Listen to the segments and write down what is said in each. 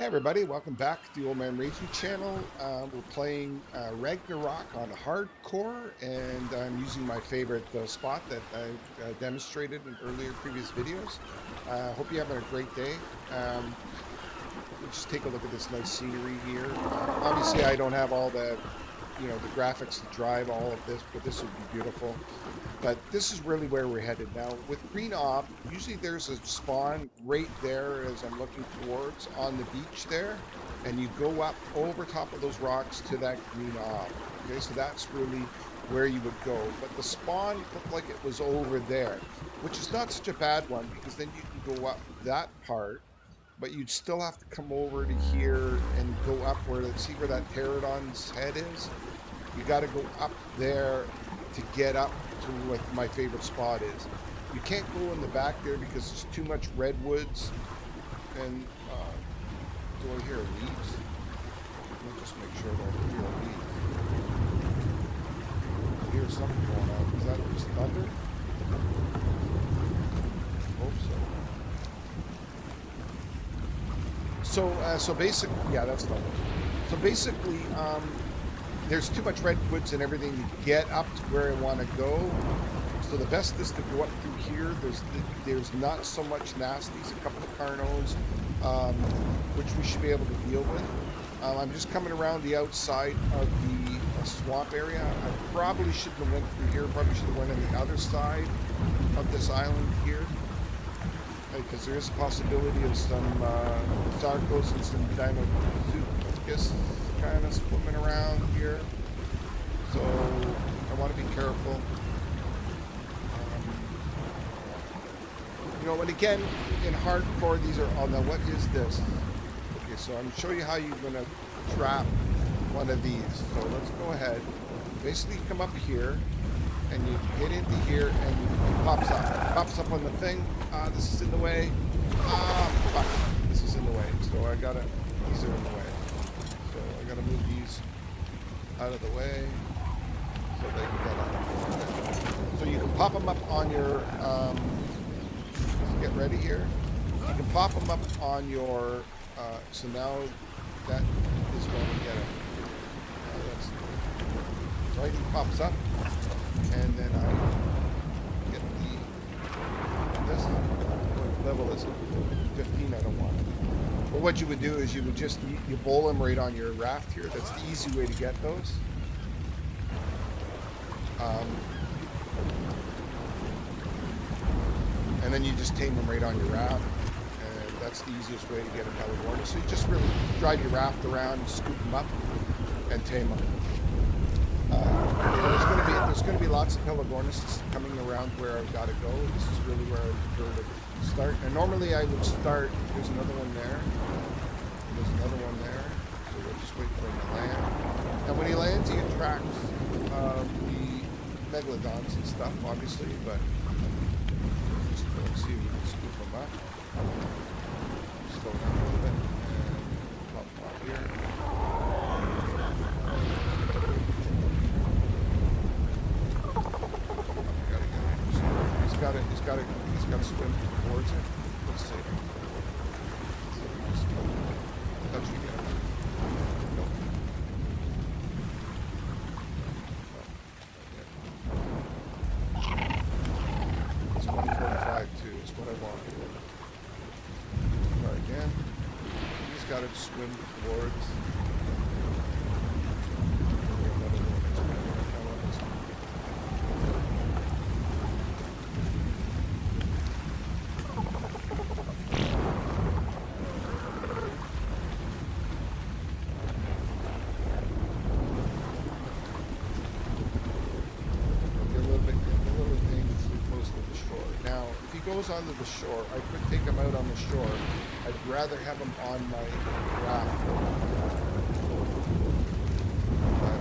Hey everybody, welcome back to the Old Man Racing channel. We're playing Ragnarok on hardcore, and I'm using my favorite spot that I've demonstrated in earlier previous videos. Hope you're having a great day. We'll just take a look at this nice scenery here. Obviously, I don't have all the graphics to drive all of this, but this would be beautiful. But this is really where we're headed now. With green op, usually there's a spawn right there as I'm looking towards on the beach there, and you go up over top of those rocks to that green op. Okay, so that's really where you would go. But the spawn looked like it was over there, which is not such a bad one because then you can go up that part, but you'd still have to come over to here and go up where, see where that pterodon's head is? You got to go up there to get up to what my favorite spot is. You can't go in the back there because there's too much redwoods. And do I hear leaves? Let me just make sure I don't hear leaves. I hear something going on. Is that just thunder? I hope so. So basically, yeah, that's thunder. So basically, there's too much redwoods and everything to get up to where I want to go. So the best is to go up through here. There's not so much nasties, a couple of carnos, which we should be able to deal with. I'm just coming around the outside of the swamp area. I probably shouldn't have went through here. Probably should have went on the other side of this island here, because there is a possibility of some sarcos and some Dinosuchus kind of swimming around here, so I want to be careful. And again, in hardcore, these are all, now what is this? Okay, so I'm going to show you how you're going to trap one of these. So let's go ahead. Basically, you come up here, and you get into here, and it pops up. It pops up on the thing. This is in the way. Fuck. This is in the way. So these are in the way. So I gotta move these out of the way so they can get out. So you can pop them up on your, get ready here. You can pop them up on your, so now that is going to get it. Right, it pops up, and then I get this. What level is it? 15, I don't want it. But what you would do is you would just, you bowl them right on your raft here. That's the easy way to get those. And then you just tame them right on your raft. And that's the easiest way to get a Pelagornis. So you just really drive your raft around and scoop them up and tame them. There's going to be lots of Pelagornis coming around where I've got to go. This is really where I prefer to start. And normally I would start, there's another one there. There's another one there. So we'll just wait for him to land. And when he lands, he attracts the megalodons and stuff, obviously, but just go and see if we can scoop them up. Slow down a little bit and pop them up here. He's got to swim towards it. Let's see. Touch you again. Nope. It's 145 too, is what I want. Try again. He's got to swim towards. Goes onto the shore. I could take him out on the shore. I'd rather have him on my raft.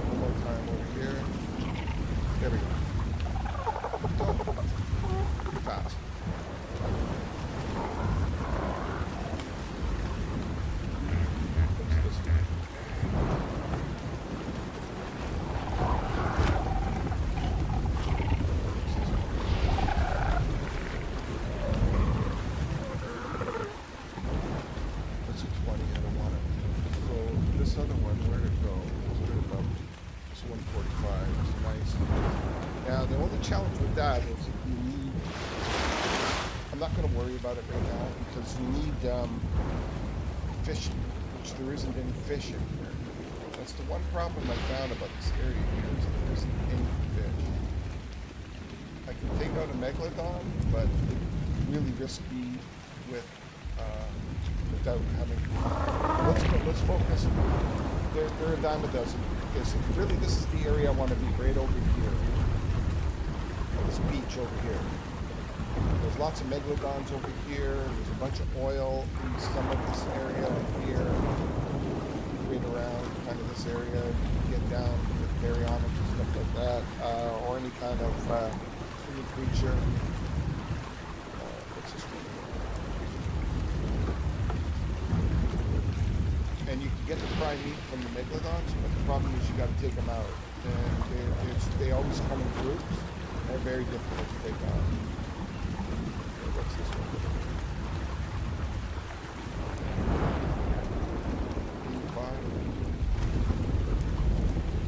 One more time over here. There we go. Pretty fast. That's a 20. I don't want it. Now, the only challenge with that is you need, I'm not going to worry about it right now because you need fishing, which there isn't any fishing here. That's the one problem I found about this area here is that there isn't any fish. I can take out a megalodon, but it's really risky with without having. Let's focus. They're a dime a dozen. Because really, this is the area I want to be right over here. This beach over here. There's lots of megalodons over here. There's a bunch of oil in some of this area here. Right around kind of this area. You get down with baryonyx and stuff like that. Or any kind of swimming creature. What's this one? And you can get the prime meat from the megalodons, but the problem is you got to take them out. And they always come in groups. They're very difficult to take out. What's this one?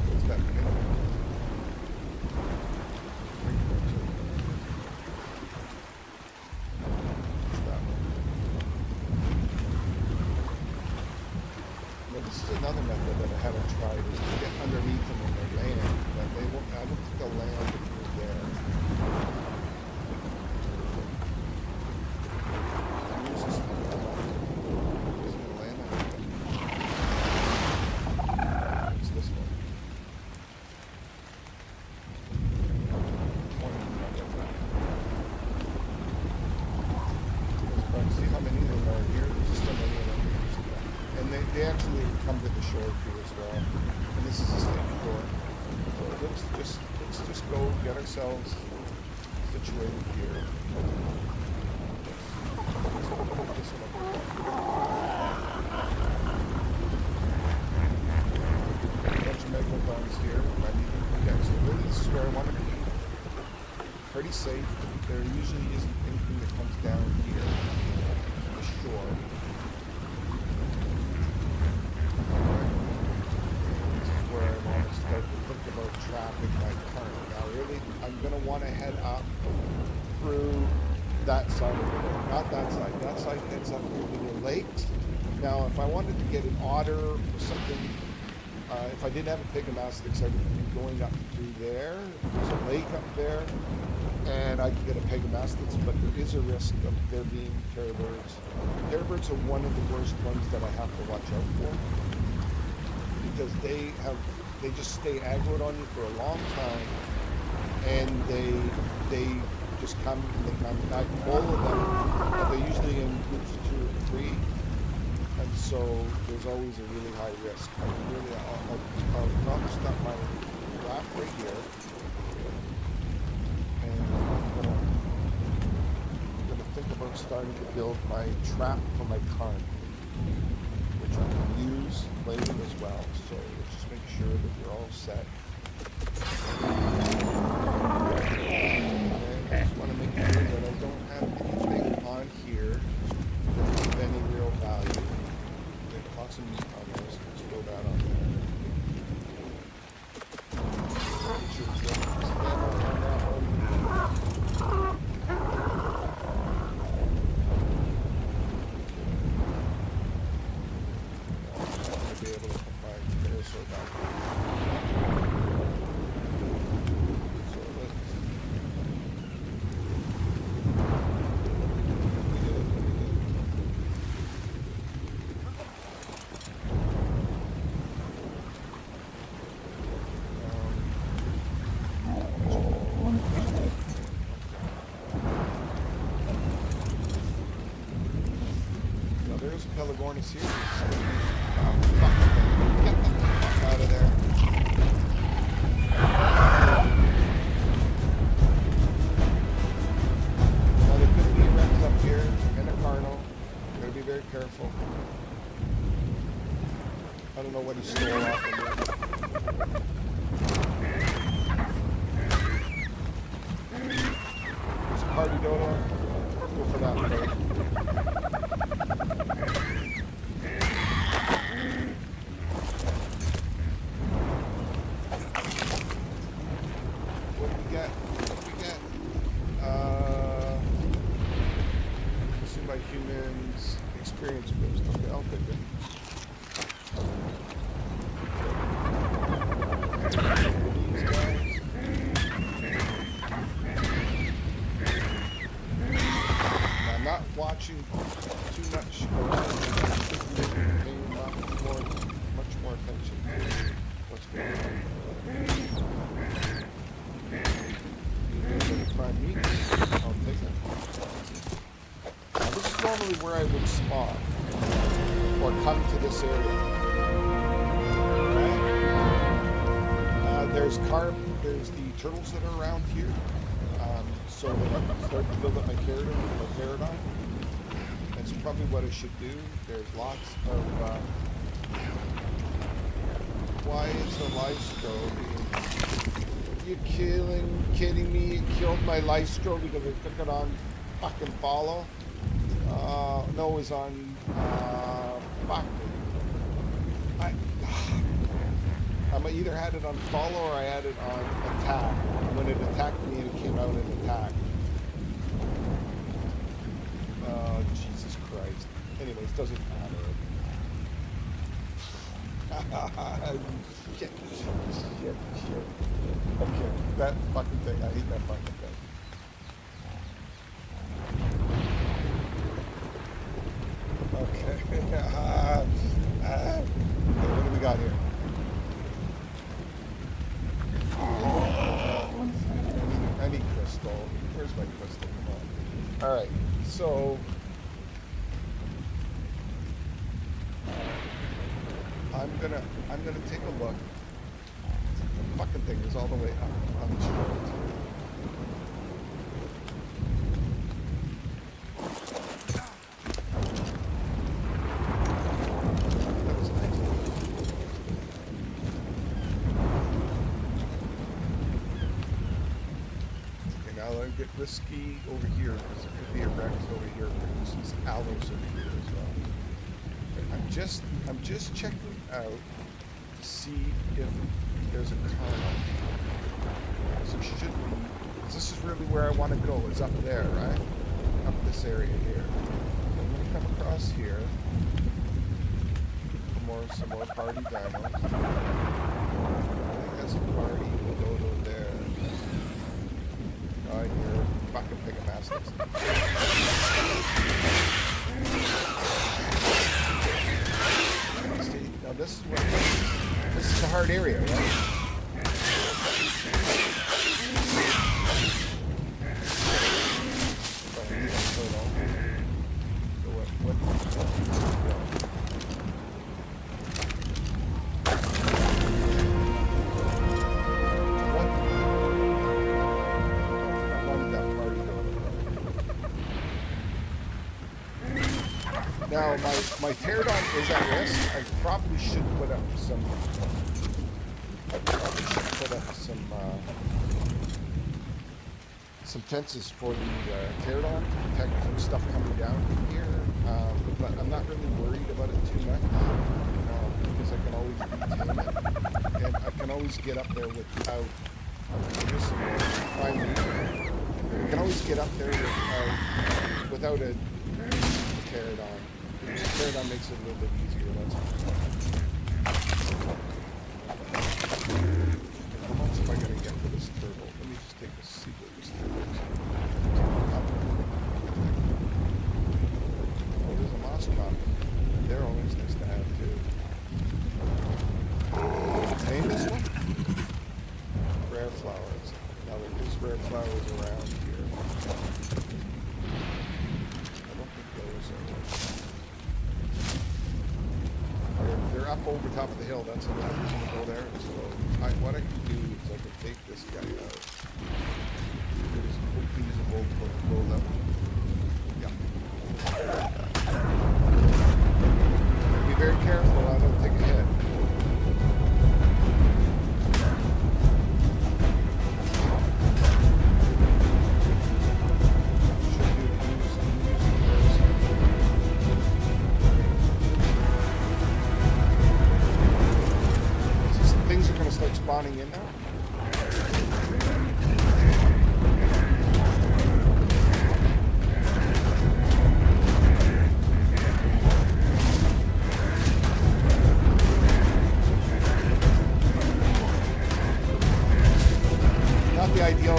What's that? This is another method that I haven't tried is to get underneath them when they land, but they won't, I don't think they'll land if you're there. Where's this thing? Is it gonna land on it? It's this one. See how many of them are here? There's just so many of them. And they actually come to the shore too as well. And this is a state shore. So let's just go get ourselves situated here. A bunch of megalodons here. Okay, so really this is where I want to be. Pretty safe. There usually isn't anything that comes down here on the shore. Start to think about trapping my current. Now really, I'm going to want to head up through that side of the road, not that side. That side heads up through the lakes. Now if I wanted to get an otter or something, if I didn't have a Pegamasticus, I would be going up through there. There's a lake up there, and I could get a Pegamasticus, but there is a risk of there being terror birds. Terror birds are one of the worst ones that I have to watch out for, because they just stay aggroed on you for a long time, and they just come and they come back. All of them, but they're usually in groups of 2 or 3, and so there's always a really high risk. I'll not stop my raft right here, and I'm gonna think about starting to build my trap for my carn, which I can use later as well. So let's just make sure that we're all set. And I just want to make sure that I don't have anything on here that's of any real value. There's lots of meat on there, so let's throw that on there. Make sure we get some ammo on that one. Be able to provide this or that. So let's now there's a Pelagornis here. Get the fuck out of there. Now there could be a Rex up here and a Carnal. Gotta be very careful. I don't know what he stole off of me. There's a Hardy Dodo. Let's go for that first. What do we get? What do we get? Consumed by humans. Experience boost. Okay, I'll take it. These guys. Now, I'm not watching too much around. Paying much more attention to what's going on. Prime meat. I'll take it. Now, this is normally where I would spawn or come to this area. Right? There's the turtles that are around here. So that I can start to build up my pterodon. That's probably what I should do. There's lots of. Why is the Lystro being? You kidding me? You killed my Lystro because I took it on fucking follow. No, it was on fuck. I either had it on follow or I had it on attack. When it attacked me, it came out and attacked. Oh, Jesus Christ. Anyways, doesn't matter. Shit. Okay, that fucking thing. I hate that fucking thing. Okay. Okay, what do we got here? I need crystal. Where's my crystal? Come on. All right. So I'm gonna take a look. The fucking thing is all the way up on the road. That was nice. Okay, now let me get risky over here because there could be a Rex over here. There's these aloes over here as well. I'm just checking out to see if there's a car. So it should be. This is really where I want to go. Is up there, right? Up this area here. I'm gonna come across here. Some more party dinos. I think that's a party. We'll go to there. Right here. Fucking Pigamastics. Now this is a hard area, right? Now, my pterodon is at risk. I probably should put up some. Some fences for the pterodon to protect from stuff coming down here. But I'm not really worried about it too much because I can always retain it, and I can always get up there without. I can always get up there without a pterodon. The pterodon makes it a little bit easier. That's how much am I going to get for this turtle? Let me just take a seat with this turtle. Oh, there's a moss top. They're always nice to have too. Tame this one? Rare flowers. Now there's rare flowers around here. I don't think those are. They're up over top of the hill. That's enough. I'm just gonna go there. So what I can do is I can take this guy out. It's feasible to roll up. Yeah. Be very careful. I don't take a hit. Spawning in now.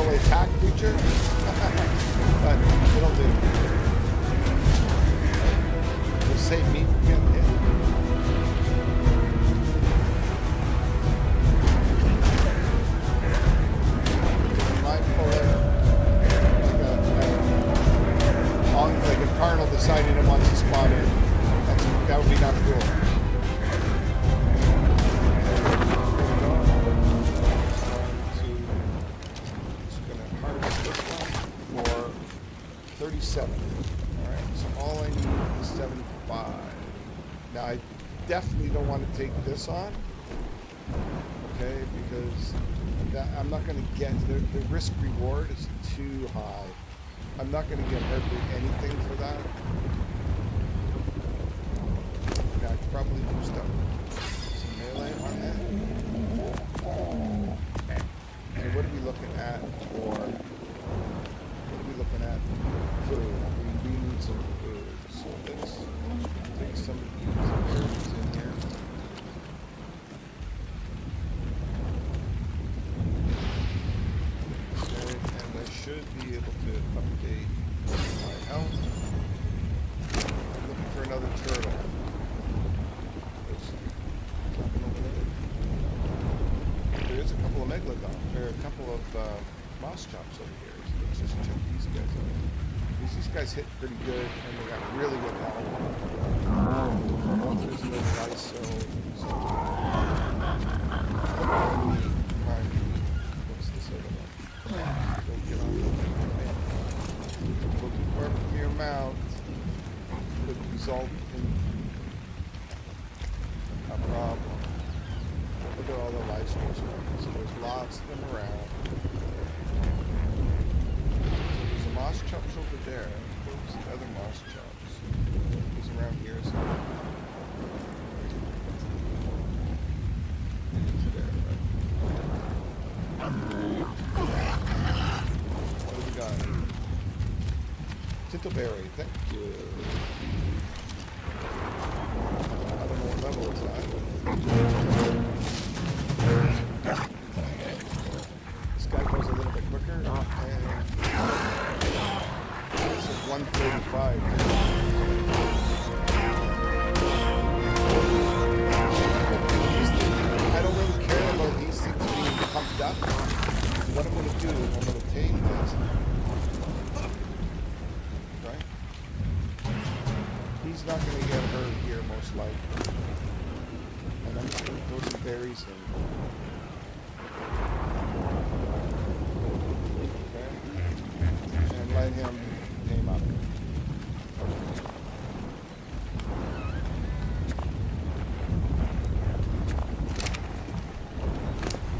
melee attack creature, but it'll do. It'll save me from getting hit. Like if Carnal decided it wants to spawn in, that would be not cool. Just gonna harvest this one for 37. Alright, so all I need is 75. Now I definitely don't want to take this on. Okay, because I'm not gonna get the risk reward is too high. I'm not going to get hardly anything for that. Yeah, I could probably do some melee on that. And what are we looking at for? What are we looking at? Food. We need some food. So let's take some of these berries in here. Should be able to update my health. I'm looking for another turtle. There is a couple of megalodon, or a couple of moss chops over here. So let's just check these guys out. These guys hit pretty good, and they got really good health. There's no dice, so what's this other one? Don't get on looking far from your mouth could result in a problem. Look at all the live streams around. So there's lots of them around. So there's a moss chops over there. There's the other moss chops. He's around here somewhere. He's there, right? What do we got? Tittleberry, thank you. I don't know what level it's at. This guy goes a little bit quicker. And this is 135. I don't really care about these things being pumped up. What I'm going to do is I'm going to tame this. Right? He's not going to get hurt here, most likely. And I'm just going to throw some berries in. Okay? And let him tame up.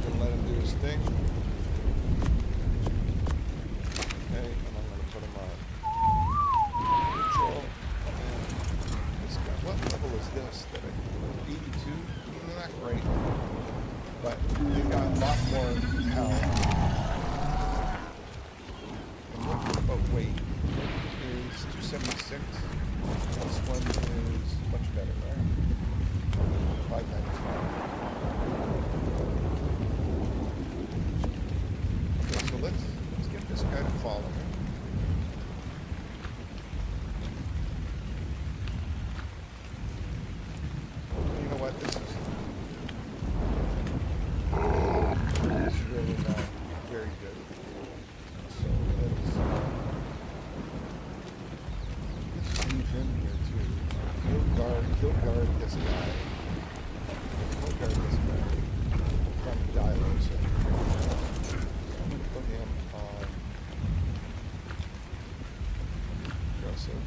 Gonna let him do his thing. Okay, and I'm gonna put him on control. And this guy, what level is this? That I 82? Not great. But they got a lot more health. And what about weight? Is 276. This one is much better, right? 595. Okay, so let's get this guy to follow me. You know what? This is really not very good. So let's leave him here too. He'll guard this guy. He'll guard this guy from dilation. So I'm going to put him on aggressive.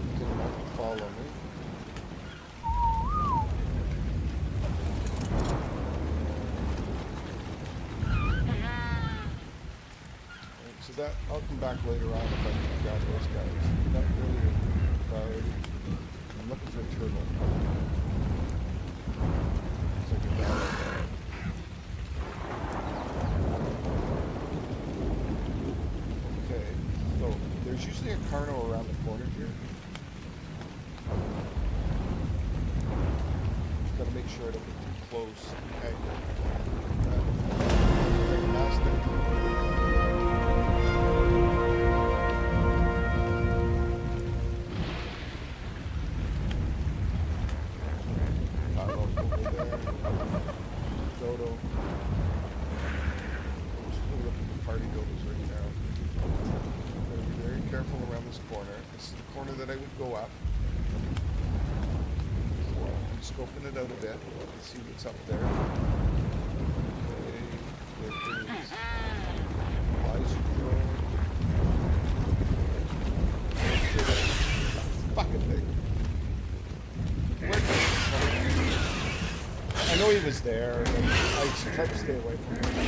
He didn't have to follow me. So that I'll come back later on if I can grab those guys. Not really a priority. I'm looking for a turtle. So I can grab that. Okay, so there's usually a carno around the corner here. Gotta make sure I don't get too close. Okay. party builders right now. Gotta be very careful around this corner. This is the corner that I would go up. So I'm scoping it out a bit. Let's see what's up there. Okay, there is Elijah drone. Fucking thing. I know he was there, and I tried to stay away from him.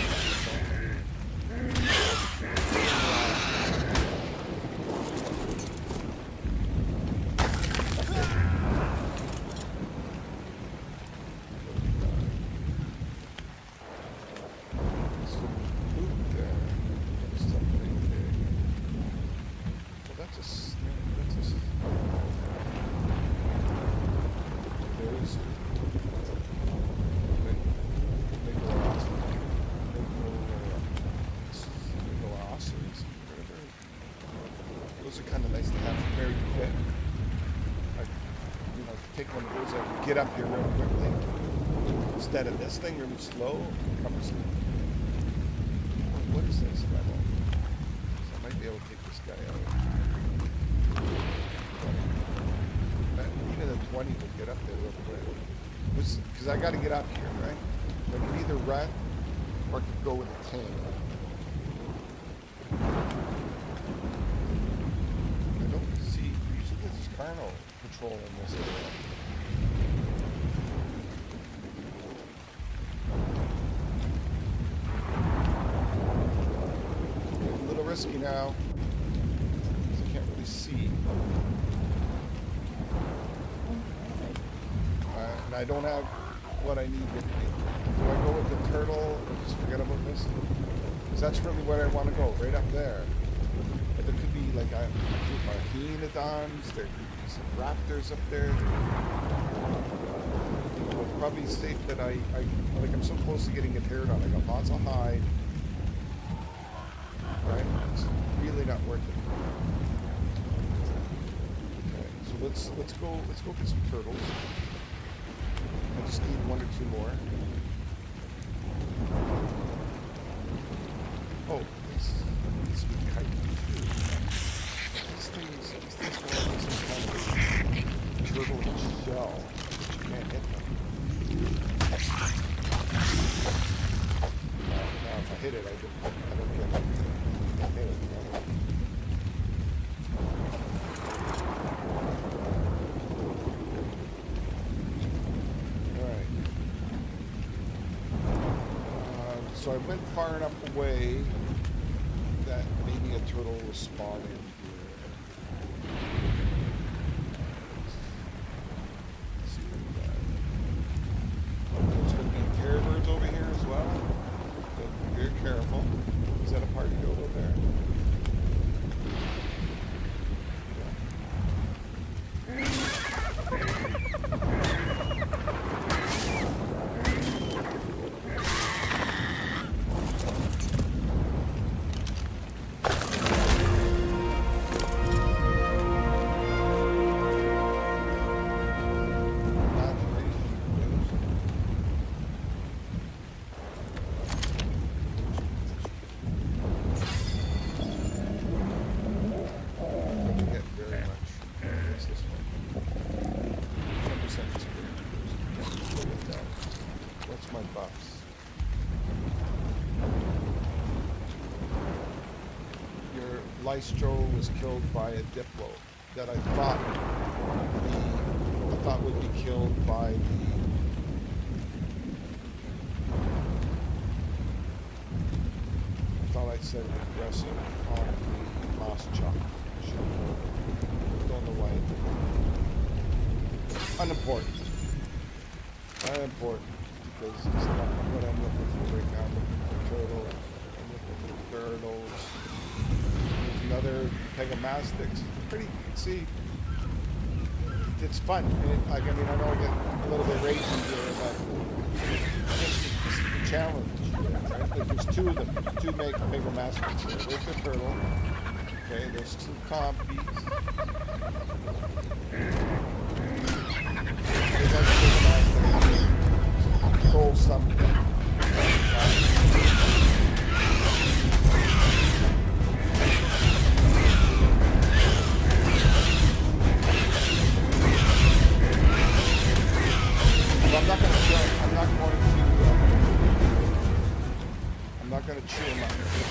Get up here real quickly instead of this thing really slow. What is this level? So I might be able to take this guy out. Even a 20 would get up there real quick. Because I got to get up here, right? I can either run or I can go with a tank. I don't see. Usually there's carnal patrol in this area. Risky now, because I can't really see, and I don't have what I need with me. Do I go with the turtle or just forget about this? Because that's really where I want to go, right up there. But there could be like hyenodons, there could be some raptors up there. It's probably safe that I'm so close to getting a pterodon. I got lots of hide. Right? It's really not worth it. Okay, so let's go get some turtles. I just need one or two more. Oh, this would kite too. These things go on some kind of turtle shell. You can't hit them. Now if I hit it, I don't get it. Alright. So I went far enough away that maybe a turtle was spawning here. Let's see what we got. Oh, there's going to be terror birds over here as well. So be very careful. Is that a party dodo there? Lystro was killed by a diplo that I thought would be killed by I thought I said aggressive on the last chop. Don't know why. Unimportant. Unimportant because it's not what I'm looking for right now. I'm looking for turtles. I'm looking for turtles. Another Pegamastics. Pretty, you can see, it's fun. I mean, I know I get a little bit ragey here, but this is the challenge. Right? There's two of them, two Pegamastics here. There's the turtle. Okay, there's some compies. There's other Pegamastics. Control something.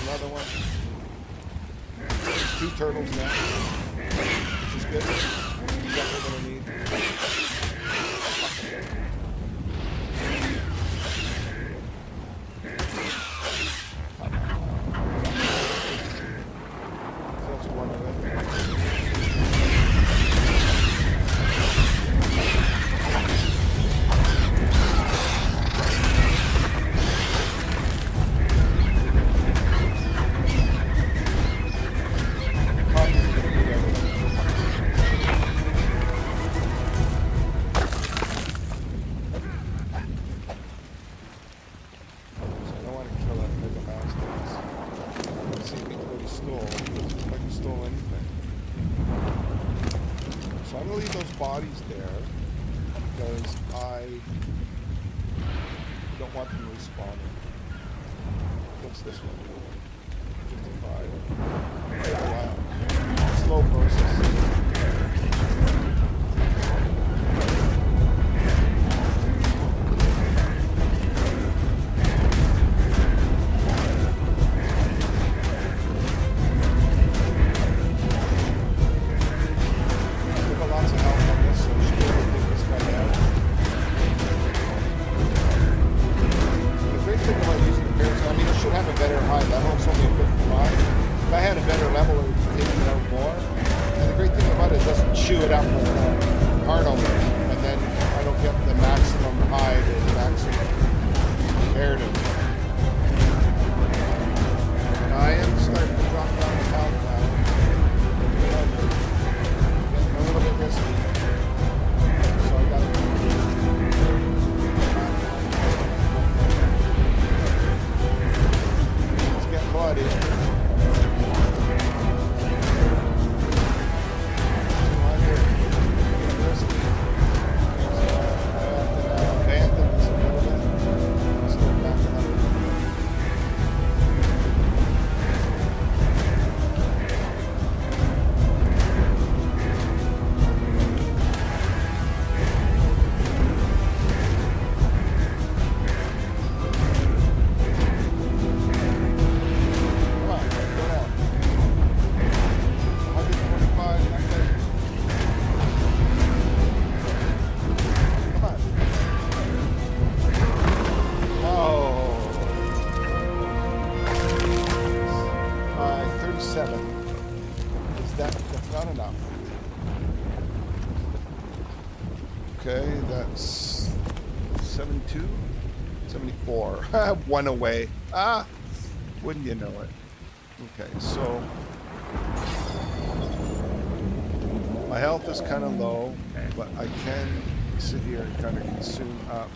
another one. There's 2 turtles now, which is good. That's what we're gonna need. That's one of them. Bodies there because I don't want them respawning. What's this one? 55. Wow. Slow process. Okay, that's 72, 74. One away. Ah, wouldn't you know it? Okay, so my health is kind of low, but I can sit here and kind of consume up.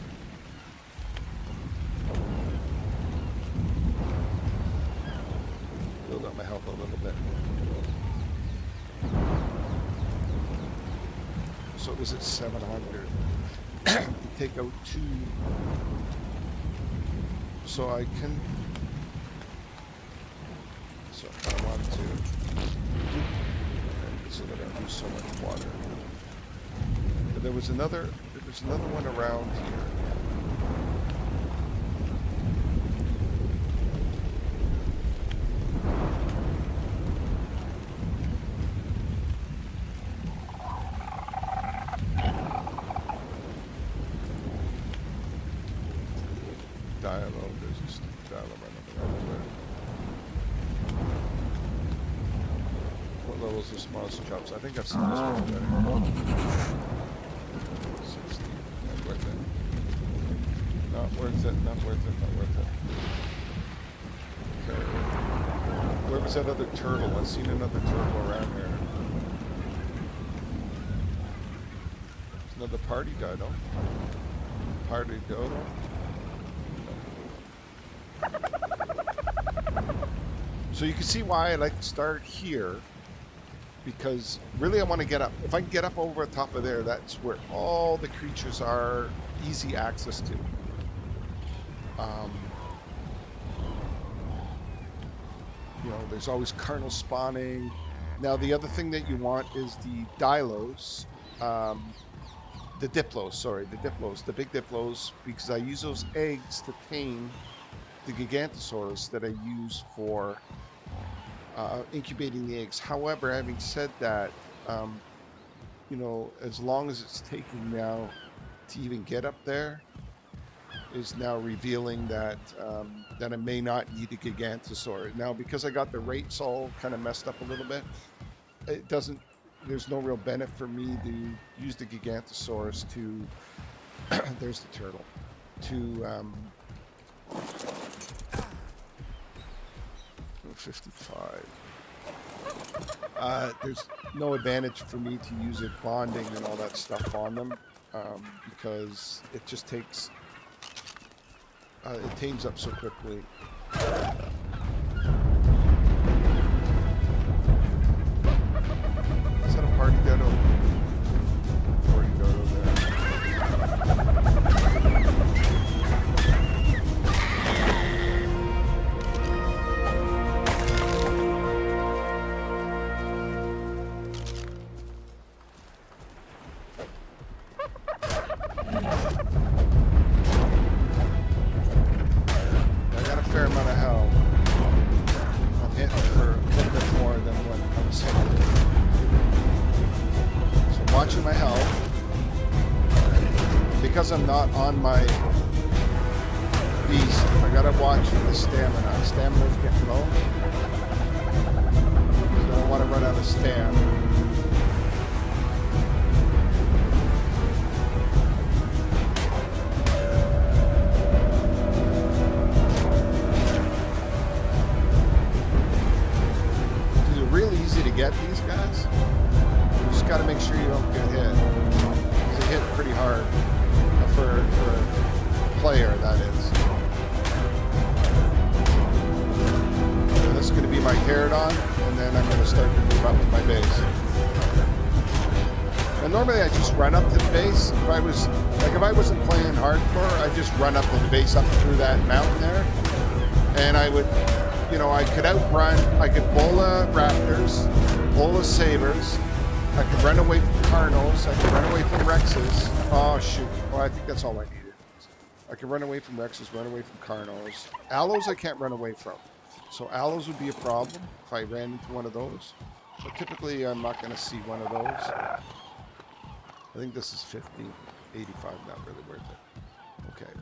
Build up my health a little bit. So it was at 700. Take out 2. So I can. So if I want to. So that I lose so much water. But there was another one around here. Monster chops. I think I've seen this one already. 60. Not worth it. Not worth it. Not worth it. Not worth it. Okay. Where was that other turtle? I've seen another turtle around here. There's another party dodo. Party dodo. So you can see why I like to start here. Because really I want to get up. If I can get up over the top of there, that's where all the creatures are easy access to. You know, there's always kernel spawning. Now the other thing that you want is the dilos. The diplos, sorry, the diplos, the big diplos, because I use those eggs to tame the Gigantosaurus that I use for incubating the eggs. However, having said that, you know, as long as it's taking now to even get up there, is now revealing that that I may not need a Gigantosaur. Now, because I got the rates all kind of messed up a little bit, it doesn't, there's no real benefit for me to use the Gigantosaurus to, there's the turtle, to 55. There's no advantage for me to use it bonding and all that stuff on them because it just takes, it tames up so quickly. Is that a party dodo? Party dodo there. I'm not on my beast, I gotta watch the stamina. Stamina's getting low. So I don't want to run out of stam. These are really easy to get, these guys. You just gotta make sure you don't get hit. Because they hit pretty hard. For a player, that is. And this is going to be my pterodon, and then I'm going to start to move up to my base. And normally I just run up to the base. If I was, like if I wasn't playing hardcore, I'd just run up to the base up through that mountain there. And I would, you know, I could outrun, I could bola raptors, bola sabers, I could run away from Carnos, I could run away from Rexes. Oh shoot, well I think that's all I needed. I could run away from Rexes, run away from Carnos. Allos I can't run away from. So Allos would be a problem if I ran into one of those. But typically I'm not going to see one of those. I think this is 50, 85, not really worth it. Okay,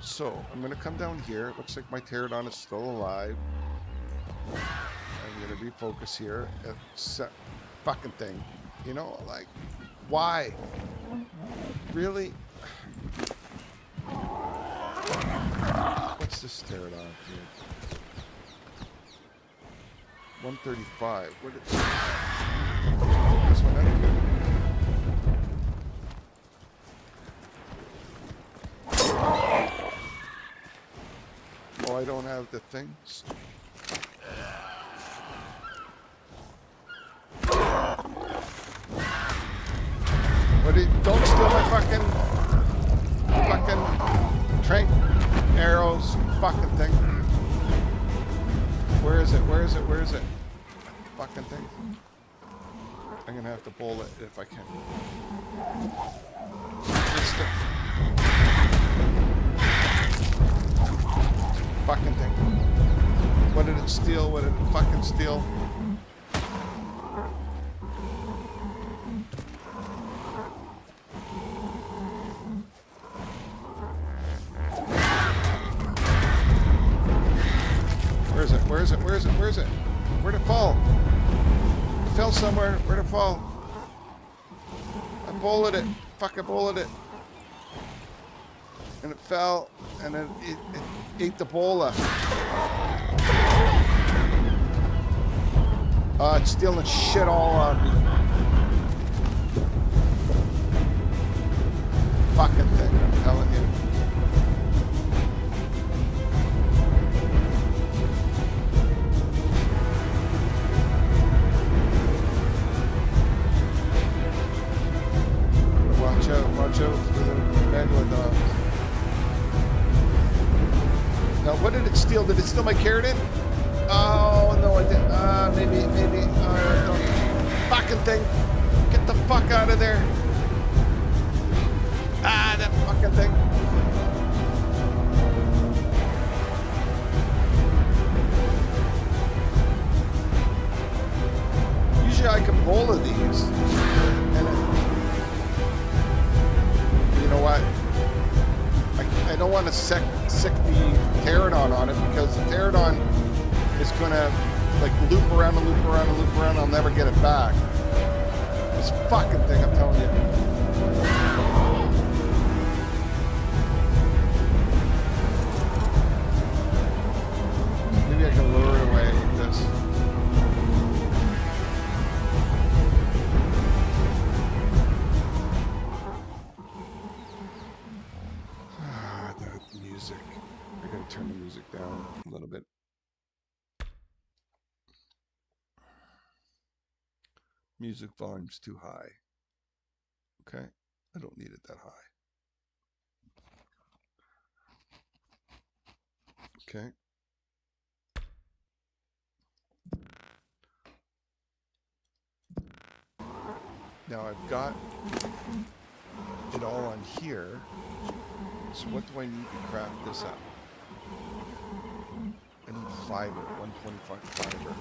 so I'm going to come down here. It looks like my pterodon is still alive. I'm going to refocus here. Fucking thing, you know, like, why? Really? What's this pterodon here? 135. What is this one out here? Oh, I don't have the things. Don't steal my fucking trank arrows, fucking thing. Where is it? Where is it? Where is it? Fucking thing. I'm gonna have to bowl it if I can. Fucking thing. What did it steal? What did it fucking steal? Where is it? Where is it? Where is it? Where is it? Where'd it fall? It fell somewhere. Where'd it fall? I bowled it. Fuck, I bowled it. And it fell, and then it ate the bola. It's stealing shit all on me. Fucking thing, I'm telling you. Watch out for the megalodon. Now, what did it steal? Did it steal my keratin? Oh, no, it didn't. Maybe. No. Fucking thing. Get the fuck out of there. That fucking thing. drank a bowl of these, and you know what? I don't want to sick the pterodon on it, because the pterodon is gonna like loop around and loop around and loop around. I'll never get it back. This fucking thing, I'm telling you. Maybe I can lure it away with this. The music. I gotta turn the music down a little bit. Music volume's too high. Okay, I don't need it that high. Okay. Now I've got it all on here. So what do I need to craft this up? I need fiber, 125 fiber.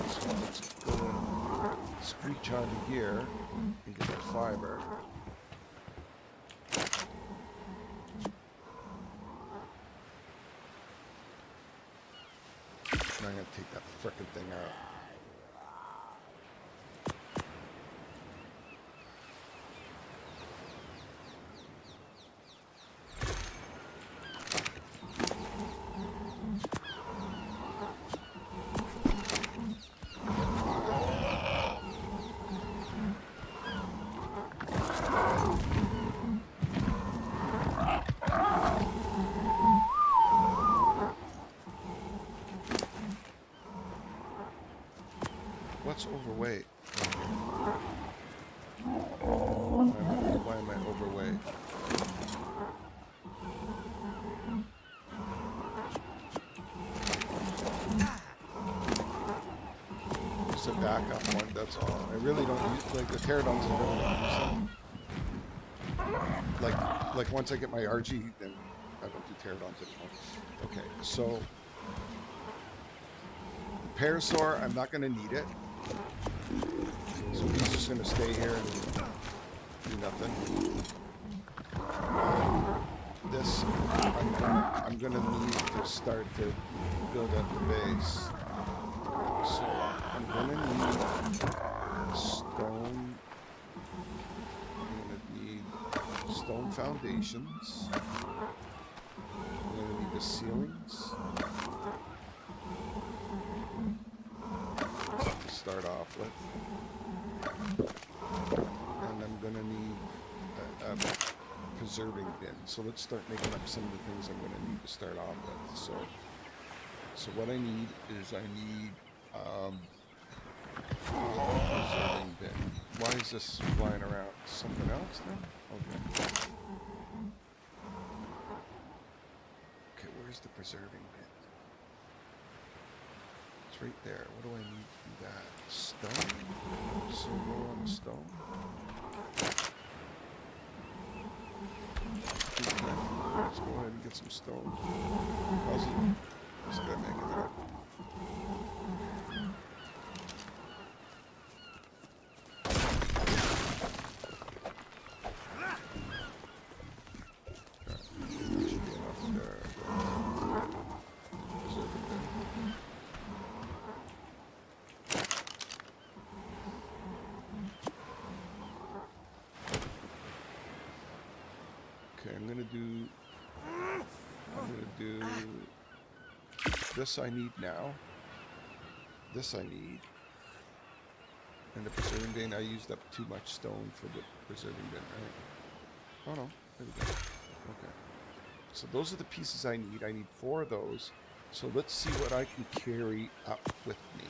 So let's go and screech onto here and get the fiber. And I'm going to take that frickin' thing out. What's overweight? Why am I overweight? Just a backup one, that's all. I really don't use, like, the pterodons, I really don't use them. Like once I get my RG, then I don't do pterodons anymore. Okay, so the parasaur, I'm not going to need it. So he's just going to stay here and do nothing. This, I'm going to need to start to build up the base. So I'm going to need stone. I'm going to need stone foundations. I'm going to need the ceilings. To start off with. And I'm going to need a preserving bin. So let's start making up some of the things I'm going to need to start off with. So what I need is I need preserving bin. Why is this flying around? Something else now? Okay. Okay, where's the preserving bin? It's right there. What do I need to do that? Stone? So roll on the stone. Okay, let's go ahead and get some stone. How's it? Just gotta make it up. I'm gonna do this I need now. This I need. And the preserving bin, I used up too much stone for the preserving bin, right? Oh no, there we go. Okay. So those are the pieces I need. I need 4 of those. So let's see what I can carry up with me.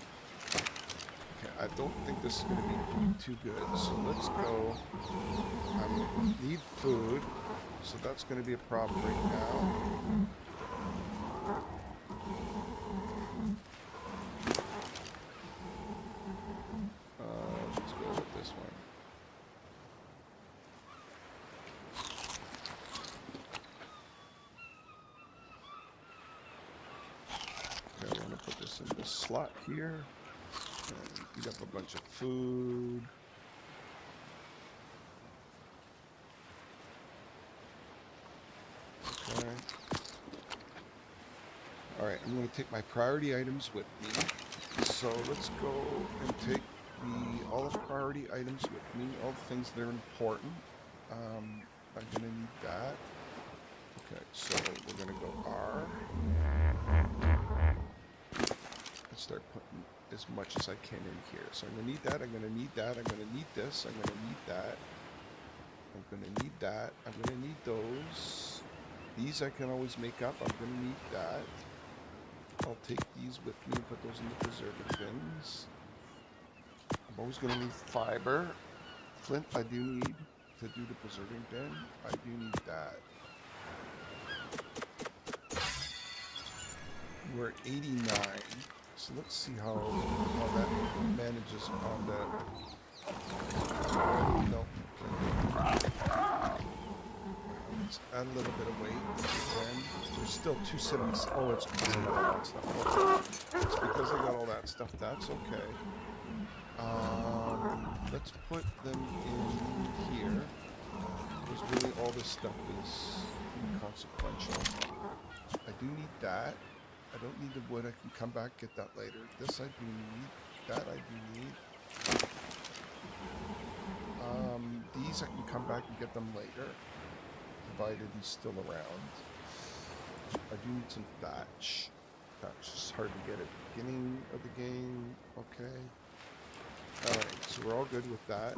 Okay, I don't think this is going to be too good. So let's go. I need food. So that's going to be a problem right now. Let's go with this one. Okay, I want to put this in this slot here. And eat up a bunch of food. Okay. Alright, I'm going to take my priority items with me. So let's go and take all the priority items with me, all the things that are important. I'm going to need that. Okay, so we're going to go R. Let's start putting as much as I can in here. So I'm going to need that, I'm going to need that, I'm going to need this, I'm going to need that. I'm going to need that, I'm going to need those. These I can always make up, I'm going to need that. I'll take these with me and put those in the preservative bins. I'm always going to need fiber. Flint I do need to do the preserving bin. I do need that. We're at 89. So let's see how that manages on the... No. Let's add a little bit of weight. And there's still 270. Oh, it's because I got all that stuff. It's because I got all that stuff. That's okay. Let's put them in here. Because really all this stuff is inconsequential. I do need that. I don't need the wood. I can come back, get that later. This I do need. That I do need. These I can come back and get them later. Provided he's still around. I do need some thatch. Thatch is hard to get at the beginning of the game. Okay. Alright, so we're all good with that.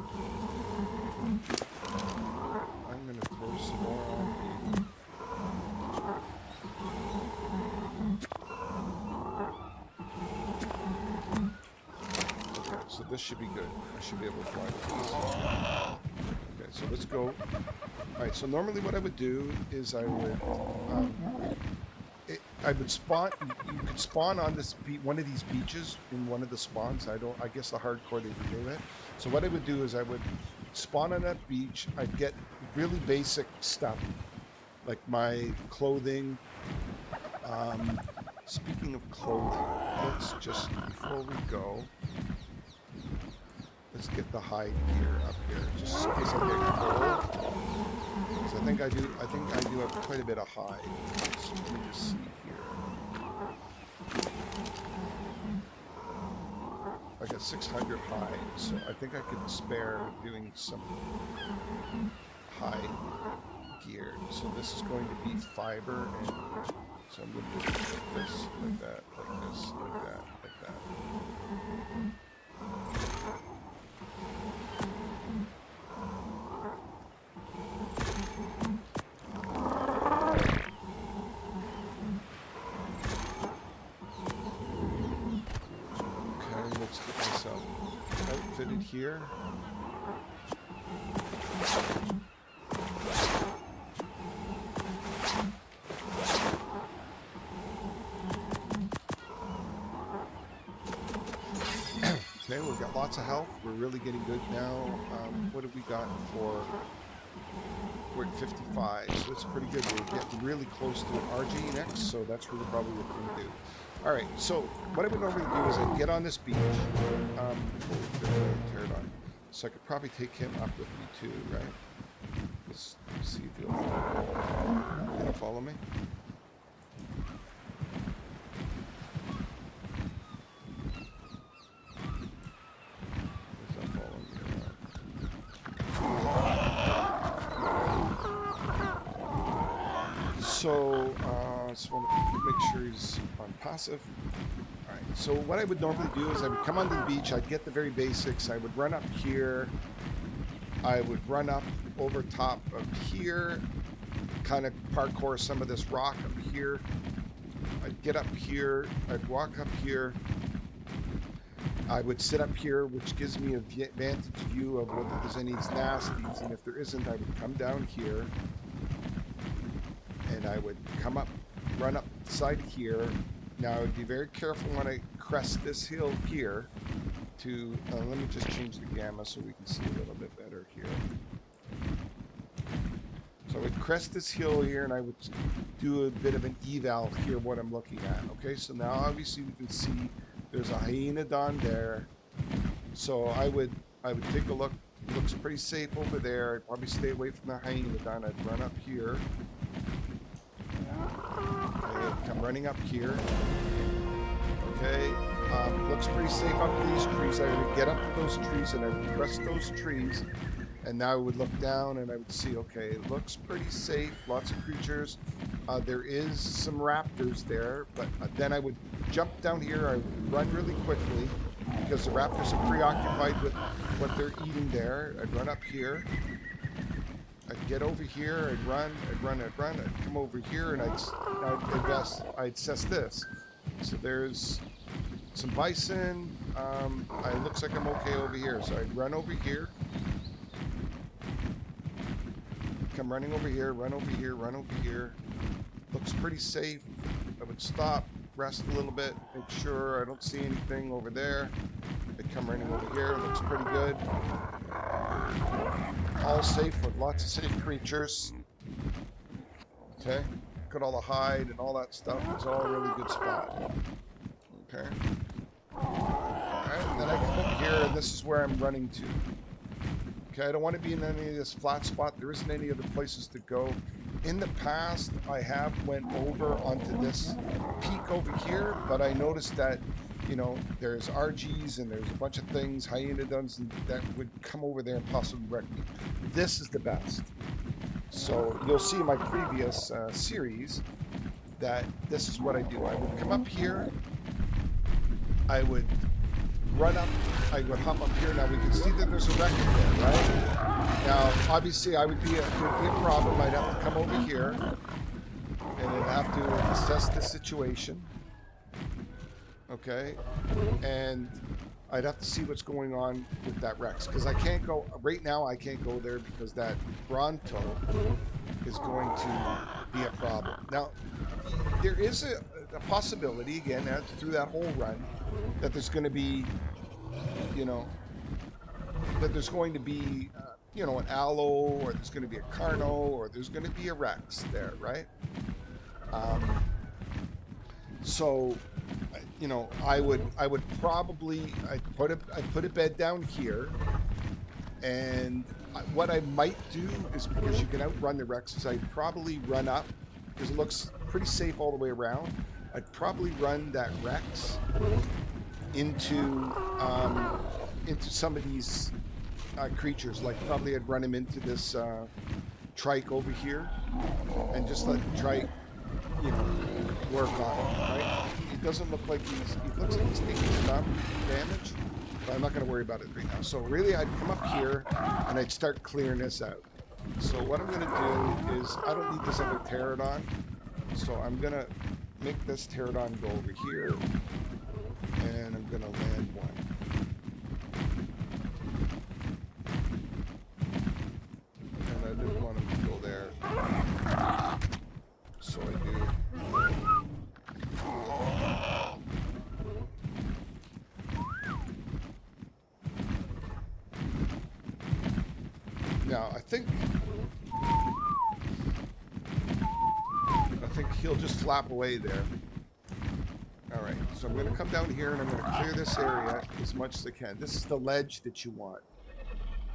I'm going to throw some more on. Okay, so this should be good. I should be able to fly with these. Okay, so let's go. Alright, so normally what I would do is I would spawn. You could spawn on this one of these beaches in one of the spawns. I guess the hardcore they would do it. So what I would do is I would spawn on that beach. I'd get really basic stuff like my clothing. Speaking of clothing, let's just before we go, let's get the hide gear up here just in case I get cold. I think I do have quite a bit of hide. So let me just see here. I got 600 hide, so I think I could spare doing some hide gear. So this is going to be fiber, and so I'm going to do it like this, like that, like this, like that, like that. Outfitted here. Okay, we've got lots of health. We're really getting good now. What have we got for? We're at 55, so it's pretty good. We're getting really close to an RG next, so that's really probably what we're going to do. All right, so what I would normally do is I'd get on this beach. Tear it on. So I could probably take him up with me too, right? Let's see if he'll follow. Can he follow me? He's not following me around. So, just want to make sure he's on passive. Alright, so what I would normally do is I would come onto the beach, I'd get the very basics, I would run up here, I would run up over top of here, kind of parkour some of this rock up here, I'd get up here, I'd walk up here, I would sit up here, which gives me a vantage view of whether there's any nasties, and if there isn't, I would come down here, and I would come up, run up the side here. Now I would be very careful when I crest this hill here to, let me just change the gamma so we can see a little bit better here. So I would crest this hill here and I would do a bit of an eval here what I'm looking at. Okay, so now obviously we can see there's a hyena down there So I would take a look. Looks pretty safe over there. I'd probably stay away from the hyaenodon. I'd run up here. Okay, come running up here. Okay, looks pretty safe up to these trees. I would get up to those trees and I would press those trees, and now I would look down and I would see, okay, it looks pretty safe. Lots of creatures. There is some raptors there, but then I would jump down here. I would run really quickly because the raptors are preoccupied with what they're eating there. I'd run up here. I'd get over here. I'd run. I'd come over here, and I'd assess this. So there's some bison. It looks like I'm okay over here. So I'd run over here. Come running over here, run over here, run over here. Looks pretty safe. I would stop, rest a little bit, make sure I don't see anything over there. I'd come running over here. Looks pretty good. All safe with lots of safe creatures. Okay. Look at all the hide and all that stuff. It's all a really good spot. Okay. Alright, and then I come up here, and this is where I'm running to. Okay, I don't want to be in any of this flat spot. There isn't any other places to go. In the past, I have went over onto this peak over here, but I noticed that, you know, there's RGs and there's a bunch of things, hyaenodons, that would come over there and possibly wreck me. This is the best. So you'll see in my previous series that this is what I do. I would come up here, I would run up, I would hop up here. Now we can see that there's a wreck in there, right? Now, obviously, it would be a problem. I'd have to come over here, and I'd have to assess the situation. Okay, and I'd have to see what's going on with that Rex, because I can't go right now. I can't go there because that Bronto is going to be a problem. Now, there is a possibility again through that whole run that there's going to be, you know, that there's going to be, you know, an Aloe, or there's going to be a Carno, or there's going to be a Rex there, right? So, you know, I would probably I'd put a bed down here, and what I might do is, because you can outrun the Rexes, I'd probably run up, because it looks pretty safe all the way around. I'd probably run that Rex into some of these creatures. Like probably I'd run him into this trike over here, and just let the trike, you know, work on it. Right? It doesn't look like he looks like he's taking some damage, but I'm not going to worry about it right now. So really, I'd come up here and I'd start clearing this out. So what I'm going to do is, I don't need this other pterodon, so I'm going to make this pterodon go over here, and I'm going to land one. And I didn't want him to go there, so I do. Now, I think he'll just flap away there. All right, so I'm going to come down here and I'm going to clear this area as much as I can. This is the ledge that you want.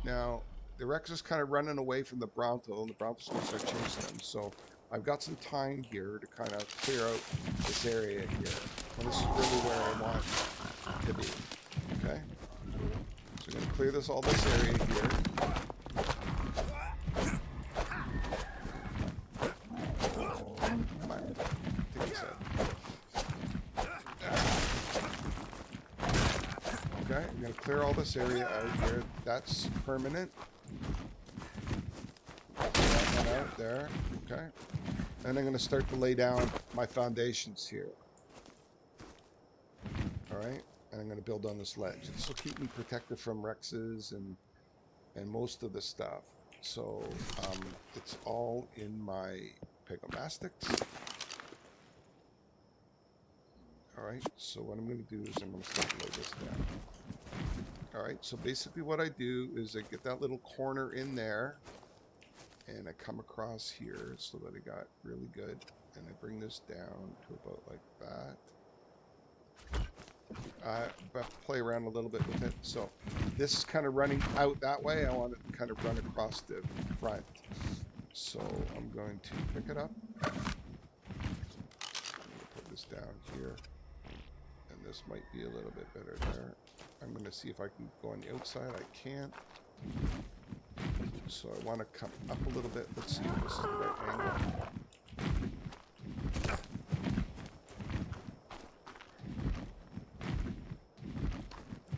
Now, the Rex is kind of running away from the Bronto, and the Bronto's going to start chasing them. So I've got some time here to kind of clear out this area here. And this is really where I want to be. Okay? So I'm going to clear all this area here. Okay, I'm going to clear all this area out here. That's permanent. That one out there. Okay. And I'm going to start to lay down my foundations here. Alright. And I'm going to build on this ledge. This will keep me protected from Rexes and most of the stuff. So, it's all in my Pegomastics. Alright, so what I'm going to do is I'm going to start to lay this down. Alright, so basically what I do is I get that little corner in there, and I come across here so that I got really good, and I bring this down to about like that. but play around a little bit with it. So this is kind of running out that way. I want it to kind of run across the front. So I'm going to pick it up. I'm going to put this down here. And this might be a little bit better there. I'm going to see if I can go on the outside. I can't. So I want to come up a little bit. Let's see if this is the right angle.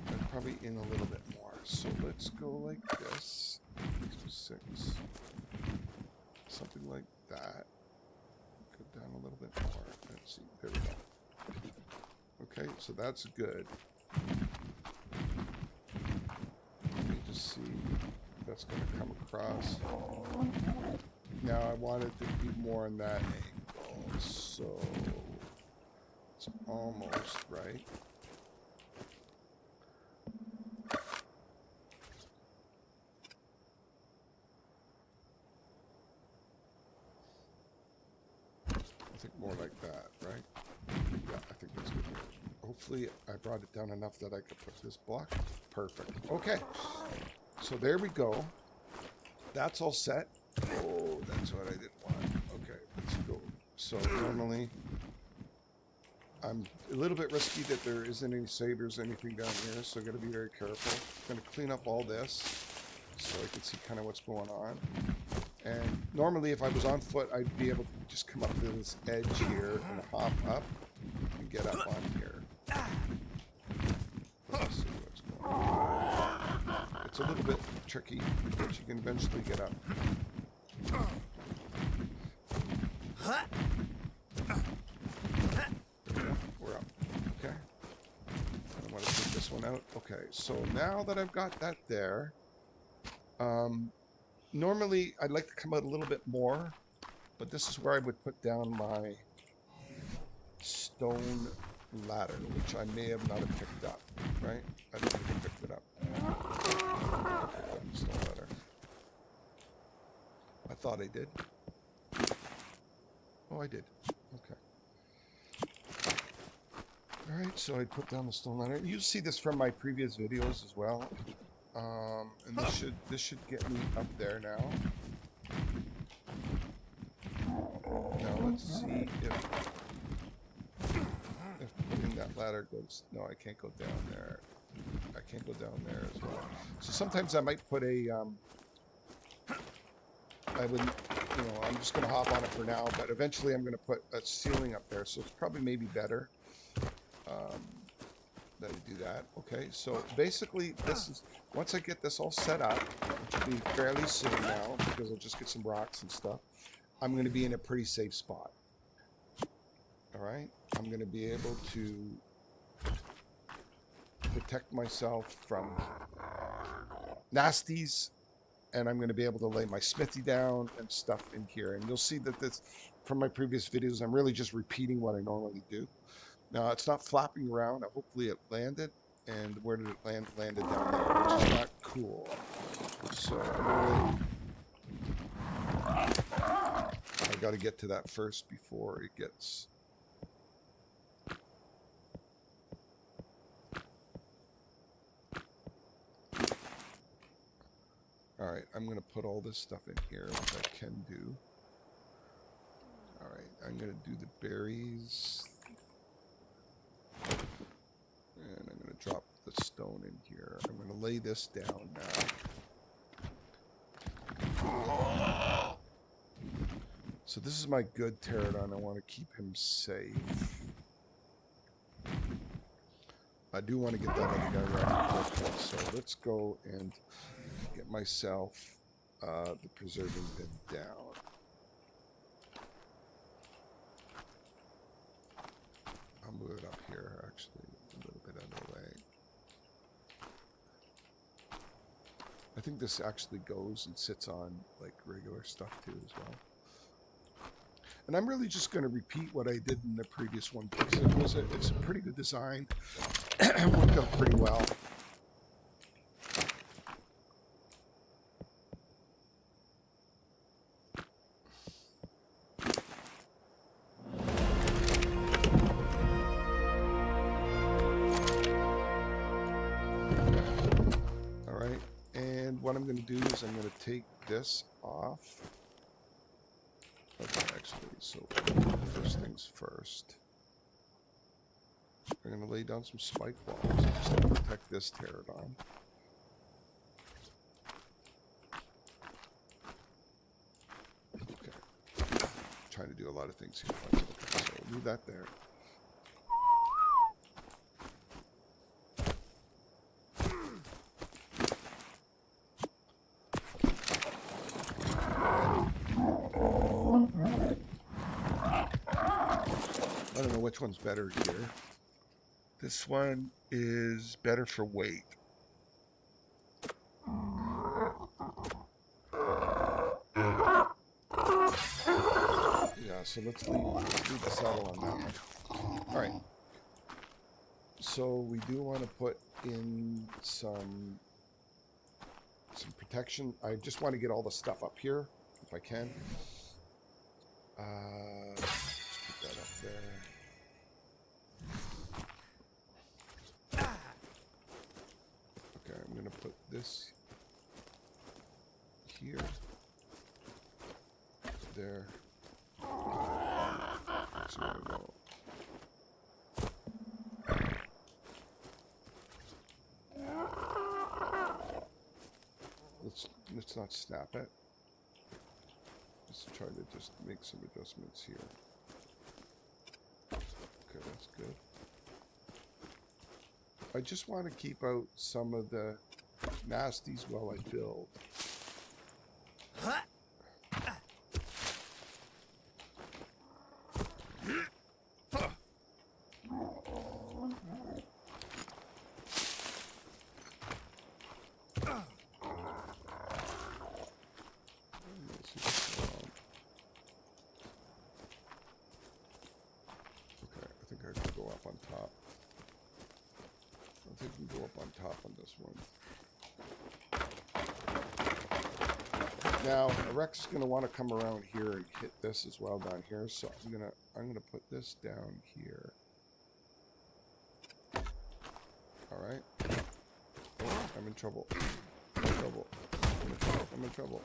I'm probably in a little bit more. So let's go like this. 6. Something like that. Go down a little bit more. Let's see. There we go. Okay, so that's good. Let me just see if that's going to come across. Now I want it to be more in that angle, so it's almost right. I think more like that, right? Yeah, I think that's good. Hopefully I brought it down enough that I could put this block. Perfect. Okay, so there we go. That's all set. Oh, that's what I didn't want. Okay, let's go. So normally I'm a little bit risky that there isn't any sabers, anything down here, so I'm going to be very careful. I'm going to clean up all this so I can see kind of what's going on. And normally if I was on foot, I'd be able to just come up to this edge here and hop up and get up on here. Let's see what's going on. It's a little bit tricky, but you can eventually get up. We're up. Okay. I want to take this one out. Okay, so now that I've got that there, normally I'd like to come out a little bit more, but this is where I would put down my stone ladder, which I may have not have picked up, right? I don't think I picked it up. Okay, stone ladder. I thought I did. Oh, I did. Okay. Alright, so I put down the stone ladder. You see this from my previous videos as well. And this should get me up there now. Now let's see if putting that ladder goes. No, I can't go down there. I can't go down there as well. So sometimes I might put a I would, I'm just going to hop on it for now, but eventually I'm going to put a ceiling up there, so it's probably maybe better that I do that. Okay, so basically this is, once I get this all set up, which will be fairly soon now, because I'll just get some rocks and stuff, I'm going to be in a pretty safe spot. Alright, I'm going to be able to protect myself from nasties, and I'm going to be able to lay my smithy down and stuff in here. And you'll see that this, from my previous videos, I'm really just repeating what I normally do. Now, it's not flopping around. Hopefully it landed. And where did it land? Landed down there, which is not cool. So I got to get to that first before it gets... Alright, I'm going to put all this stuff in here, which I can do. Alright, I'm going to do the berries. And I'm going to drop the stone in here. I'm going to lay this down now. So this is my good pterodon. I want to keep him safe. I do want to get that other guy right. Okay, so let's go and get myself the preserving bin down. I'll move it up here, actually, a little bit out of the way. I think this actually goes and sits on like regular stuff too as well. And I'm really just going to repeat what I did in the previous one because it's a pretty good design. It worked out pretty well. And what I'm going to do is I'm going to take this off. Okay, actually, so first things first. We're going to lay down some spike walls just to protect this pterodon. Okay. Trying to do a lot of things here. Okay, so leave that there. I don't know which one's better here. This one is better for weight. Yeah, so let's leave the saddle on that one. All right. So we do want to put in some protection. I just want to get all the stuff up here if I can. Let's put that up there. Okay, I'm going to put this here, there. So I will. Let's not snap it. Let's try to just make some adjustments here. Okay, that's good. I just want to keep out some of the nasties while I build. Now, Rex is going to want to come around here and hit this as well down here, so I'm gonna put this down here. All right. Oh, I'm in trouble. I'm in trouble. I'm in trouble. I'm in trouble.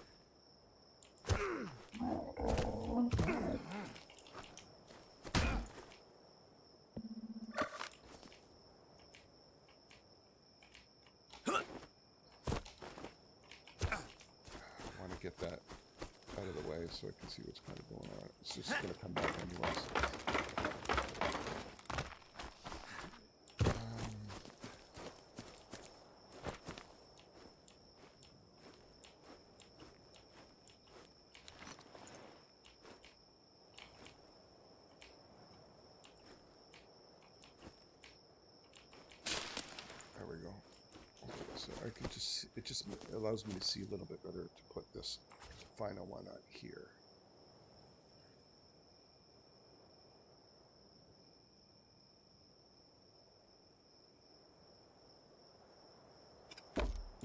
Get that out of the way so I can see what's kind of going on. It's just going to come back anyways. There we go. So I can just, it just allows me to see a little bit better to put this final one on here.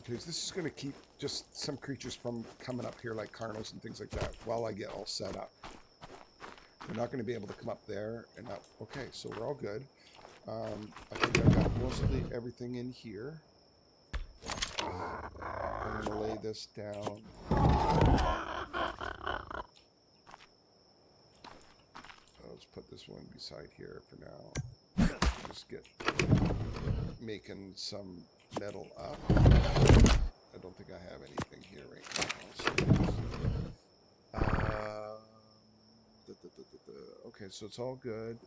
Okay, so this is going to keep just some creatures from coming up here like Carnos and things like that while I get all set up. They're not going to be able to come up there and up. Okay, so we're all good. I think I've got mostly everything in here. I'm going to lay this down. Let's put this one beside here for now. Just get making some metal up. I don't think I have anything here right now. So, okay, so it's all good.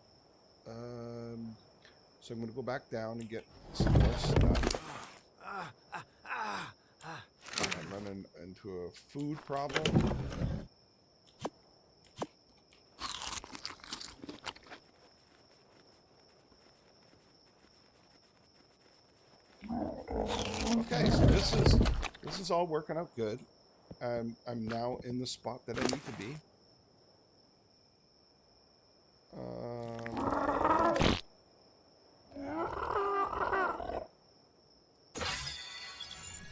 So I'm going to go back down and get some more stuff. I'm running into a food problem. Okay, so this is all working out good. I'm now in the spot that I need to be.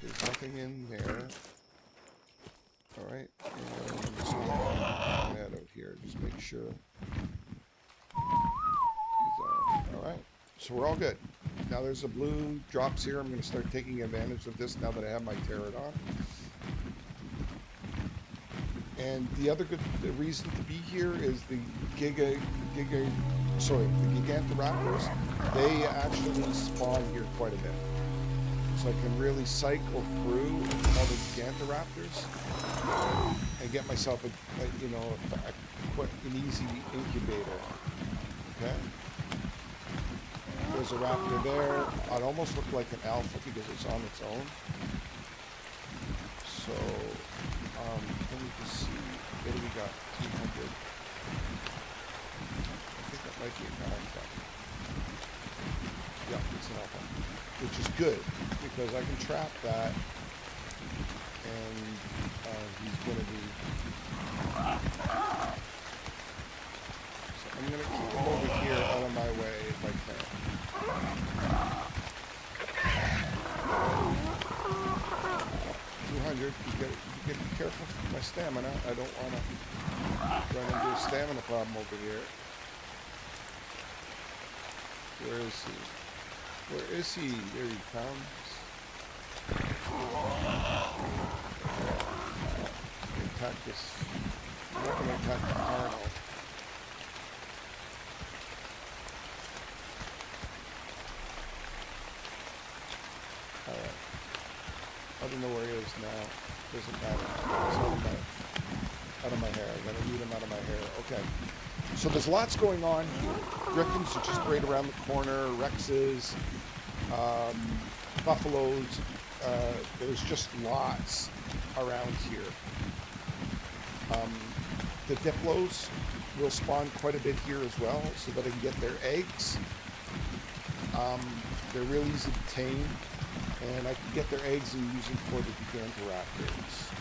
There's nothing in there. All right, and just that out here. Just make sure. All right, so we're all good. Now there's a blue drops here. I'm going to start taking advantage of this now that I have my pterodon. And the other good reason to be here is the the Gigantoraptors. They actually spawn here quite a bit. So I can really cycle through all the Gigantoraptors and get myself quite an easy incubator. Okay. There's a raptor there. It almost looked like an alpha because it's on its own. So, let me just see. What do we got? 200. I think that might be an alpha. Yeah, it's an alpha. Which is good because I can trap that and he's going to be... So I'm going to keep him over here out of my way if I can. 200. You get careful with my stamina. I don't want to run into a stamina problem over here. Where is he? Where is he? There he comes. Attack this. I'm not going to attack the Arnold. Alright. I don't know where he is now. Doesn't matter. It's out of my hair. I'm going to need him out of my hair. Okay. So there's lots going on here. Griffins are just right around the corner. Rexes. Buffaloes. There's just lots around here. The Diplos will spawn quite a bit here as well so that I can get their eggs. They're real easy to tame. And I can get their eggs and use them for the Gigantoraptors.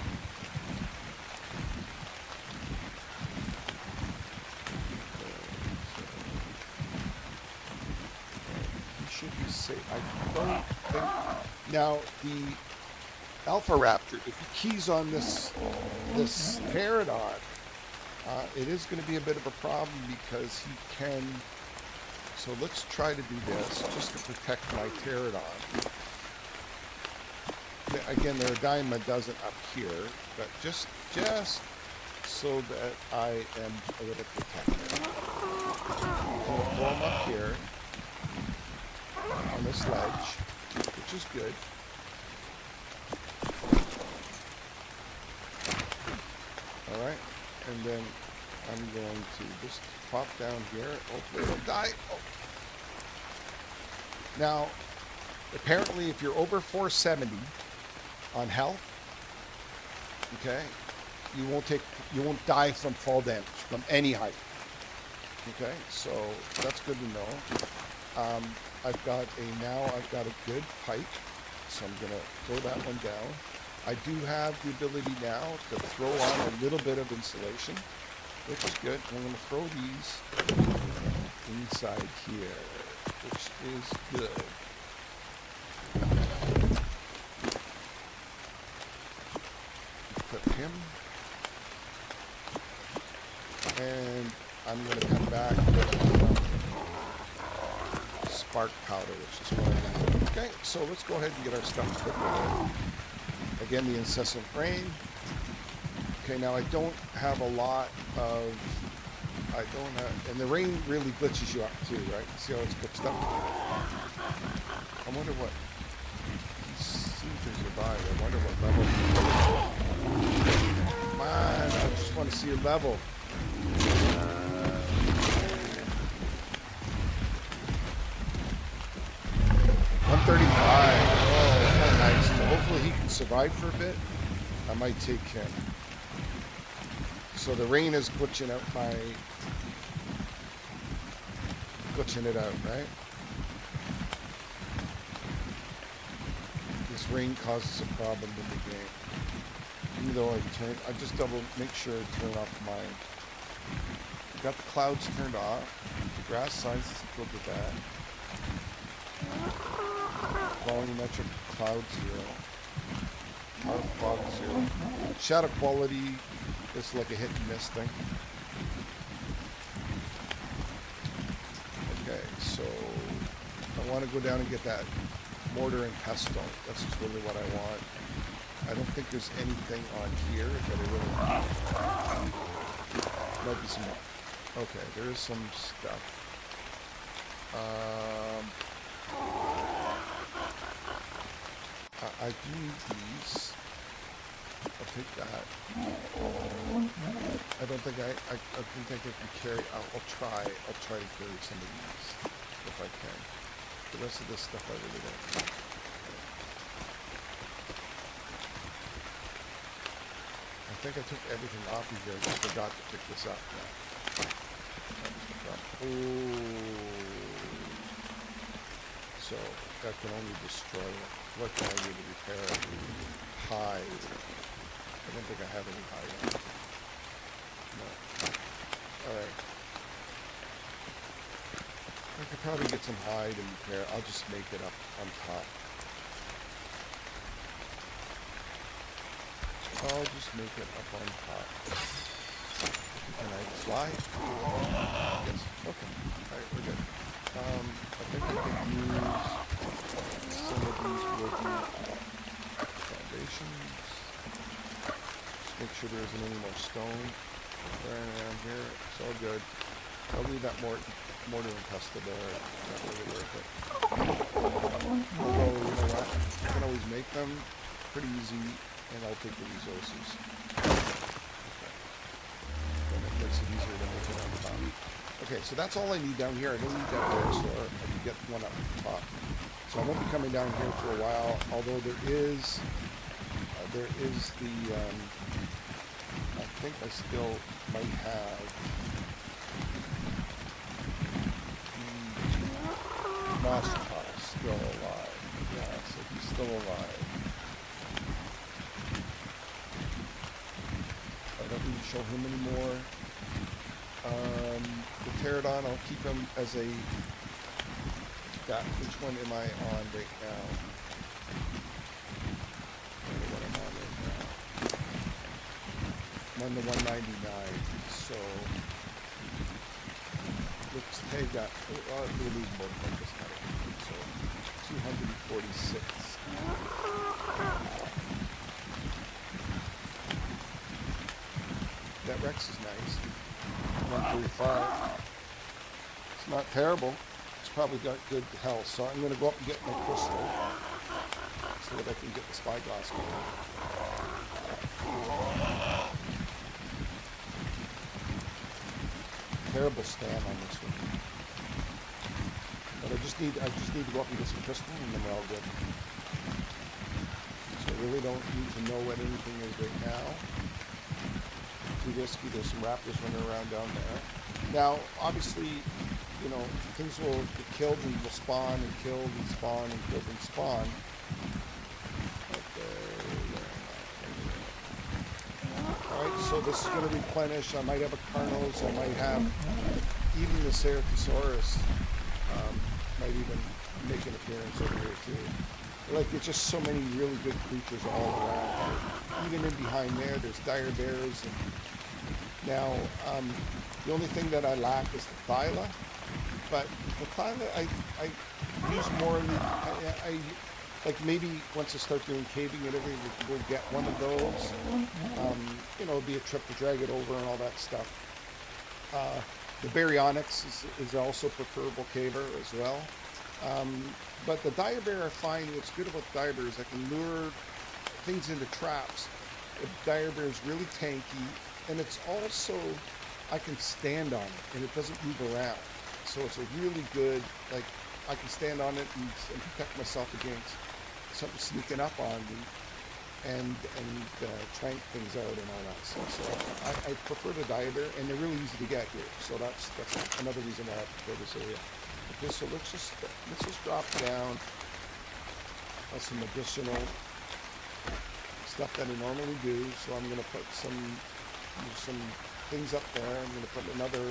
He should be safe. I don't think... Now, the Alpha Raptor, if he keys on this pterodon, it is going to be a bit of a problem because he can... So let's try to do this just to protect my pterodon. Again, there are a dime a dozen up here, but just so that I am a little protected. I'm going to throw him up here on this ledge, which is good. All right, and then I'm going to just pop down here. Hopefully it'll die. Oh. Now, apparently, if you're over 470 on health, okay, you won't die from fall damage from any height. Okay, so that's good to know. I've got a good pipe, so I'm gonna throw that one down. I do have the ability now to throw on a little bit of insulation, which is good. I'm gonna throw these inside here, which is good. Him, and I'm going to come back with spark powder, which is what I need. Okay, so let's go ahead and get our stuff put away. Again, the incessant rain. Okay, now I don't have a lot of... and the rain really glitches you up too, right? See how it's glitched up? I wonder what... See if there's a buy. I wonder what level... Man, I just want to see your level. 135. Oh, that's nice. So hopefully he can survive for a bit. I might take him. So the rain is glitching it out, right? This rain causes a problem in the game. Even though I just make sure I turn off mine. Got the clouds turned off. The grass size is equal to that. Volumetric cloud 0. Dark fog 0. Shadow quality is like a hit and miss thing. Okay, so I want to go down and get that mortar and pestle. That's just really what I want. I don't think there's anything on here that I really want. Might be some. Okay, there is some stuff. I do need these. I'll take that. I don't think I think I can carry. I'll try to carry some of these if I can. The rest of this stuff I really don't need. I think I took everything off of here. I just forgot to pick this up. Oh, so that can only destroy it. What can I do to repair it? Hide. I don't think I have any hide on it. No. Alright. I could probably get some hide and repair. I'll just make it up on top. I'll just make it up on top. Can I fly? Yes. Okay. Alright, we're good. I think I can use some of these wooden foundations. Just make sure there isn't any more stone running around here. It's all good. I'll leave that mortar and pestle there. Not really worth it. Although, you know what? I can always make them pretty easy, and I'll take the resources. Okay. Then it makes it easier to make it on top. Okay, so that's all I need down here. I don't need that there, so I can get one up top. So I won't be coming down here for a while, although there is the, I think I still might have Nostar still alive. Yeah, so he's still alive. I don't need to show him anymore. The Pterodon, I'll keep him as a... which one am I on right now? I don't know what I'm on right now. I'm on the 199, so... let's take that. We'll leave both of them just kind of. So, 246. That Rex is nice. 135. It's not terrible. It's probably got good health. So I'm going to go up and get my crystal so that I can get the spyglass going. Terrible stand on this one. But I just need to go up and get some crystal and then we're all good. So I really don't need to know what anything is right now. Too risky. There's some raptors running around down there. Now, obviously, you know, things will get killed and will spawn and killed and spawn and killed and spawn. Alright, so this is going to replenish. I might have a Carnos. I might have even the Cerathosaurus. Might even make an appearance over here too. Like, there's just so many really good creatures all around. Even in behind there, there's dire bears. And now, the only thing that I lack is the Thyla. But the Thyla, I use more of the... like maybe once I start doing caving and everything, we'll get one of those. You know, it'll be a trip to drag it over and all that stuff. The Baryonyx is also preferable caver as well. But the dire bear, I find what's good about the dire bear is I can lure things into traps. The dire bear is really tanky, and it's also, I can stand on it, and it doesn't move around. So it's a really good, like, I can stand on it and protect myself against something sneaking up on me and trank things out and all that stuff. So I prefer the dire bear, and they're really easy to get here. So that's another reason why I prefer this area. Okay, so let's just drop down some additional stuff that I normally do. So I'm going to put some things up there. I'm going to put another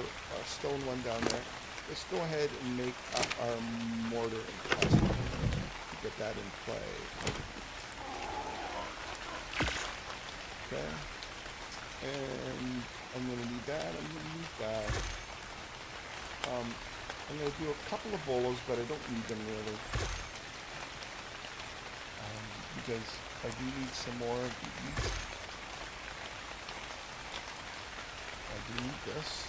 stone one down there. Let's go ahead and make up our mortar and pestle. Get that in play. Okay. And I'm going to need that. I'm going to need that. I'm going to do a couple of bolos, but I don't need them really. Because I do need some more of these. I do need this.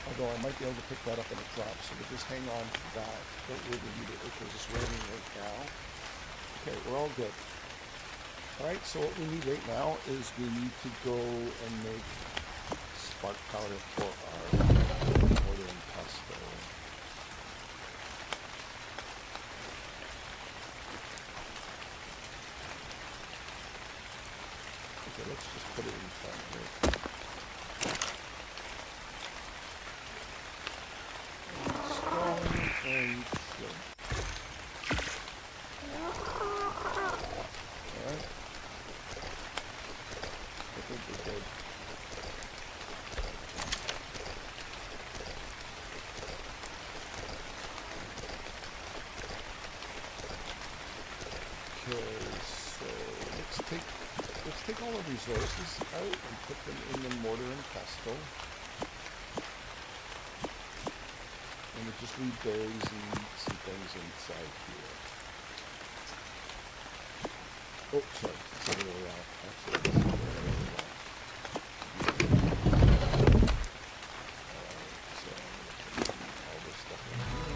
Although I might be able to pick that up in a drop, so we'll just hang on to that. Don't really need it because it's raining right now. Okay, we're all good. Alright, so what we need right now is we need to go and make spark powder for our mortar and pestle. Okay, let's just put it in front here. And flint. Alright. I think we're good. Okay, so let's take all the resources out and put them in the mortar and pestle. And we just leave berries and meats and things inside here. Oh, sorry, it's a little wrong. Actually, it's a little wrong. So I'm going to put all this stuff in here.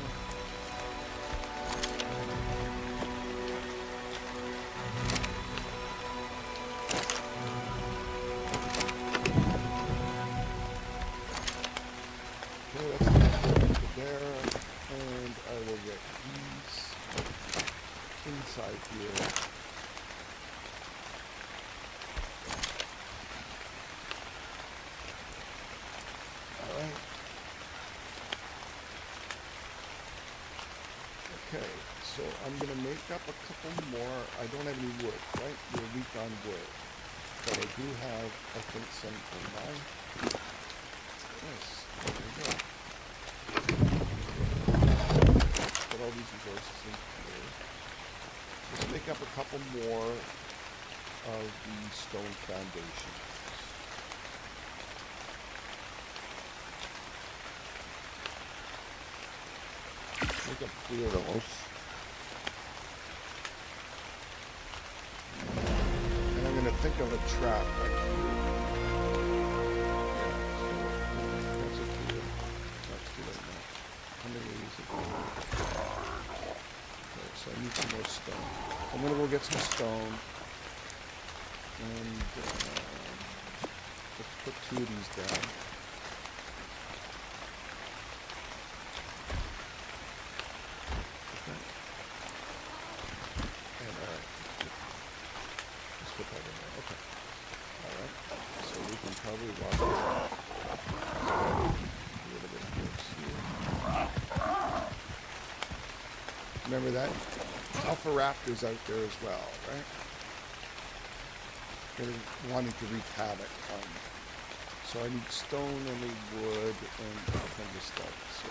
Okay, that's there, and I will get these inside here. Alright. Okay, so I'm going to make up a couple more. I don't have any wood, right? We're weak on wood. But I do have, I think, some for mine. Yes, there we go. Put all these resources in here. Let's make up a couple more of the stone foundations. Make up 3 of those. And I'm going to think of a trap right here. Okay, so I need some more stone. I'm gonna go get some stone, and let's put 2 of these down. Okay. And let's put that in there. Okay. All right. So we can probably walk this. A little bit of this here. Remember that? Alpha Raptor's out there as well, right? They're wanting to wreak havoc on me. So I need stone, I need wood, and all kinds of stuff, so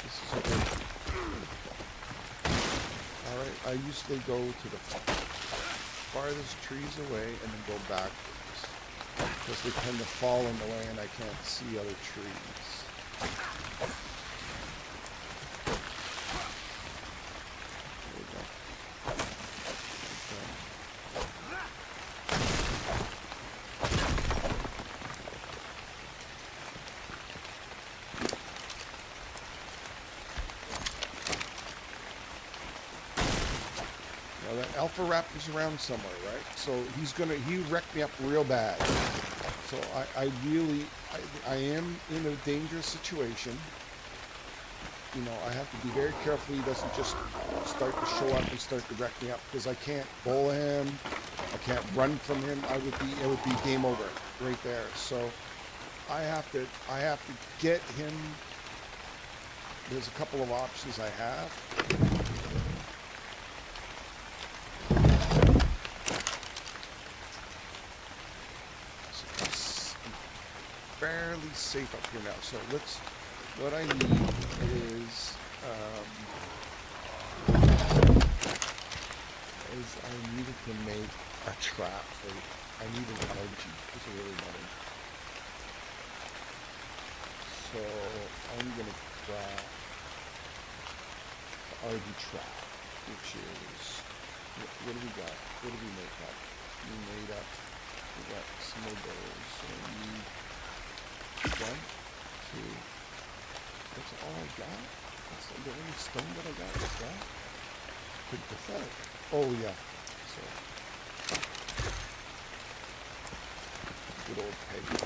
this is okay. Alright, I usually go to the farthest trees away and then go backwards, because they tend to fall in the way and I can't see other trees. There we go. Now that Alpha Raptor's around somewhere, right? So he wrecked me up real bad. So I am in a dangerous situation. You know, I have to be very careful he doesn't just start to show up and start to wreck me up, because I can't bowl him, I can't run from him. It would be game over right there. So I have to get him. There's a couple of options I have. Fairly safe up here now. So what I need is, is I needed to make a trap for, I needed Archie, because I really wanted. So I'm going to craft the RV trap, which is, what do we got? What do we make up? We made up, we got some of those. So we need 1, 2, that's all I got? That's the only stone that I got is that? Pretty pathetic. Oh yeah. So good old Peggy.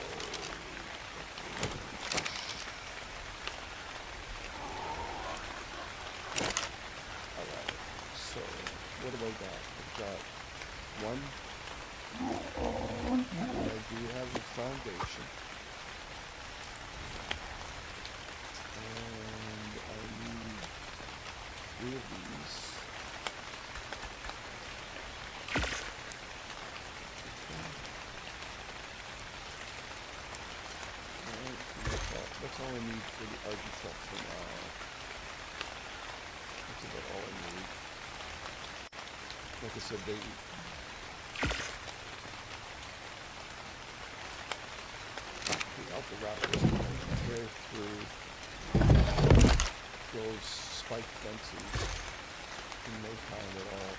Alright. So what have I got? I've got 1. I do have the foundation. And I need 3 of these. That's all I need for the RV truck for now. That's about all I need. Like I said, the Alpha Raptors can tear through those spike fences in no time at all.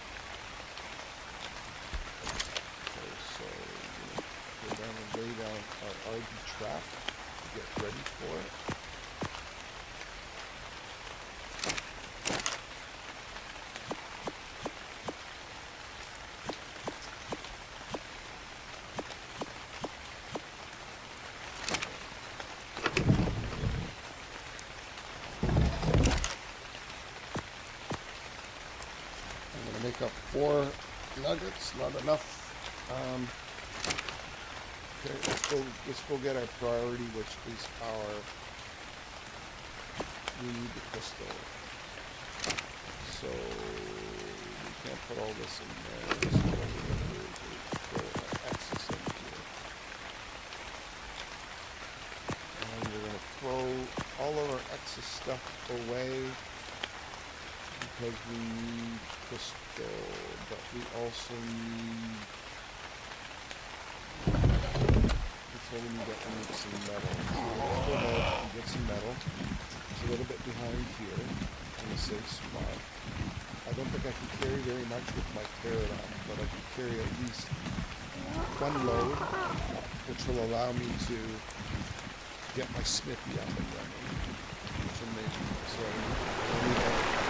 Okay, so we're going to lay down our RV trap. Get ready for it. I'm going to make up 4 nuggets, not enough. Okay, let's go get our priority, which is we need the crystal. So we can't put all this in there. So what we're going to do is throw our excess in here. And we're going to throw all of our excess stuff away because we need crystal, but we also need we need some metal. So let's go ahead and get some metal. It's a little bit behind here in a safe spot. I don't think I can carry very much with my carrot on, but I can carry at least 1 load, which will allow me to get my smithy up and running, which will make so I need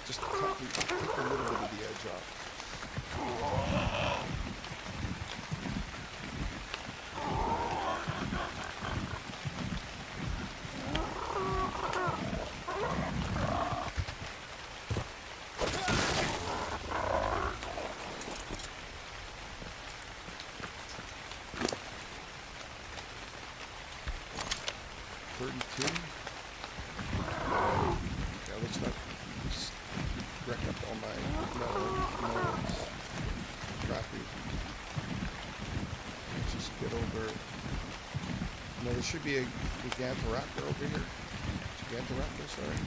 just take a little bit of the edge off. There should be a Gigantoraptor over here. Gigantoraptor, sorry.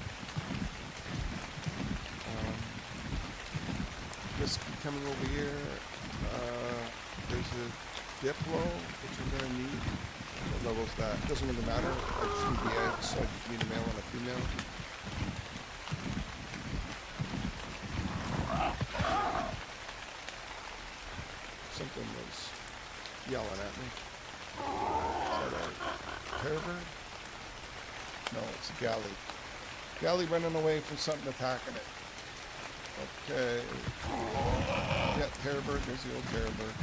This coming over here. There's a Diplo, which I'm going to need. What level's that? Doesn't really matter. I just need the eggs, so I just need a male and a female. Something was yelling at me. Is that a Terror? No, it's a galley. Galley running away from something attacking it. Okay. Yeah, terror bird. There's the old terror bird.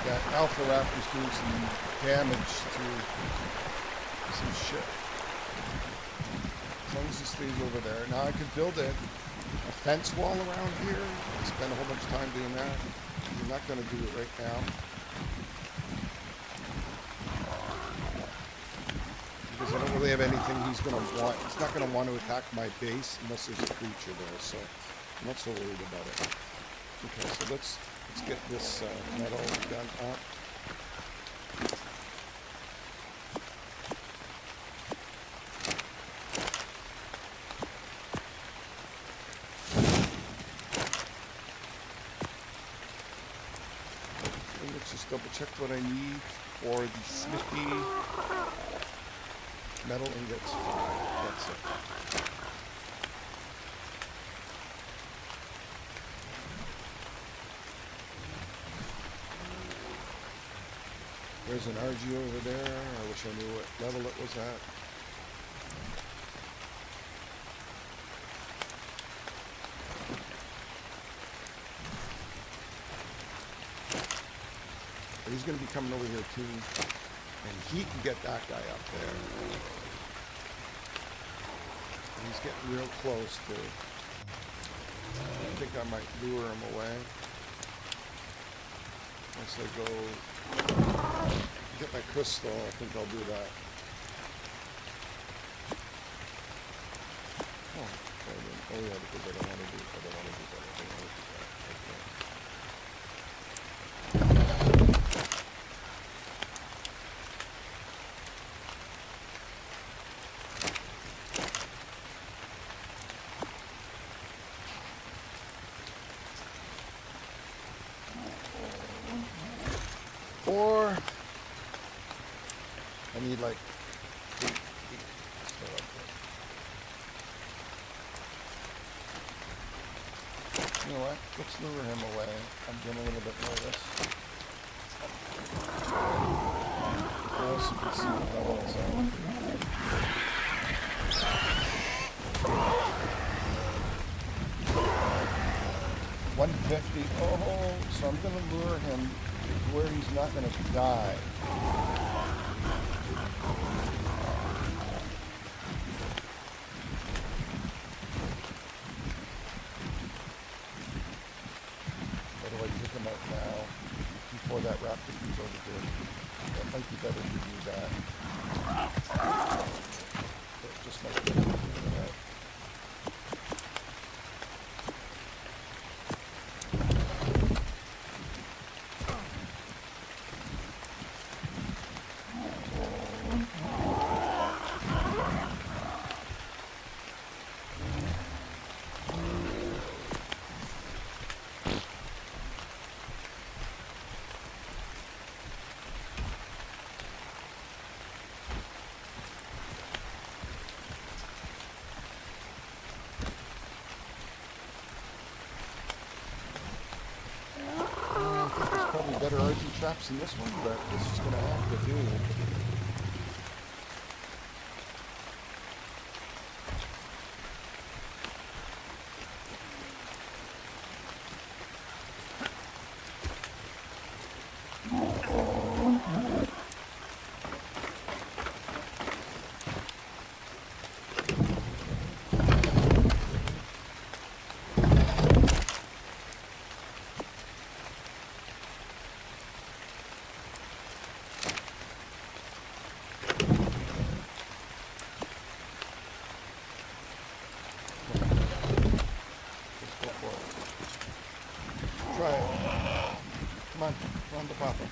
That Alpha Raptor's doing some damage to some shit. As long as it stays over there. Now I could build a fence wall around here. Spend a whole bunch of time doing that. I'm not going to do it right now. Because I don't really have anything he's going to want. He's not going to want to attack my base unless there's a creature there. So I'm not so worried about it. Okay, so let's get this metal done up. And let's just double check what I need for the smithy. Metal ingots, 5. That's it. There's an RG over there. I wish I knew what level it was at. But he's going to be coming over here too. And he can get that guy up there. And he's getting real close to... I think I might lure him away. Once I go get my crystal, I think I'll do that. Oh yeah, because I don't want to do that. I don't want to do that. Okay. Or I need like 8. So you know what? Let's lure him away. I'm getting a little bit nervous. Else you can see the level it's at. 150. Oh, so I'm going to lure him where he's not going to die. Or do I take him out now before that raptor comes over here? That might be better to do that. It just might be better to do that. Better archery traps than this one, but this is going to have to do. Try it. Come on to Papa.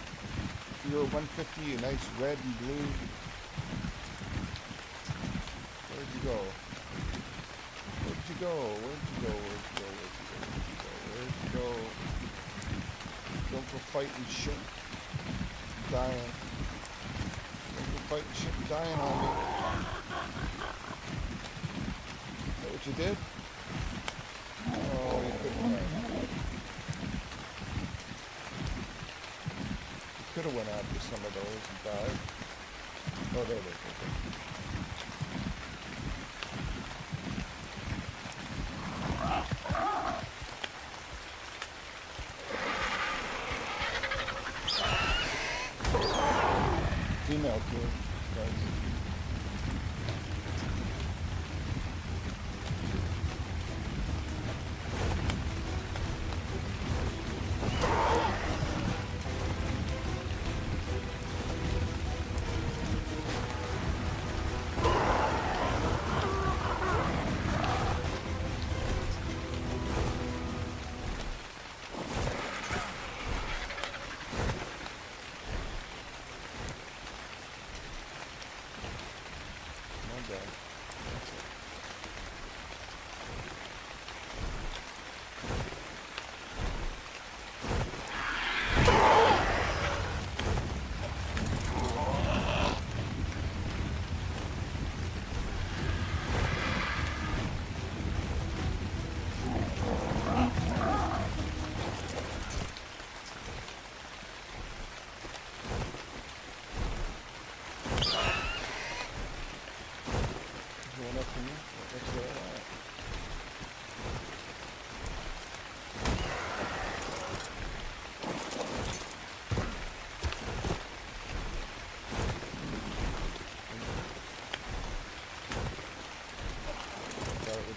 You're 150, a nice red and blue. Where'd you go? Where'd you go? Where'd you go? Where'd you go? Where'd you go? Where'd you go? Where'd you go? Don't go fighting shit. I'm dying. Don't go fighting shit and dying on me. Is that what you did? Oh, you couldn't find it. could have went after some of those and died. Oh, there it is. Okay. Female too, guys.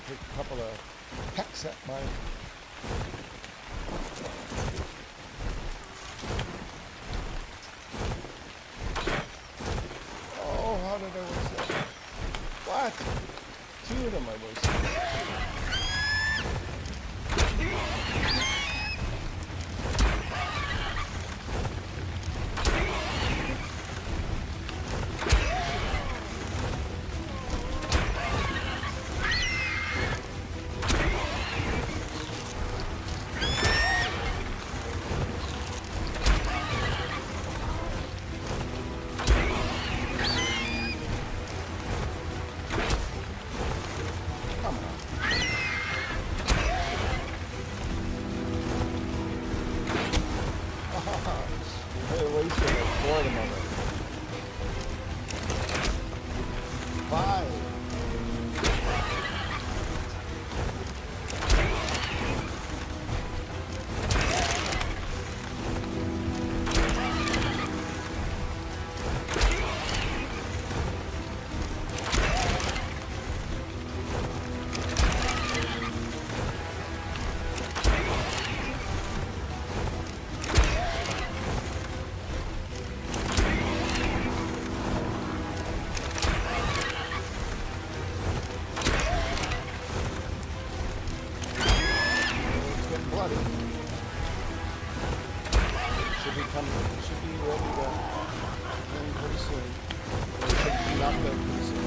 Take a couple of pecks at my oh, how did I waste that? What? Two of them I wasted. Should be ready to end pretty soon. Or it should be knocked out pretty soon.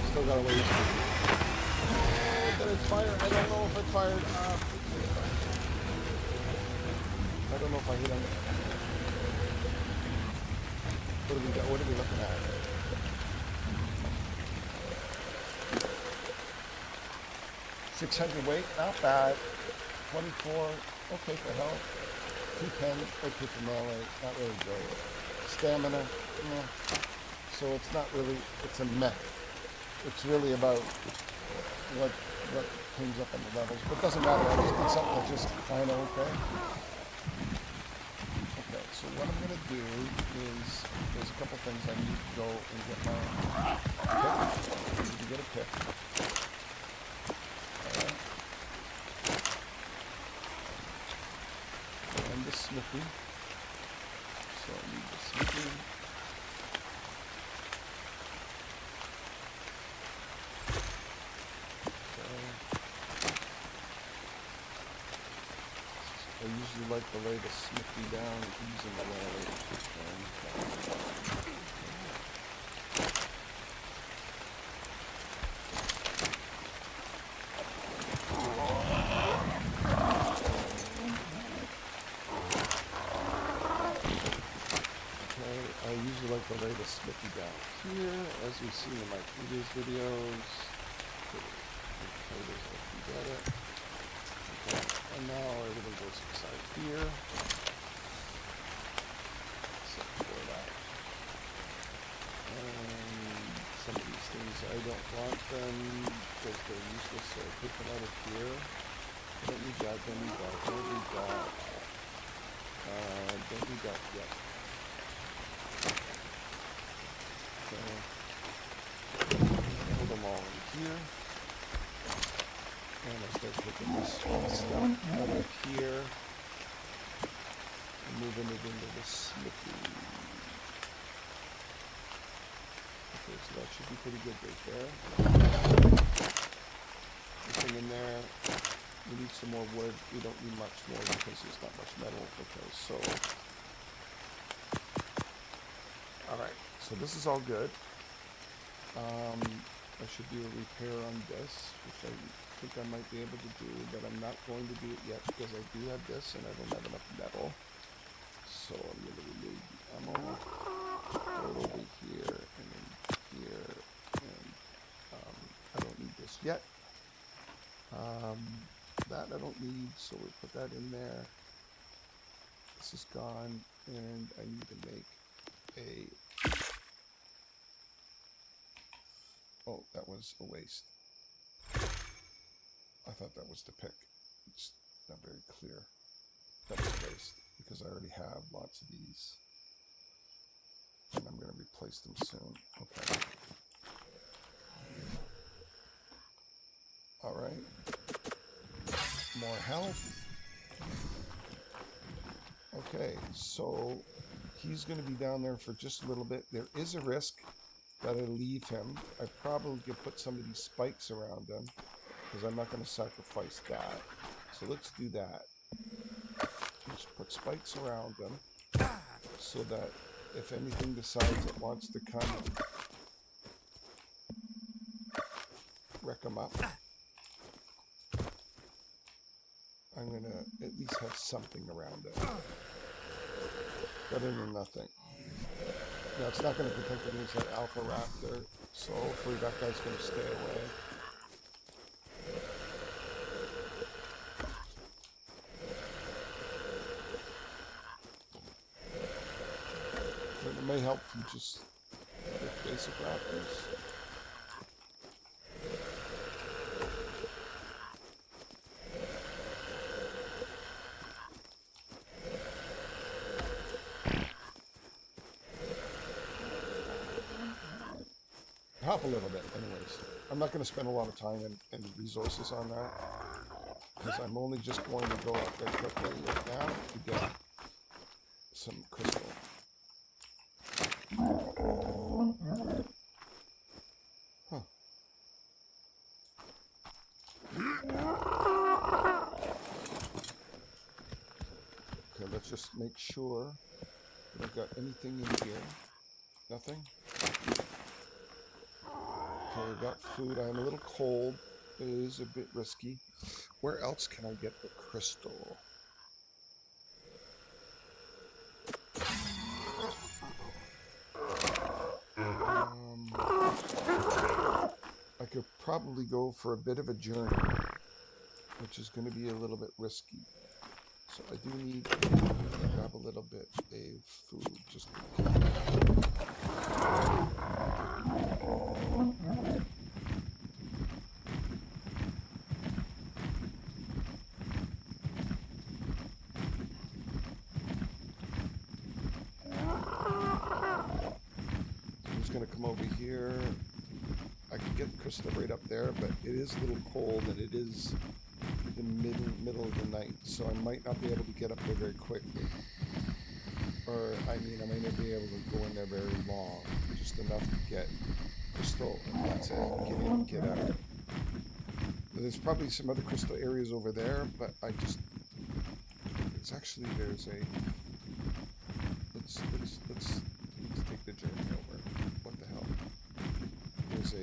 Still got a ways to go. Did it fire? I don't know if it fired. I don't know if I hit him. What do we got? What are we looking at? 600 weight, not bad. 24, okay for health. 210, okay for melee, not really great. Stamina, yeah. So it's not really, it's a mech. It's really about what comes up in the levels. But it doesn't matter, I just did something that's just kind of okay. Okay, so what I'm going to do is, there's a couple things I need to go and get my pick. I need to get a pick. And the smithy. So I need the smithy. I usually like to lay the smithy down using the way. I usually like to lay the smithy down here, as we've seen in my previous videos. that it? Okay. And now everything goes inside here. Except for that. And some of these things I don't want them because they're useless, so I take them out of here. Don't need that, don't need that, don't need that. Don't need that yet. Okay. Put them all in here. And I start taking this stuff out of here and moving it into the smithy. Okay, so that should be pretty good right there. Nothing in there. We need some more wood. We don't need much more because there's not much metal. Okay, so... Alright, so this is all good. I should do a repair on this, which I think I might be able to do, but I'm not going to do it yet because I do have this and I don't have enough metal. So I'm going to remove the ammo, throw it over here, and then here, and I don't need this yet. That I don't need, so we put that in there. This is gone, and I need to make a... Oh, that was a waste. I thought that was the pick. It's not very clear. That was a waste, because I already have lots of these. And I'm going to replace them soon. Okay. Alright. More health. Okay, so he's going to be down there for just a little bit. There is a risk that I leave him. I probably could put some of these spikes around him because I'm not going to sacrifice that. So let's do that. Let's put spikes around him so that if anything decides it wants to come wreck him up, I'm going to at least have something around it. Better than nothing. Now, it's not going to protect against that alpha raptor, so hopefully that guy's going to stay away. But it may help you just with basic raptors. Help a little bit, anyways. I'm not going to spend a lot of time and resources on that because I'm only just going to go out there quickly right now to get some crystal. Huh. Okay, let's just make sure that I've got anything in here. Nothing? Okay, I've got food. I'm a little cold. It is a bit risky. Where else can I get the crystal? I could probably go for a bit of a journey, which is going to be a little bit risky. So I do need to grab a little bit of food just in case. Going to come over here. I can get the crystal right up there, but it is a little cold and it is the middle of the night, so I might not be able to get up there very quickly. Or, I mean, I might not be able to go in there very long. Just enough to get crystal, and that's it. Get in, get out. There's probably some other crystal areas over there, but I just... It's actually, there's a... Let's take the journey over. What the hell? There's a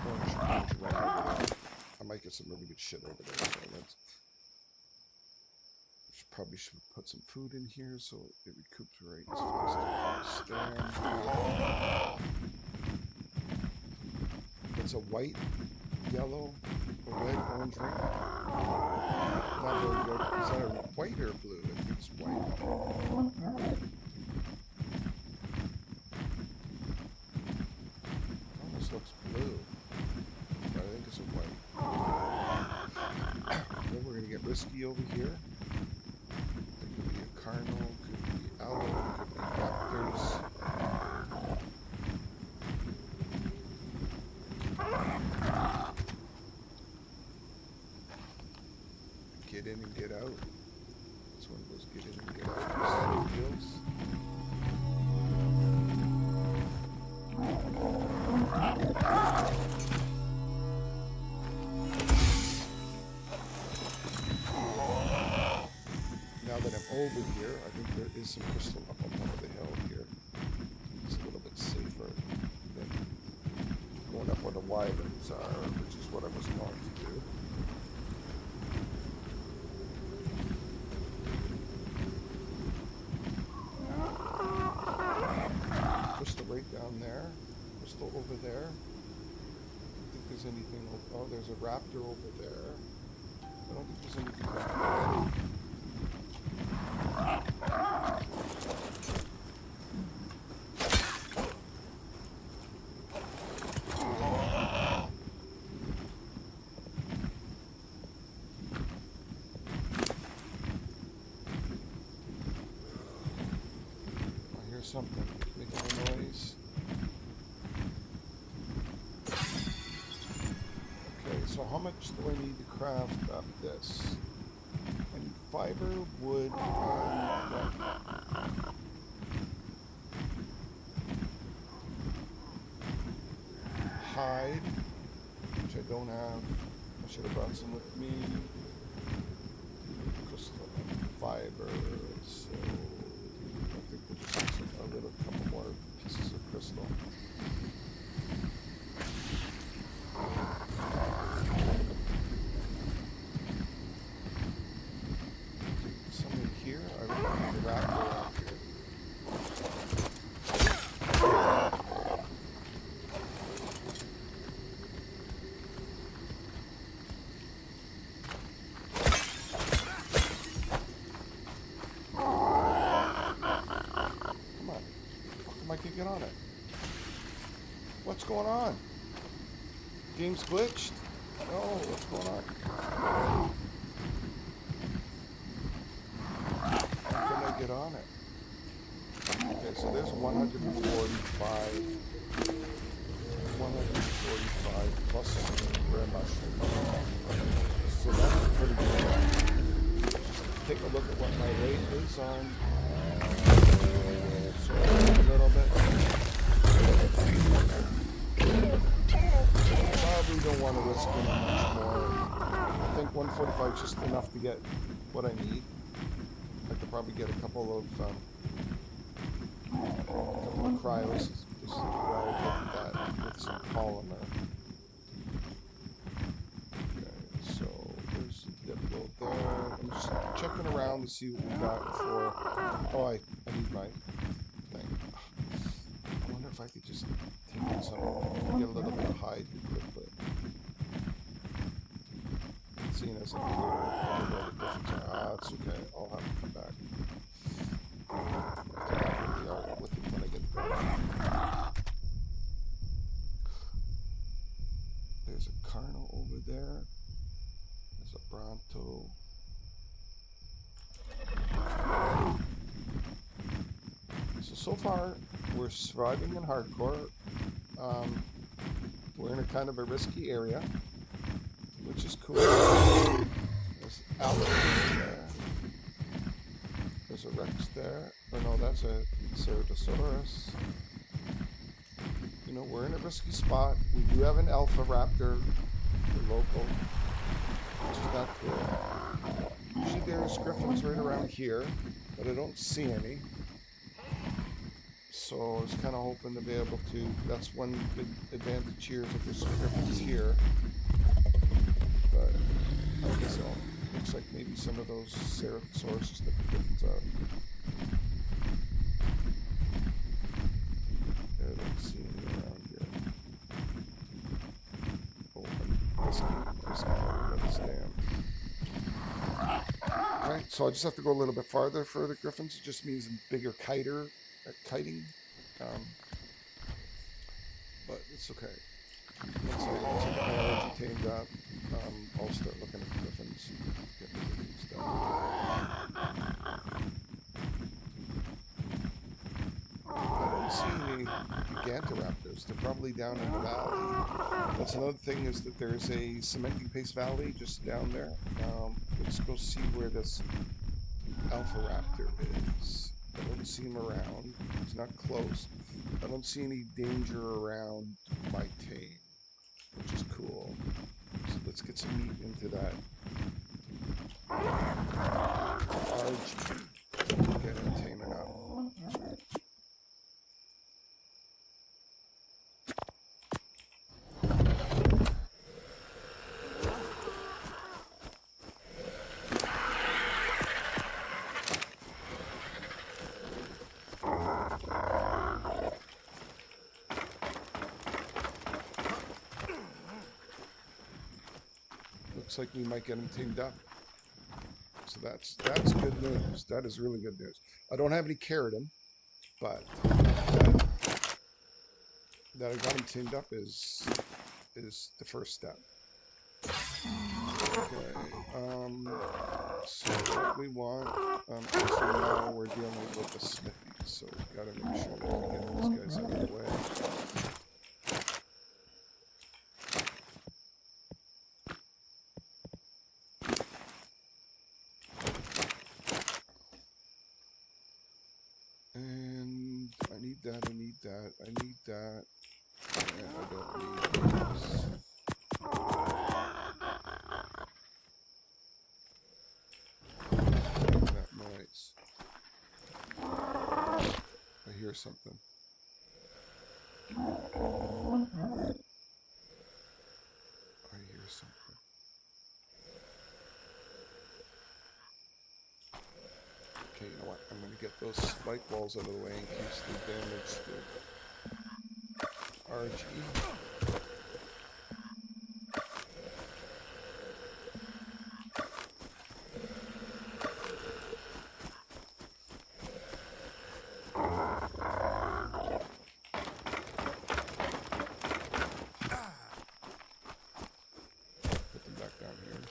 orange right over there. I might get some really good shit over there, so let's... Probably should put some food in here so it recuperates faster. It's a white, yellow, A red, orange ring. Not very good. Is that a white or blue? I think it's white. Almost looks blue, but I think it's a white. Then we're gonna get risky over here. There could be a cardinal, could be owl, could be raptors. Get in and get out. This one goes get in and get out. Deals. Now that I'm over here, I think there is some crystal up on top of the hill here. It's a little bit safer than going up where the wyverns are, which is what I was going to do. Crystal right down there. Crystal over there. I don't think there's anything. Oh, there's a raptor over there. I don't think there's anything over there. Something making a noise. Okay, so how much do I need to craft up this? I need fiber, wood, and hide, which I don't have. I should have brought some with me. Crystal and fiber, so I think we'll just use a couple more pieces of crystal. Something here? I don't need a raptor out here. I can get on it. What's going on? Game's glitched? No, what's going on? How can I get on it? Okay, so there's 145 plus rare mushroom. So that's pretty good. Just take a look at what my rate is on. So a little bit. Probably don't want to risk it much more. I think 145 is just enough to get what I need. I could probably get a couple of cryos as well with that with some polymer. Okay, so there's a diplo there. I'm just checking around to see what we got before. Oh, I need my thing. I wonder if I could just take in some, get a little bit of hide quickly. Seeing as I'm here, it's okay. I'll have to come back. With it when I get back. There's a Carno over there. There's a Bronto. So far, we're surviving in hardcore. We're in a kind of a risky area, which is cool. There's alligators there. There's a Rex there. Or no, that's a Ceratosaurus. You know, we're in a risky spot. We do have an Alpha Raptor, the local, which is not good. Usually there's griffins right around here, but I don't see any. So I was kind of hoping to be able to, that's one good advantage here, is that there's some griffins here. But I guess it looks like maybe some of those Ceratosaurus took the griffins out. I don't see any around here. Oh, I'm risking So I just have to go a little bit farther for the griffins. It just means bigger kiting. Um, but it's okay. Once I get my RG tamed up, I'll start looking at the griffins and get bigger things done. I don't see any gigantoraptors. They're probably down in the valley. That's another thing, is that there's a cementing paste valley just down there. Let's go see where this alpha raptor is. I don't see him around. He's not close. I don't see any danger around my tame, which is cool. So let's get some meat into that RG. Get him taming up. Looks like we might get him tamed up. So that's good news. That is really good news. I don't have any keratin, but that I got him tamed up is the first step. Okay. So what we want, actually now we're dealing with the smithy, so we gotta make sure that we get these guys out of the way. And I need that, I need that, I need that, and I don't need this. That noise. I hear something. I hear something. Okay, you know what? I'm going to get those spike walls out of the way in case they damage the RG. Put them back down here.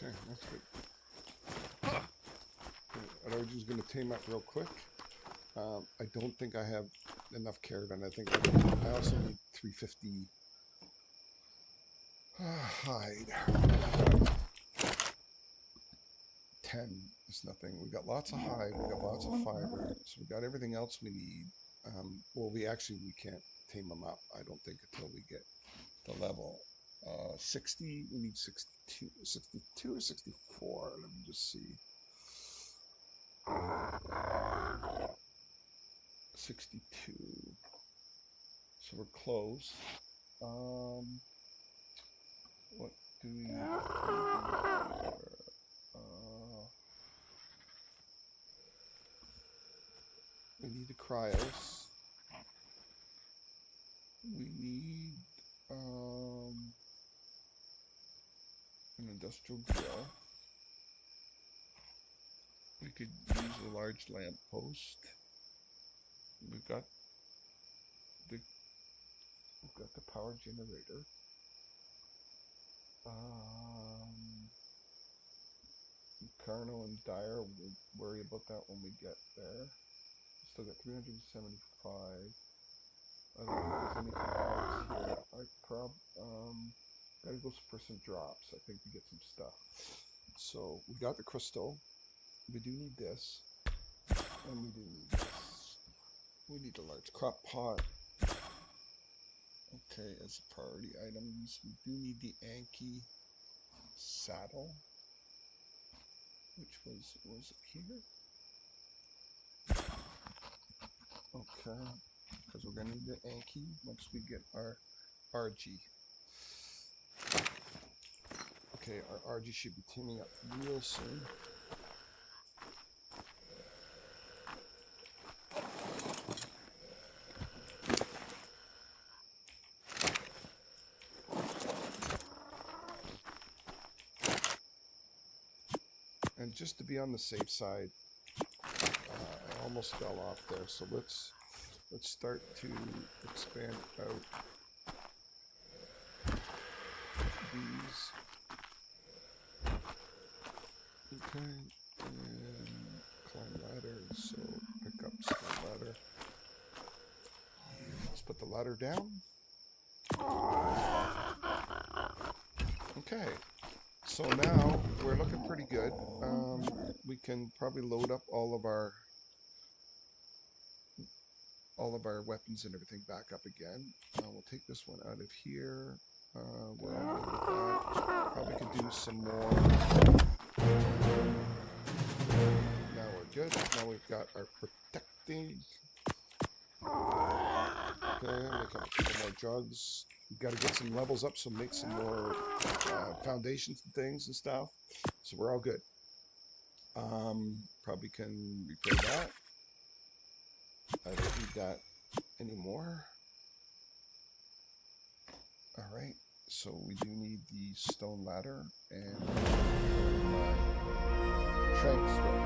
Okay, that's good. Okay, RG's going to tame up real quick. I don't think I have enough keratin. I think I also need 350 hide. 10 is nothing. We got lots of hide. We got lots of fiber. So we got everything else we need. Well, we can't tame them up, I don't think, until we get the level 60. We need 62 or 64. Let me just see. 62. So we're close. What do we need? We need the cryos. We need an industrial grill. We could use a large lamp post. We've got the power generator. Carno and Dyer, we'll worry about that when we get there. Still got 375. I don't think there's anything else here. Gotta go for some drops, I think, to get some stuff. So we got the crystal. We do need this. And we do need this. We need a large crop pot. Okay, as priority items, we do need the Anki saddle, which was it here? Okay, because we're gonna need the Anki once we get our RG. Okay, our RG should be teaming up real soon. And just to be on the safe side, I almost fell off there. So let's start to expand out these. Okay, and climb ladder. So pick up the ladder. Let's put the ladder down. Okay. So now we're looking pretty good. We can probably load up all of our weapons and everything back up again. We'll take this one out of here. We're all good with that. Probably could do some more. Now we're good. Now we've got our protecting. Okay, make a couple more drugs. We've got to get some levels up, so make some more foundations and things and stuff. So we're all good. Probably can repair that. I don't need that anymore. Alright, so we do need the stone ladder and strength stone.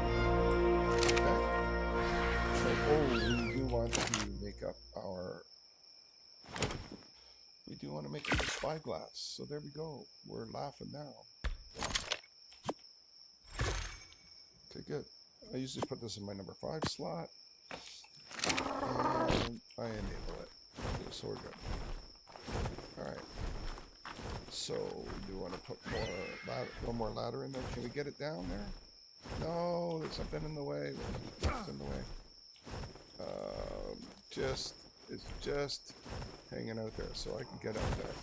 Okay. So, we do want to make up our... We do want to make up the spyglass. So there we go. We're laughing now. Okay, good. I usually put this in my number 5 slot. And I enable it. Okay, so we're good. Alright. So we do want to put one more ladder in there. Can we get it down there? No, there's something in the way. What's in the way? It's just hanging out there, so I can get up there.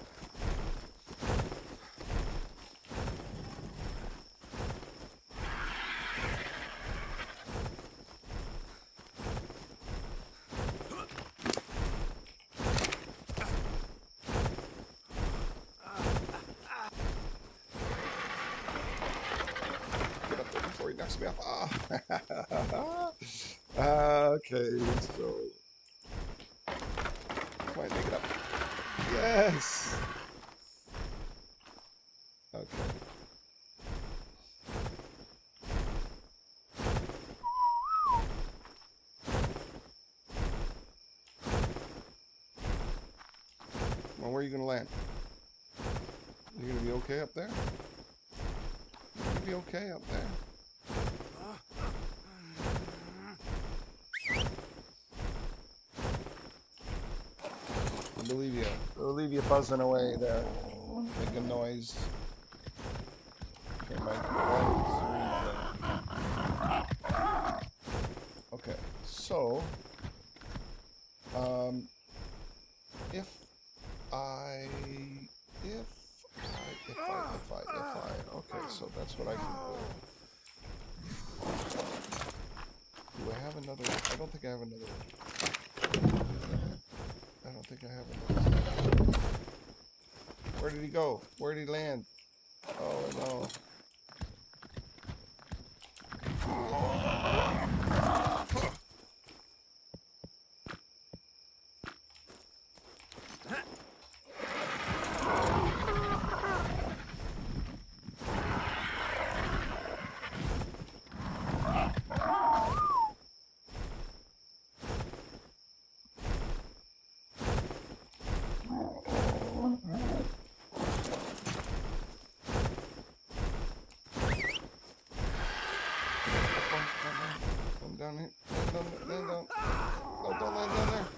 Get up there before he knocks me off. Okay, so come on, take it up. Yes. Okay. Well, where are you gonna land? You gonna be okay up there? You gonna be okay up there? I'll leave you buzzing away there, making noise. Okay, okay, so if I okay, so that's what I can do. Do I have another? I don't think I have another. I don't think I have another. Where did he go? Where did he land? Oh no. Down here. Land down. No, don't land down there.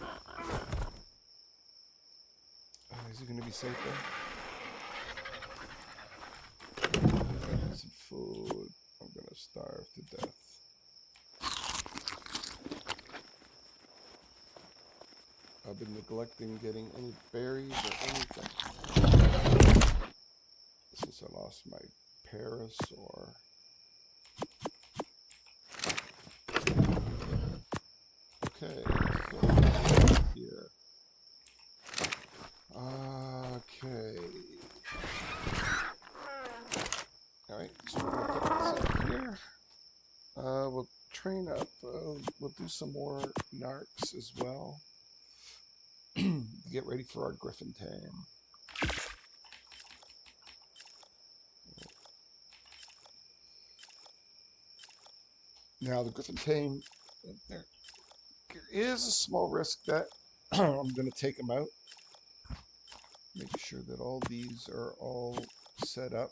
Oh, is he going to be safe there? I need some food. I'm going to starve to death. I've been neglecting getting any berries or anything. Since I lost my parasaur. Okay, so here. Okay. Alright, so we're gonna put this up here. We'll train up, we'll do some more narcs as well. Get ready for our griffin tame. Now the griffin tame, there is a small risk that I'm going to take them out. Make sure that all these are all set up.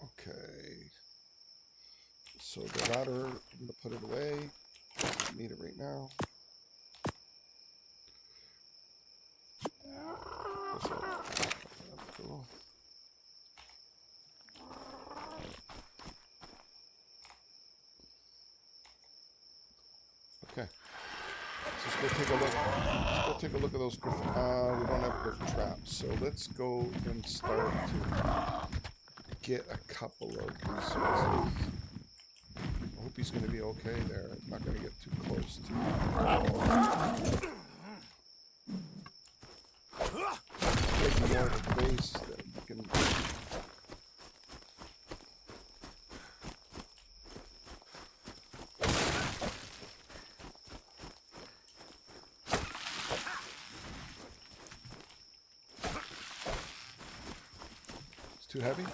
Okay. So the ladder, I'm going to put it away. Don't need it right now. That's all. Cool. Okay. So let's go take a look. Let's go take a look at those griffin. We don't have griffin traps, so let's go and start to get a couple of resources. I hope he's going to be okay there. I'm not going to get too close to him. Take more of the base that you can. It's too heavy?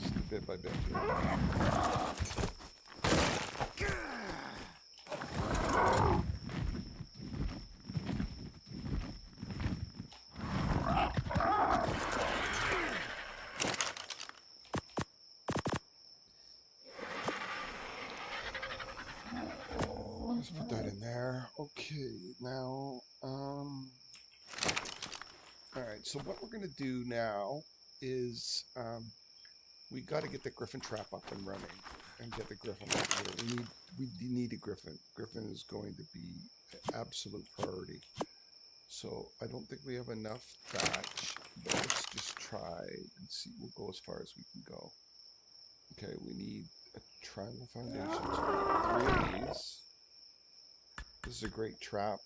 Just bit by bit here. Let's put that in there. Okay, now, alright, so what we're going to do now is, we got to get the griffin trap up and running and get the griffin up here. We need a griffin. Griffin is going to be an absolute priority. So I don't think we have enough thatch, but let's just try and see. We'll go as far as we can go. Okay, we need a triangle foundation. So 3 of these. This is a great trap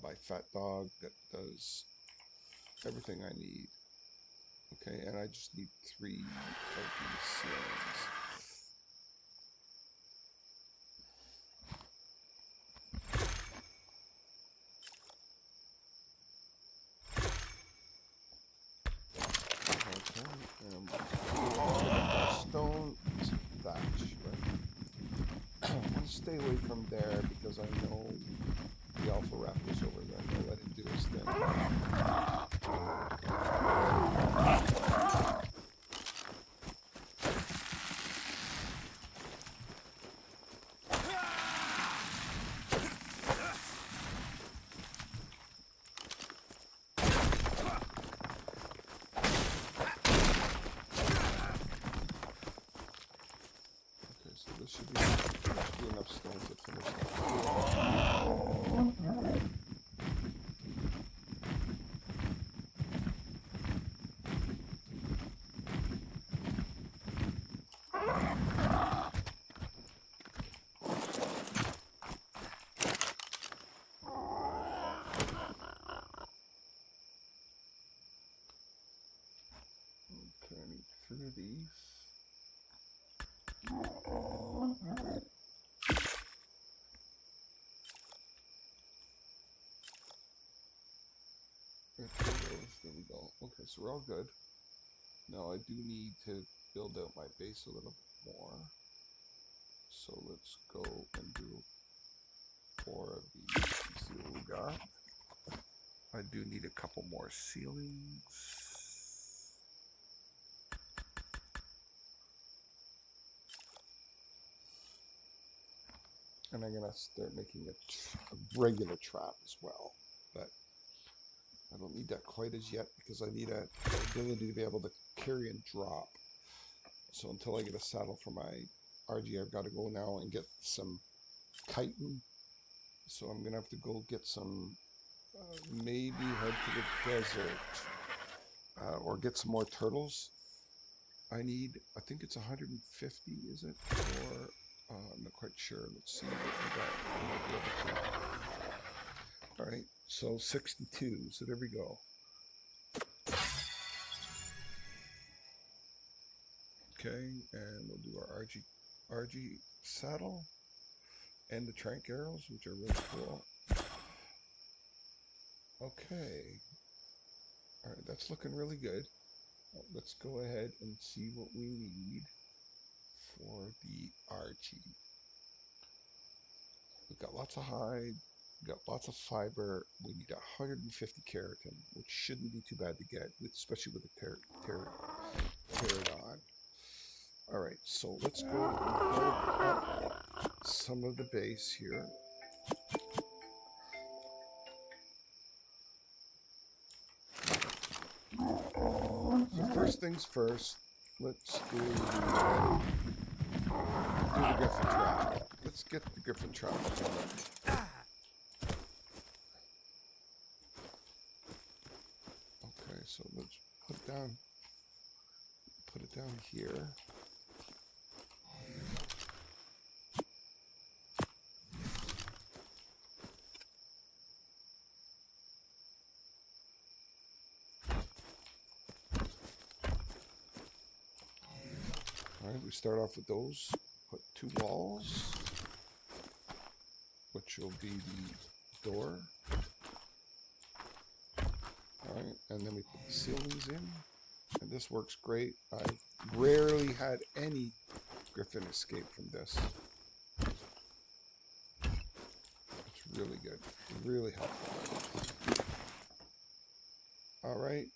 by Fat Dog that does everything I need. Okay, and I just need 3 of these ceilings. Okay, stone thatch, right? I want to stay away from there because I know the alpha raptor's over there. I'm going to let him do his thing. So this should be enough stone to finish that. Okay, I need 3 of these. There we go. Okay, so we're all good. Now I do need to build out my base a little bit more. So let's go and do 4 of these. See what we got. I do need a couple more ceilings. And I'm going to start making a regular trap as well. But I don't need that quite as yet because I need an ability to be able to carry and drop. So until I get a saddle for my RG, I've got to go now and get some chitin. So I'm gonna have to go get some, maybe head to the desert, or get some more turtles. I need, I think it's 150, is it? Or I'm not quite sure. Let's see what we got. All right, so 62. So there we go. Okay, and we'll do our RG saddle and the trank arrows, which are really cool. Okay. All right, that's looking really good. Let's go ahead and see what we need for the RG. We've got lots of hide, we've got lots of fiber. We need 150 keratin, which shouldn't be too bad to get, especially with the pterodon. All right, so let's go and build up some of the base here. So first things first, let's do the griffin trap. Let's get the griffin trap going. Okay, so let's put it down here. All right, we start off with those. Put 2 walls, which will be the door. All right, and then we put the ceilings in, and this works great. I've rarely had any griffin escape from this. It's really good, really helpful. All right,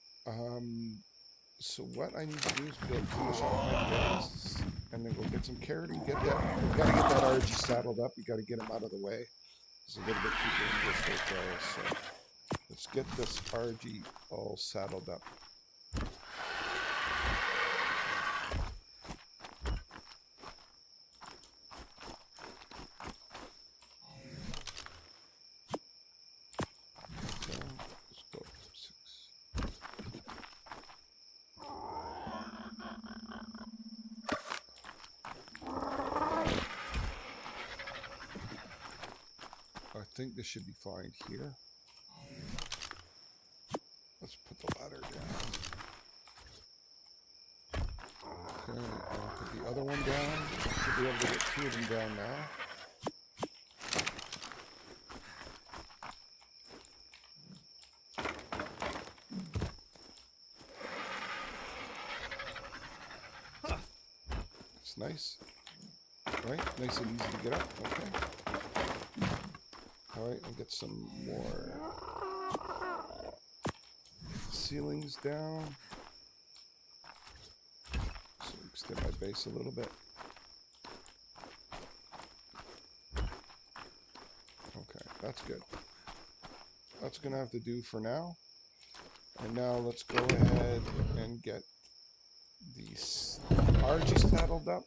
so what I need to do is finish off my base, and then go get some keratin. Get that. We gotta get that RG saddled up. We gotta get him out of the way. It's a little bit too dangerous right there. So let's get this RG all saddled up. I think this should be fine here. Let's put the ladder down. Okay, I'll put the other one down. Should be able to get 2 of them down now. It's nice. Right? Nice and easy to get up. Okay. Alright, I'll get some more ceilings down. So extend my base a little bit. Okay, that's good. That's gonna have to do for now. And now let's go ahead and get these RG saddled up.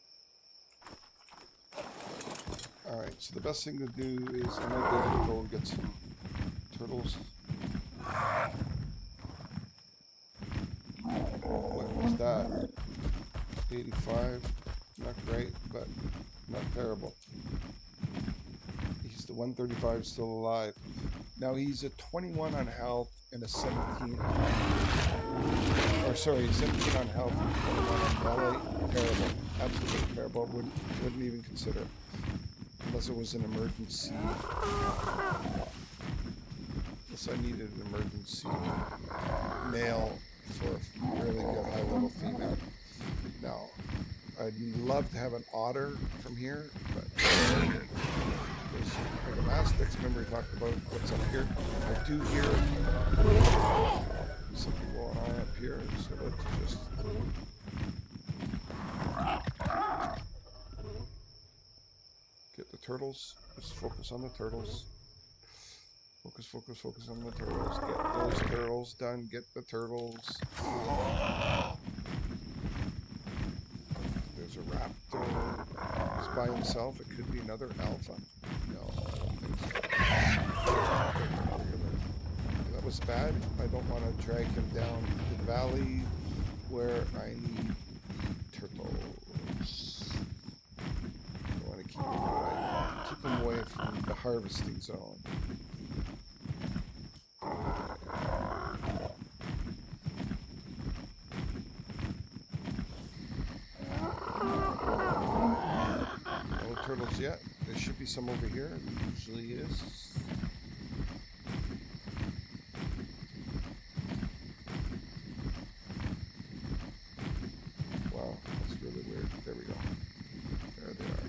Alright, so the best thing to do is I might be able to go and get some turtles. What was that? 85. Not great, but not terrible. He's the 135 still alive. Now he's a 21 on health and a 17 on... Or sorry, 17 on health and 21 on melee. Terrible. Absolutely terrible. Wouldn't even consider it. Unless it was an emergency. Unless I needed an emergency male for a really good high-level female. Now, I'd love to have an otter from here, but for the Mastics, remember we talked about what's up here? I do hear something going on up here, so let's just... Get the turtles. Just focus on the turtles. Focus on the turtles. Get those turtles done. Get the turtles. raptor is by himself. It could be another alpha. No, I don't think so. That was bad. I don't want to drag him down the valley where I need turtles. I want to keep him away from the harvesting zone. No turtles yet. There should be some over here. There usually is. Wow, that's really weird. There we go. There they are.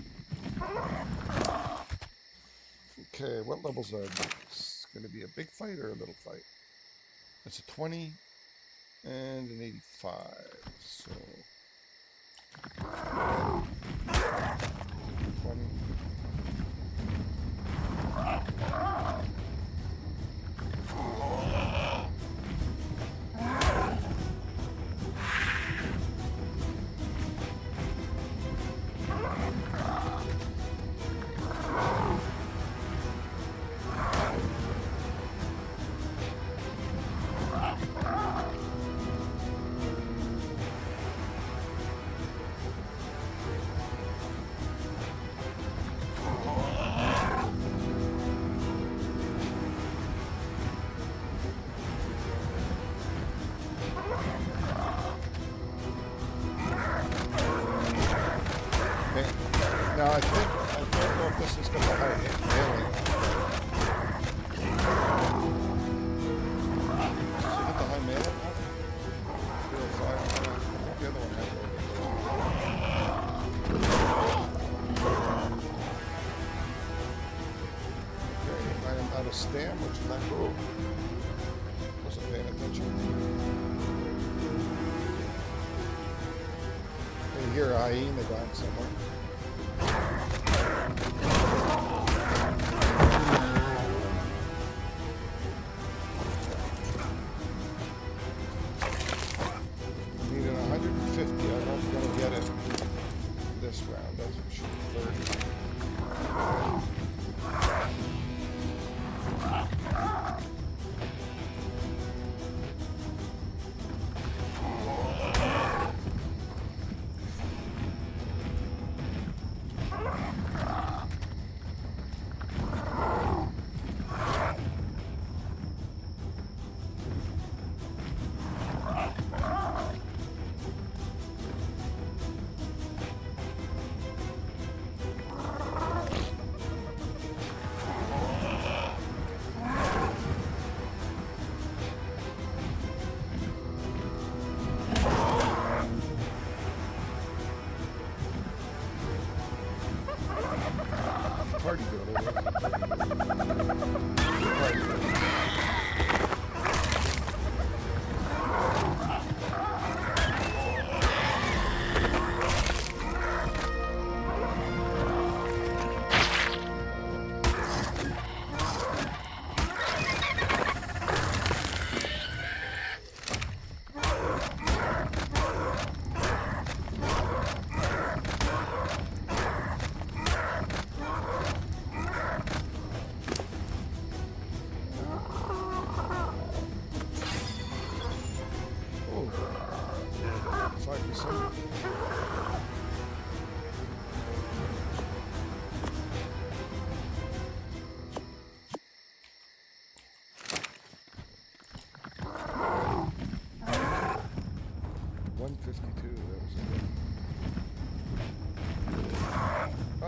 Okay, what levels are these? Going to be a big fight or a little fight? It's a 20 and an 85. So 20. Now I don't know if this is going to hurt it. Really. Did you hit the high mailing? 0.5. I think the other one had it. Okay, I am out of stam, which is not cool. Wasn't paying attention. I hear a hyena down somewhere. Needed 150. I don't know if I'm going to get it this round. That's for sure. 30. Party girl. Party girl.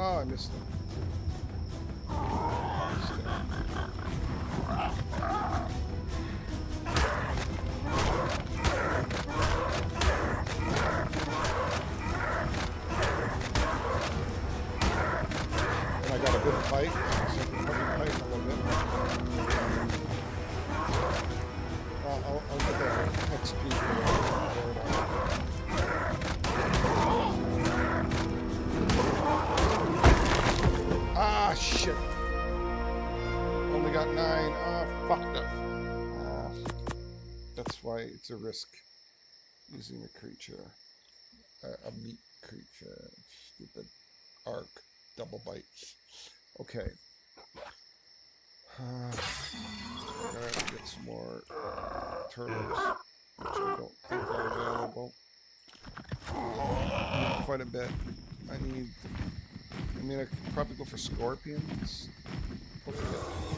Oh, I missed it. And I got a good fight. So fight a little bit. I'll get that XP for Ah, shit. Only got 9. Ah, fucked up. That's why it's a risk using a creature. A meat creature. double bites. Okay. I'm gonna have to get some more turtles, which I don't think are available. I need quite a bit. I could probably go for scorpions. Okay,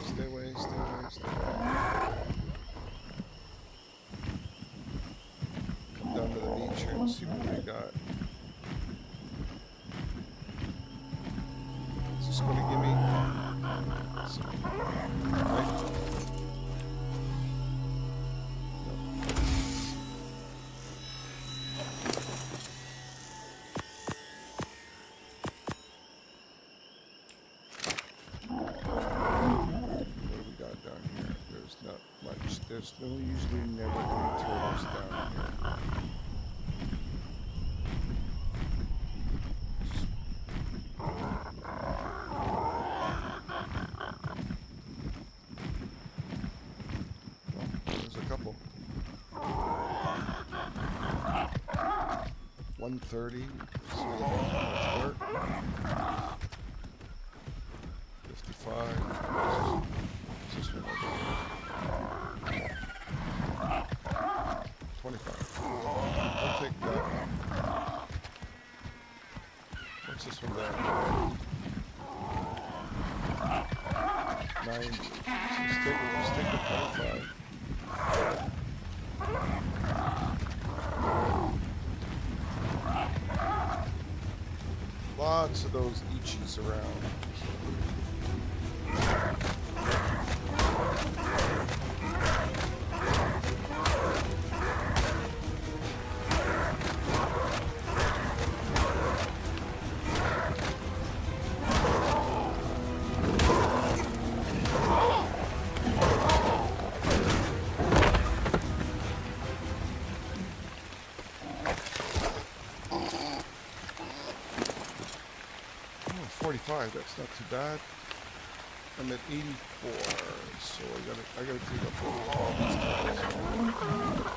stay away, stay away, stay away. Come down to the beach here and see what we got. Is this going to give me some, right? There's usually never any turtles down here. Well, there's a couple. 130. 55. What's this one over here? 25. I'll take that one. What's this one down? 90. Let's take the 25. Lots of those ichis around. That's not too bad. I'm at 84, so I gotta clean up all these turtles.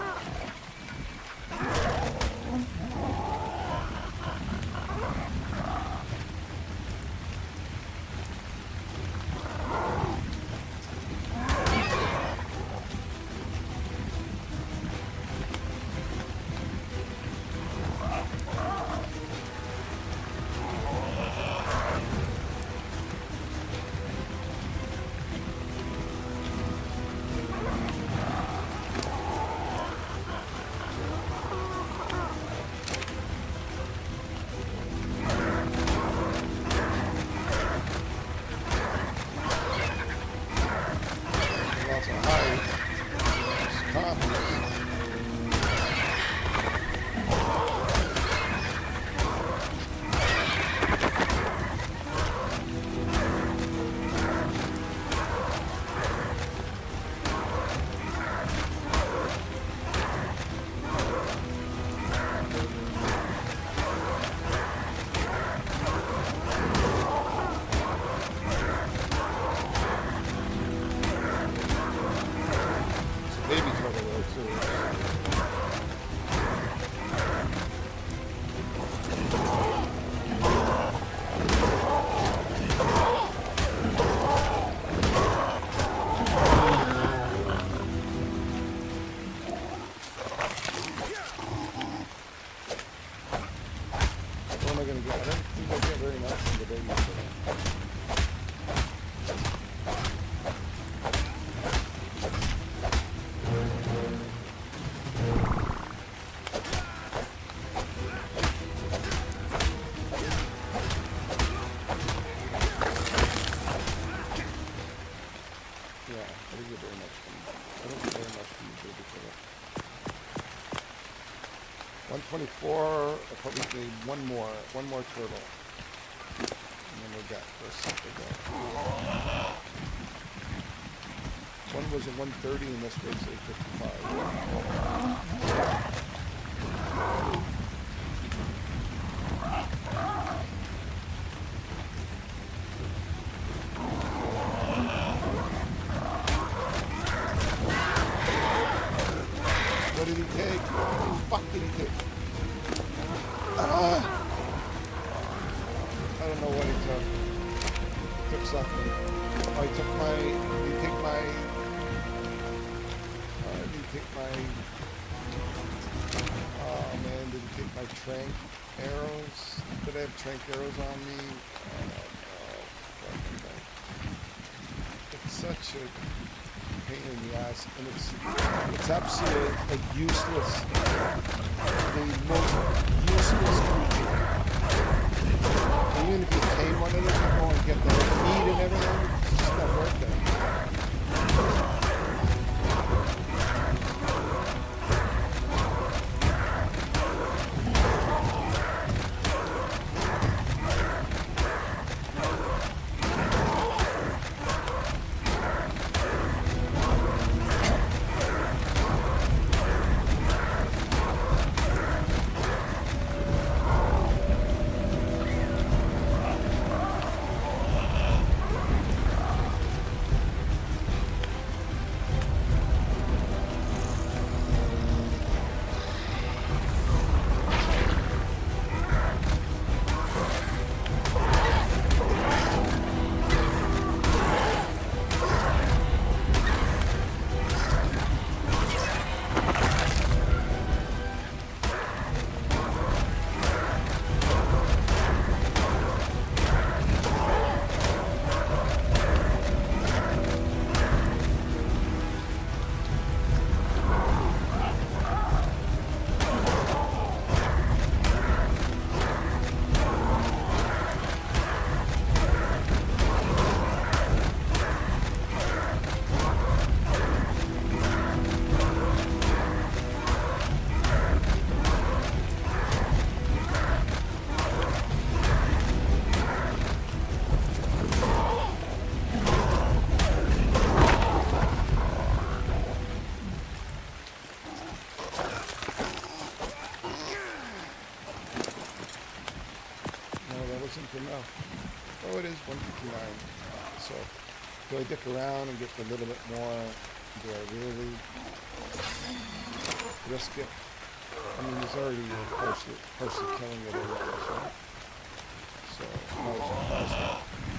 I'll probably need one more turtle. And then we're got this. One was a 130 and this was a 55. What did he take? What the fuck did he take? I don't don't know what he took. He took something. Oh, he took my... Did he take my... did he take my... Oh man, did he take my trank arrows? Did I have trank arrows on me? It's such a pain in the ass, and it's absolute, like, useless. The most useless creature. Even if you tame one of them, you go and get the meat and everything, it's just not worth it. No. Oh, it is 159. So, do I dick around and get a little bit more? Do I really risk it? I mean, he's already partially killing it already, right? So,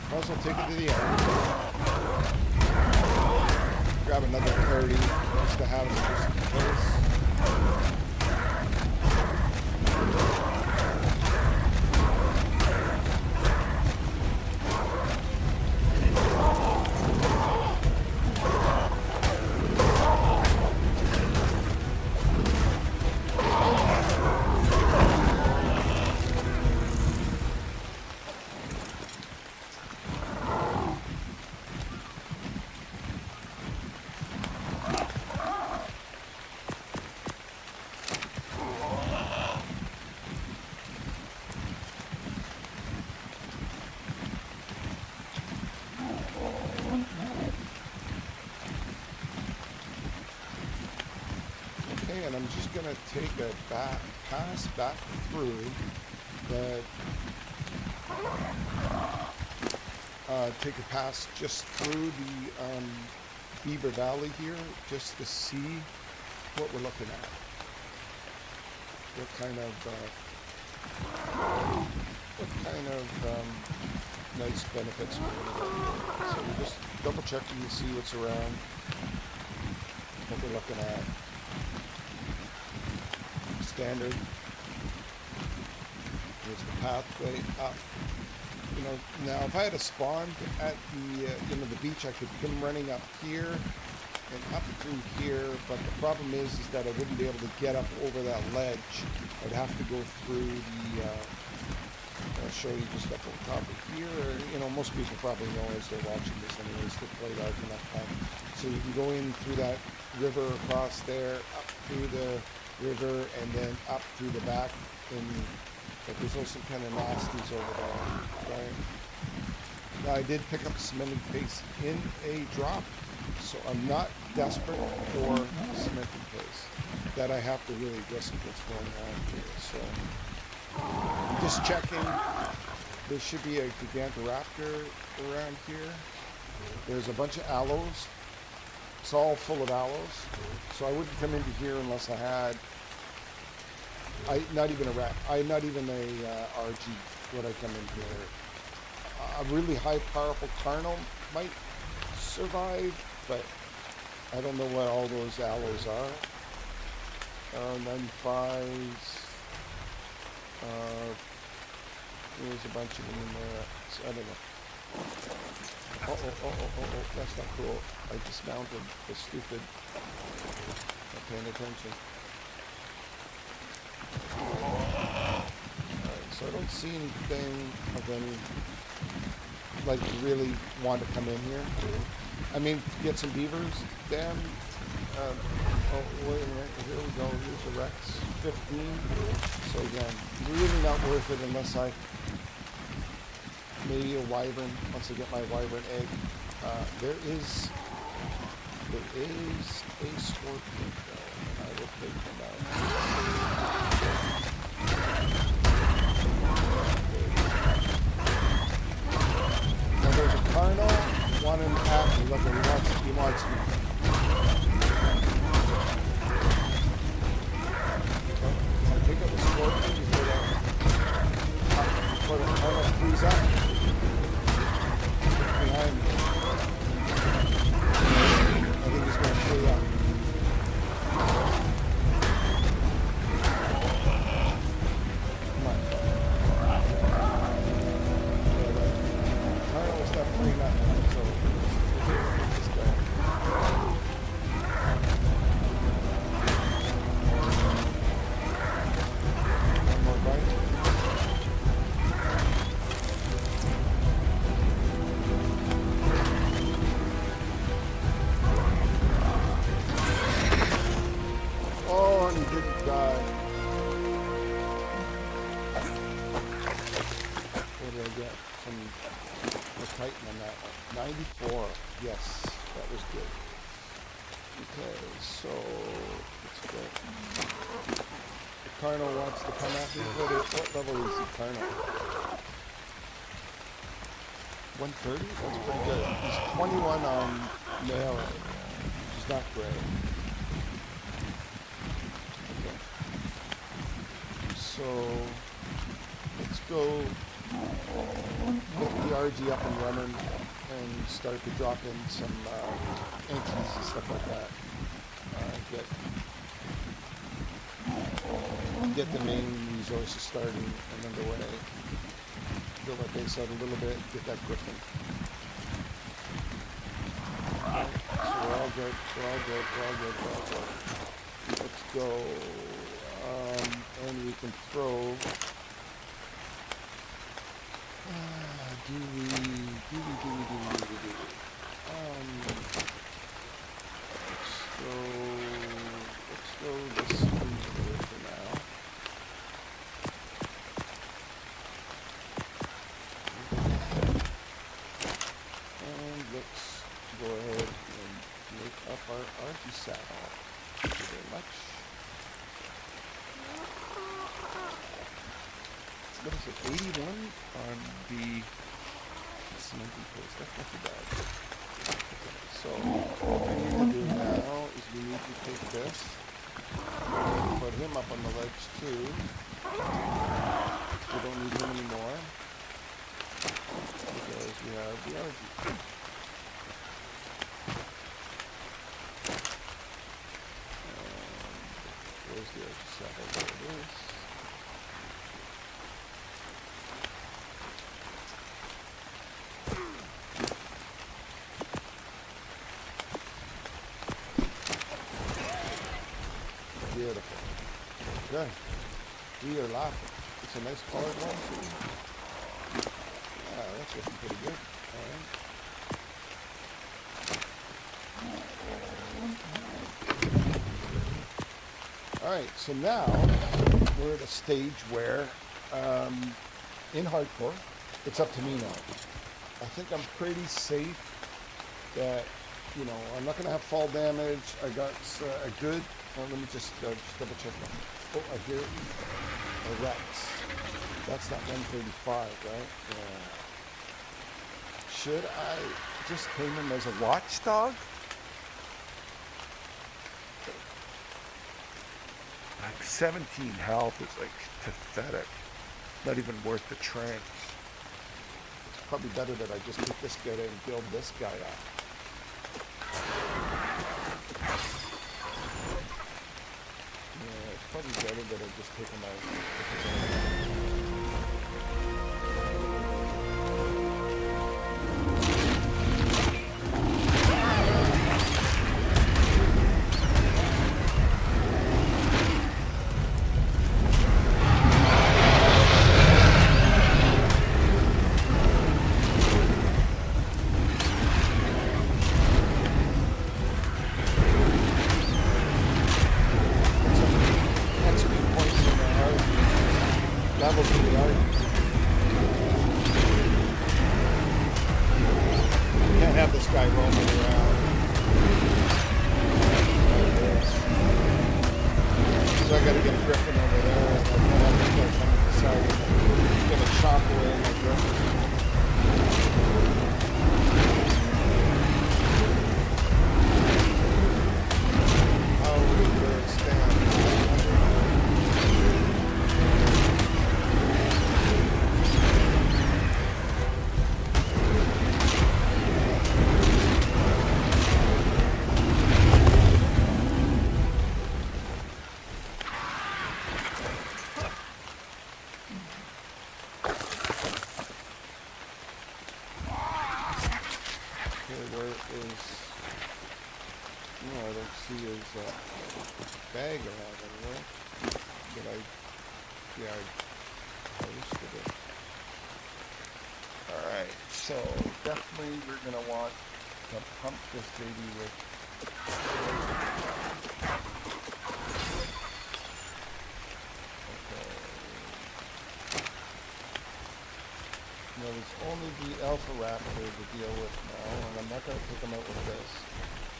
might as well take it to the end. Grab another 30 just to have it just in case. And I'm just going to take a pass back through the, take a pass just through the Beaver Valley here, just to see what we're looking at. What kind of nice benefits we're going to get. So we're just double checking to see what's around, what we're looking at. Standard. There's the pathway up. You know, now if I had a spawn at the the beach, I could come running up here and up through here. But the problem is that I wouldn't be able to get up over that ledge. I'd have to go through the. I'll show you just up on top of here. You know, most people probably know as they're watching this, anyways. They played out enough time, so you can go in through that river across there, up through the river, and then up through the back, but there's also kind of nasties over there, right? Now I did pick up cementing paste in a drop, so I'm not desperate for cementing paste that I have to really risk what's going on here. So I'm just checking. There should be a Gigantoraptor around here. There's a bunch of aloes. It's all full of aloes, so I wouldn't come into here unless I had, not even a RG would I come in here. A really high powerful Carno might survive, but I don't know what all those allos are. 95s. There's a bunch of them in there. So I don't know. Oh, that's not cool. I dismounted. That's stupid. Not paying attention. Alright, so I don't see anything of any, like, really want to come in here. I mean, get some beavers. Damn. Oh, wait a minute. Here we go. Here's the Rex. 15. So again, really not worth it unless I... Maybe a wyvern once I get my wyvern egg. There is a scorpion though, and I will take him out. Now there's a Carno, one in after. Look, he wants me. Okay, can I take out the scorpion before the Carno frees up? Behind me. I think he's going to free up. Come on. Yeah, the Carno is not freeing up, so let's just go. One more bite. Oh, and he didn't die. What did I get from the Titan on that one? 94. Yes, that was good. Okay, so let's go. The Carno wants to come at me. What level is the Carno? 130? That's pretty good. He's 21 on melee, which is not great. So let's go get the RG up and running and start to drop in some entries and stuff like that. Get the main resources starting and underway. Build our base out a little bit, get that griffin. Okay, so we're all good, we're all good, we're all good, we're all good. Let's go. And we can throw. Let's throw this in here for now. And let's go ahead and make up our arty saddle. Thank you very much. What is it, 81 on the cementing paste? That's not too bad. Okay, so what we need to do now is we need to take this, put him up on the ledge too. We don't need him anymore because we have the RG. Where's the RG saddle? There it is. Beautiful. Okay. We are laughing. It's a nice colored one too. Yeah, that's looking pretty good. Alright, so now we're at a stage where in hardcore, it's up to me now. I think I'm pretty safe that, you know, I'm not going to have fall damage. I got a good... let me just double check that. Oh, I hear a Rex. That's not 135, right? Yeah. Should I just tame him as a watchdog? Like 17 health is like pathetic. Not even worth the trance. probably better that I just take this guy and build this guy up. Yeah, it's probably better that I just take him out. Levels in the art. Can't have this guy roaming around. So I gotta get a griffin over there. And then have this guy come to the side. He's gonna chop away my griffin. How would it stand? I don't see his bag around anywhere. But yeah, I posted it. Alright, so definitely we're going to want to pump this baby with Now there's only the Alpha Raptor to deal with now, and I'm not going to take him out with this.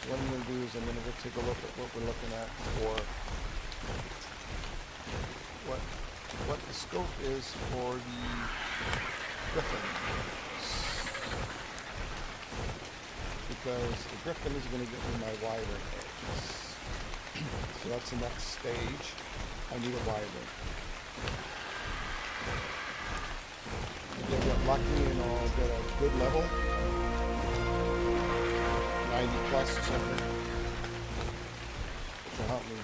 So what I'm going to do is I'm going to go take a look at what we're looking at for what the scope is for the Griffin. Because the Griffin is going to get me my wyvern eggs. So that's the next stage. I need a wyvern. Maybe I'll get lucky and I'll get a good level. 90 plus or something. To help me.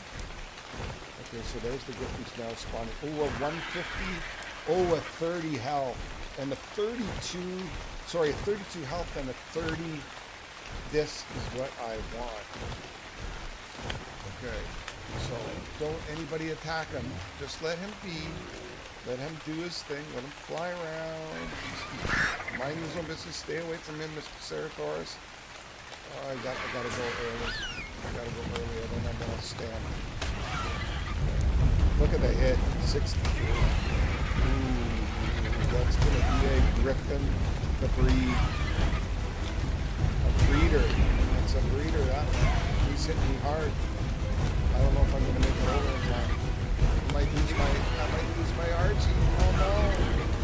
Okay, so there's the Griffins now spawning. Oh, a 150. Oh, a 30 health. And a 32, sorry, a 32 health and a 30. This is what I want. Okay, so don't anybody attack him. Just let him be. Let him do his thing. Let him fly around. Mind his own business. Stay away from him, Mr. Ceratosaurus. Oh, I gotta go early. I gotta go early, and then I'm gonna stand. Look at the hit. 60. Ooh, that's gonna be a Griffin to breed. A breeder. It's a breeder. He's hitting me hard. I don't know if I'm gonna make it over in time. I might lose my Archie. Oh no.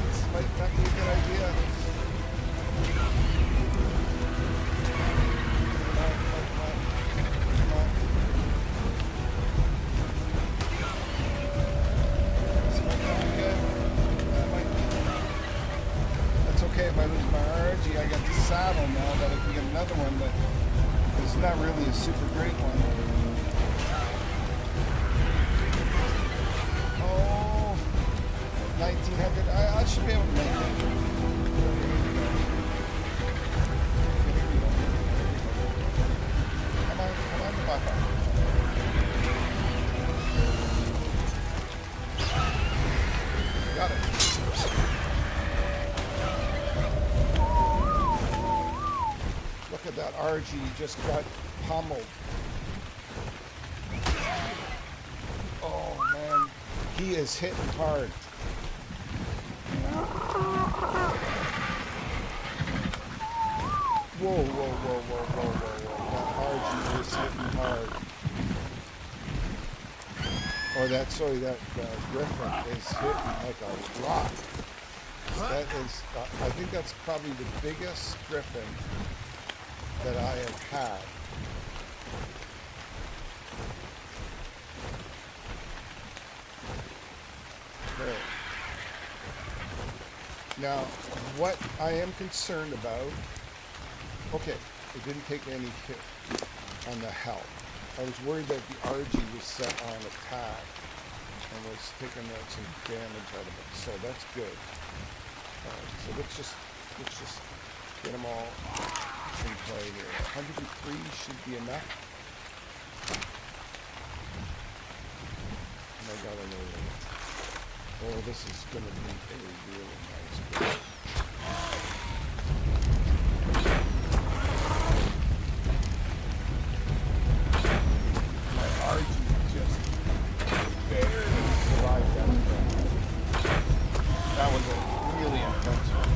This might not be a good idea. That's okay if I lose my Archie. I got the saddle now that I can get another one, but it's not really a super great one. 1900. I should be able to make it. Come on, Papa. Got it. Look at that RG just got pummeled. Oh man, he is hitting hard. Whoa. That RG is hitting hard. Or that Griffin is hitting like a rock. That is, I think that's probably the biggest Griffin that I have had. There. Now, what I am concerned about, okay, it didn't take any hit on the health. I was worried that the RG was set on attack and was taking some damage out of it, so that's good. So let's just get them all in play here. 103 should be enough. And I got another one. Oh, this is going to be a really nice build. My RG just barely survived that attack. That was a really intense one.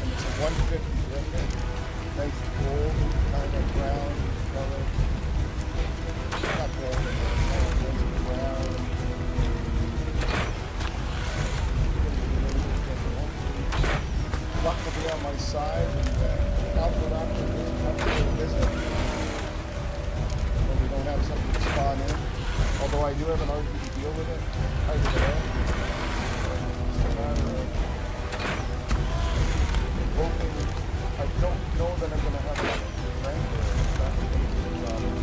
And it's a 150, isn't it? Nice gold kind of brown color. Not gold, but brown. Luck will be on my side, and Ragnarok will just come to visit. When we don't have something to spawn in. Although I do have an RG to deal with it. I don't know. It's a matter of hoping. I don't know that I'm going to have enough rank there. That's going to be the problem.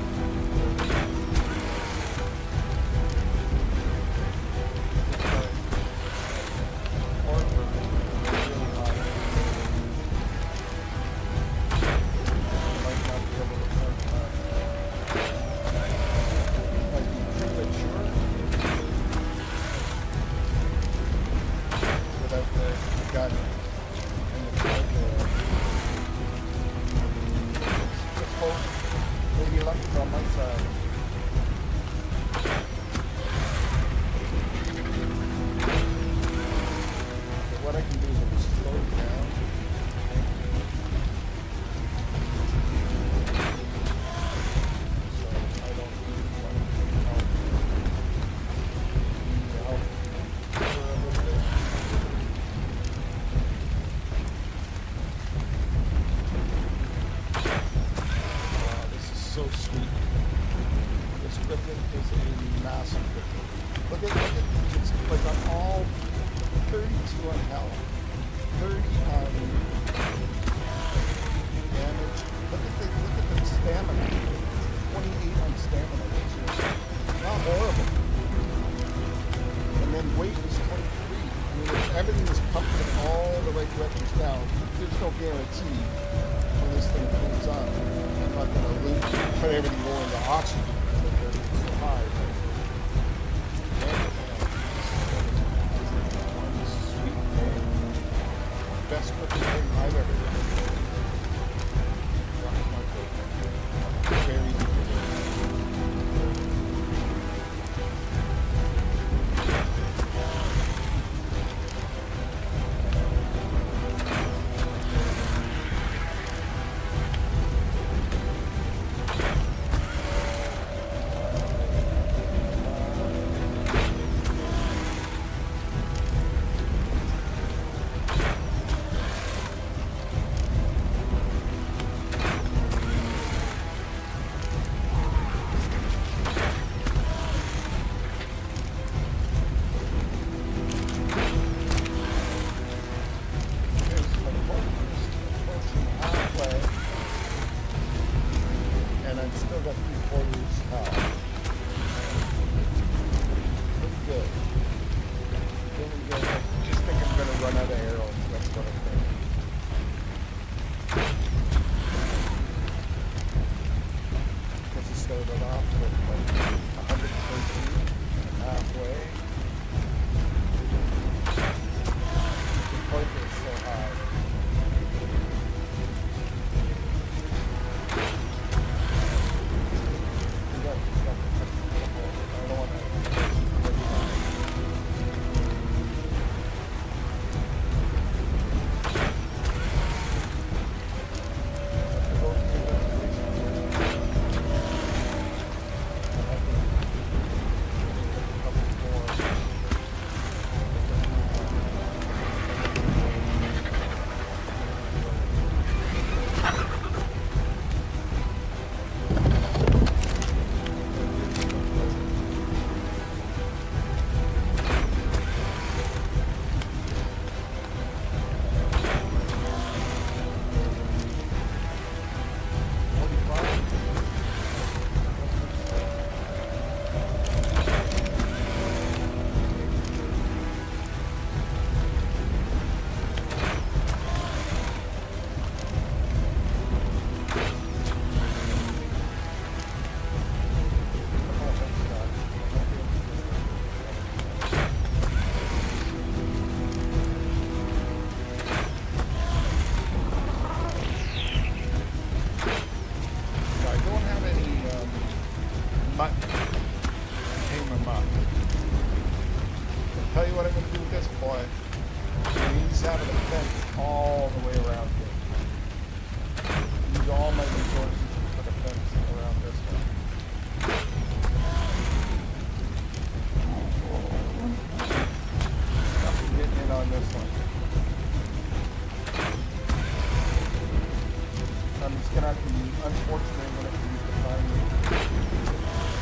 not going to use, unfortunately, I'm going to have to use the primary.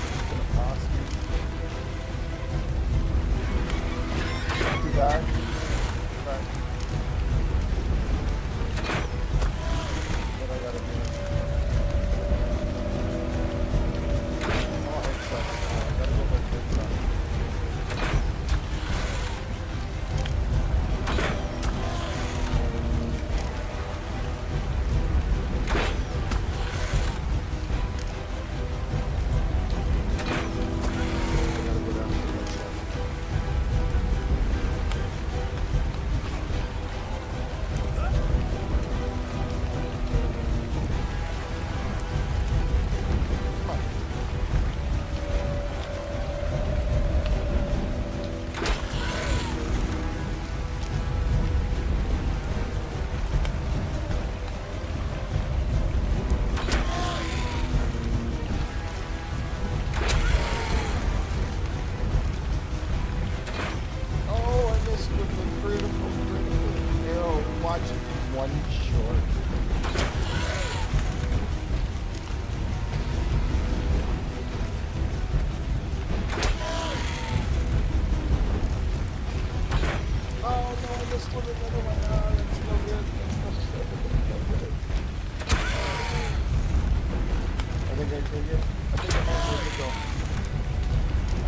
It's going to cost me. Not too bad. But what I got to do. Oh, heck, sucks. I got to go by good side.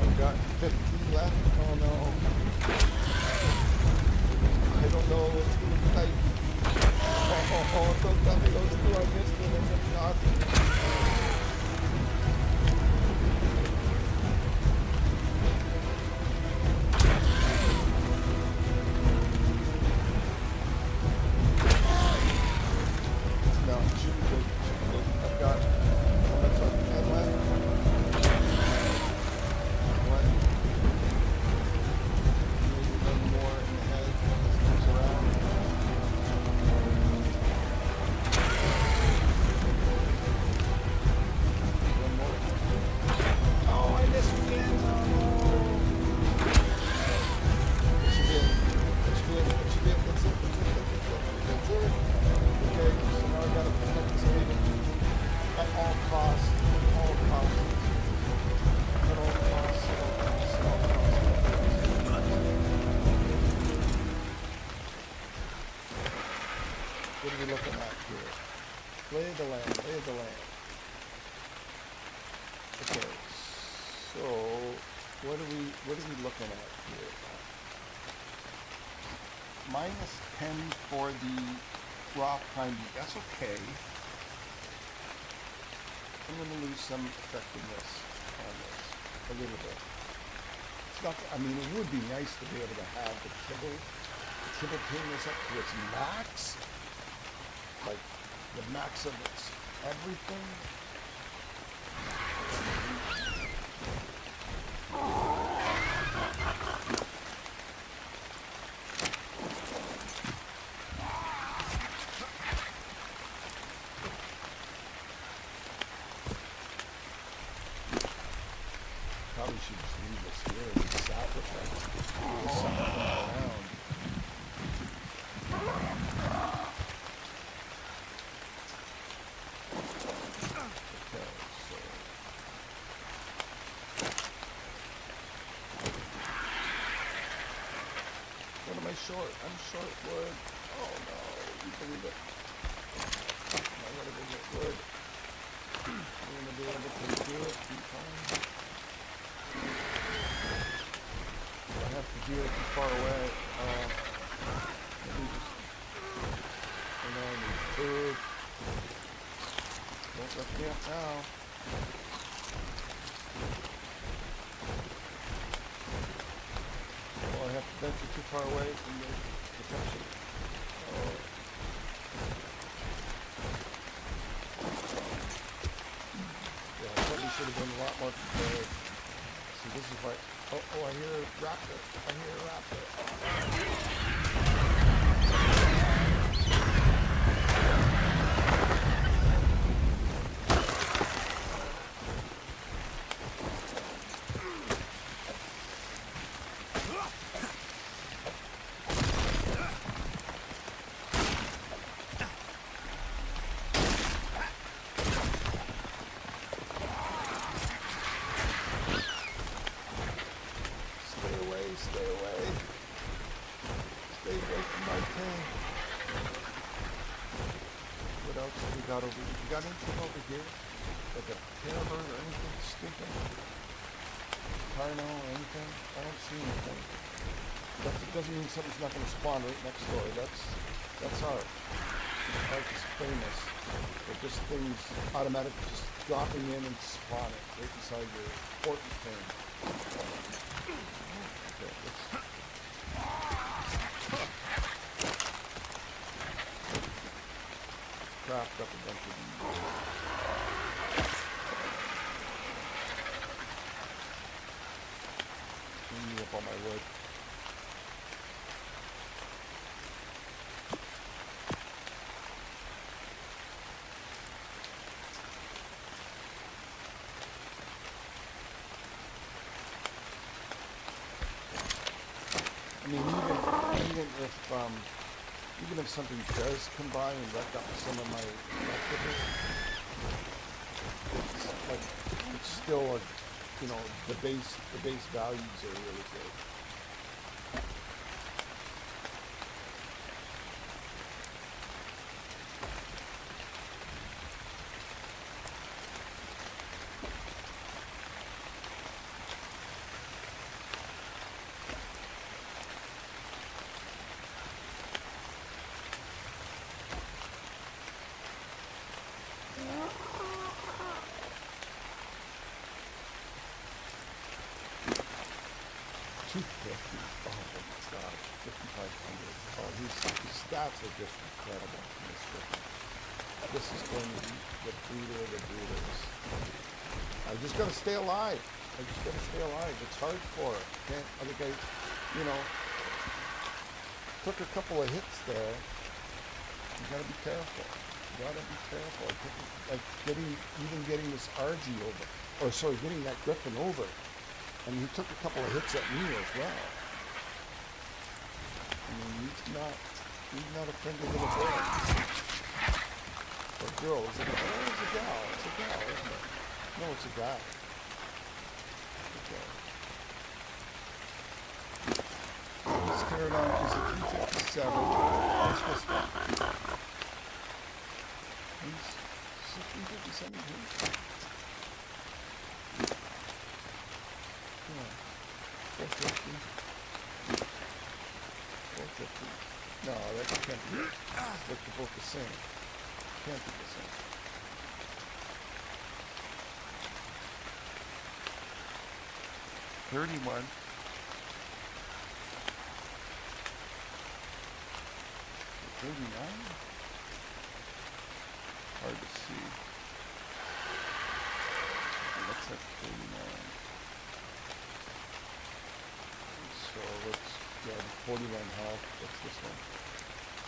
I've got 50 left. Oh no. I don't know. It's going to be tight. Oh, don't tell me those two I missed it. It's going to be awesome. No, it should be good. I've got, how much left? 10 left? One. Maybe one more in the head. This comes around. One more. Oh, I missed again. Oh. It should be it. It should be it. It should be it. That's it. That's it. That's it. Okay, so now I gotta protect this baby at all costs. All costs. At all costs. At all costs. At all costs. What are we looking at here? Lay of the land. Lay of the land. Okay, so what are we looking at here? -10 for the raw prime beat. That's okay. I'm going to lose some effectiveness on this a little bit. It's not. I mean, it would be nice to be able to have the kibble tune this up to its max, like the max of its everything. Probably should just leave this here and sacrifice. Just suck them around. Okay, so. What am I short? I'm short wood. Oh no, you believe it. I gotta go get wood. I'm gonna be able to do it. Be fine. I have to do it too far away. Let me just. I know I need food. Don't let me up now. Well, I have to venture too far away from the protection. Yeah, I probably should have been a lot more prepared. See, this is why. Oh, I hear a raptor. I hear a raptor. else have we got over here? We got anything over here? Like a hairbird or anything stinking? Carno or anything? I don't see anything. But it doesn't mean something's not going to spawn right next door. That's art. Art is famous for just things automatically just dropping in and spawning right inside your important thing. Okay, let's craft up a bunch of these. Clean me up all my wood. I mean, even if something does come by and wreck up some of my leftovers, it's like it's still a, you know, the base values are really good. $250. Oh my god, 5,500. Oh, his stats are just incredible in this weapon. This is going to be the breeder of the breeders. I just gotta stay alive. I just gotta stay alive. It's hardcore. Can't, I think you know, took a couple of hits there. You gotta be careful. You gotta be careful. Like getting this RG over, or sorry, getting that Griffin over. And he took a couple of hits at me as well. I mean, he's not a friendly little boy. Or girl. It's a gal. It's a gal, isn't it? No, it's a guy. Okay. This pterodon is a 357. What's this one? He's 357. 450. 450. No, that can't be. They're both the same. Can't be the same. $31. $39? Hard to see. Looks like 39. So let's grab 41 health. What's this one?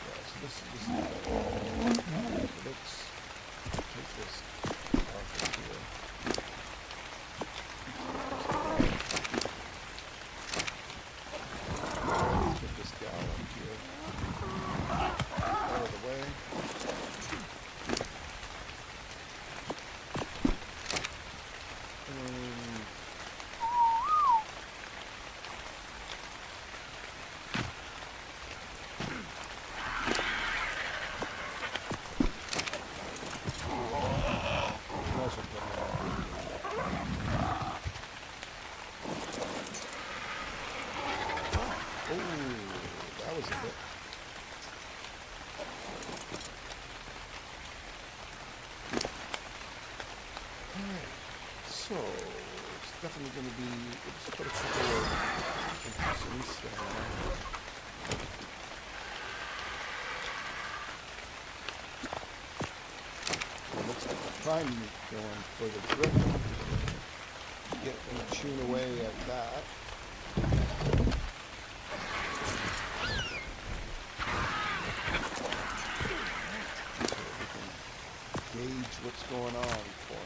Yeah, so this is better. So let's take this off of here. Let's get this gal up here. Out of the way. So, it's definitely going to be, let's put a couple of increases down. It looks like the prime meat going for the griffin. Get and chewing away at that. So we can gauge what's going on for them.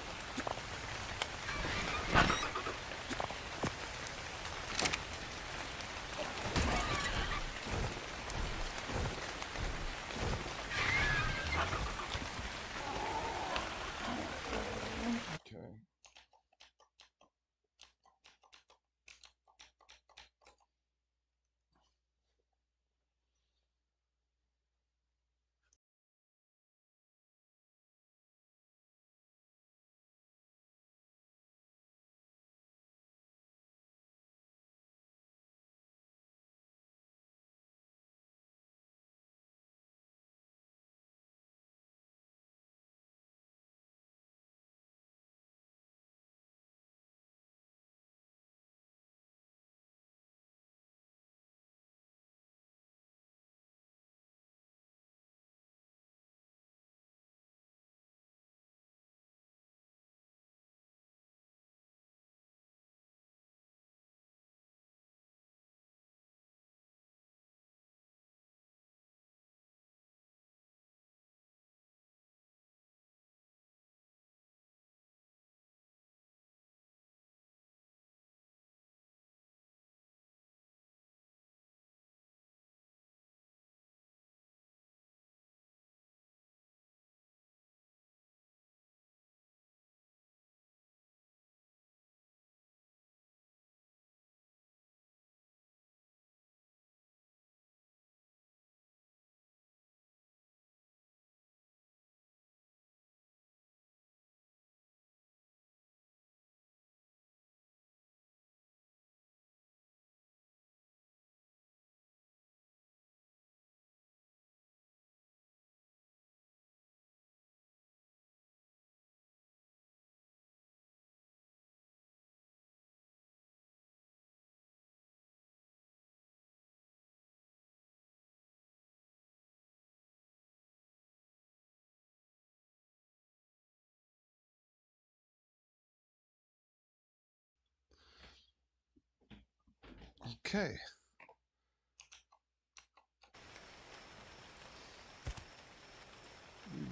Okay.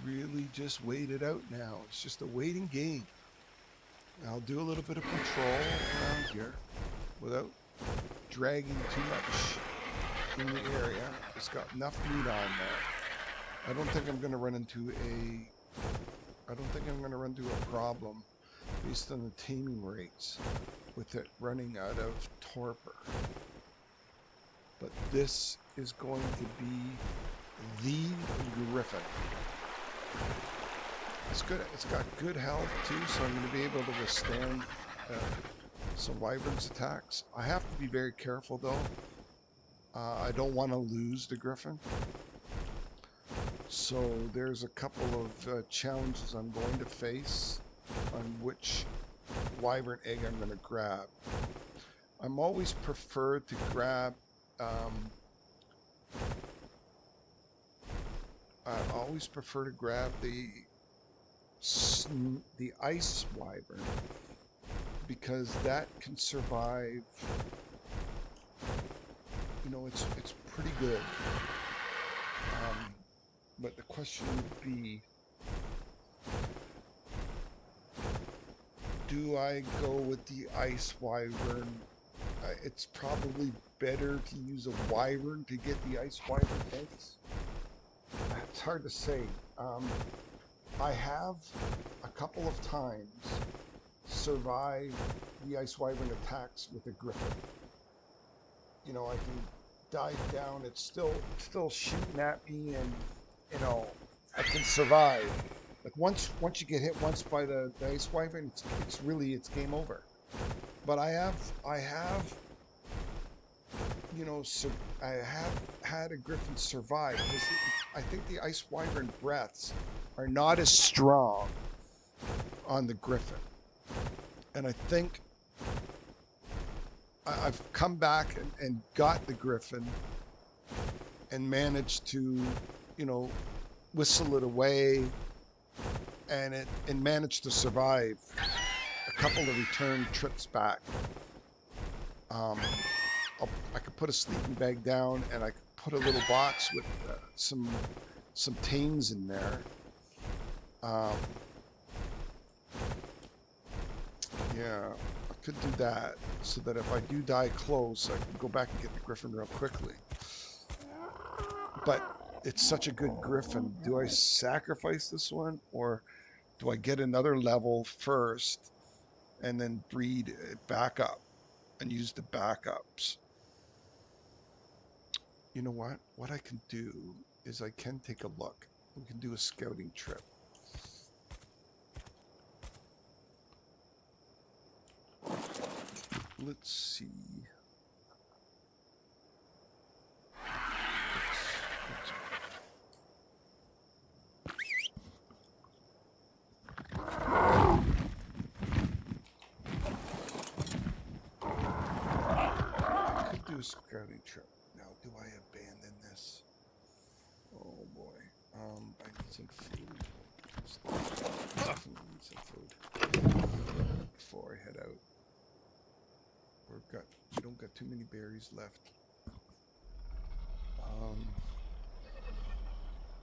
We really just wait it out now. It's just a waiting game. I'll do a little bit of patrol around here without dragging too much in the area. It's got enough meat on there. I don't think I'm going to run into a problem based on the taming rates with it running out of torpor. But this is going to be the griffin. It's good. It's got good health too, so I'm going to be able to withstand some wyvern's attacks. I have to be very careful though. I don't want to lose the griffin. So there's a couple of challenges I'm going to face on which wyvern egg I'm going to grab. I'm always preferred to grab the ice wyvern because that can survive. You know, it's pretty good. But the question would be, do I go with the ice wyvern? It's probably better to use a wyvern to get the ice wyvern eggs. It's hard to say. I have a couple of times survived the ice wyvern attacks with a griffin. You know, I can dive down. It's still shooting at me, and you know, I can survive. Like once you get hit once by the ice wyvern, it's game over. But I have you know, so I have had a griffin survive. I think the ice wyvern breaths are not as strong on the griffin, and I think I've come back and got the griffin and managed to, you know, whistle it away and managed to survive a couple of return trips back. I could put a sleeping bag down and I could put a little box with some tames in there. Yeah, I could do that so that if I do die close, I can go back and get the griffin real quickly. But it's such a good griffin. Do I sacrifice this one, or do I get another level first and then breed it back up and use the backups? You know what? What I can do is I can take a look. We can do a scouting trip. Let's see. I could do a scouting trip. Now, do I abandon this? Oh boy. I need some food. Definitely need some food before I head out. We don't got too many berries left.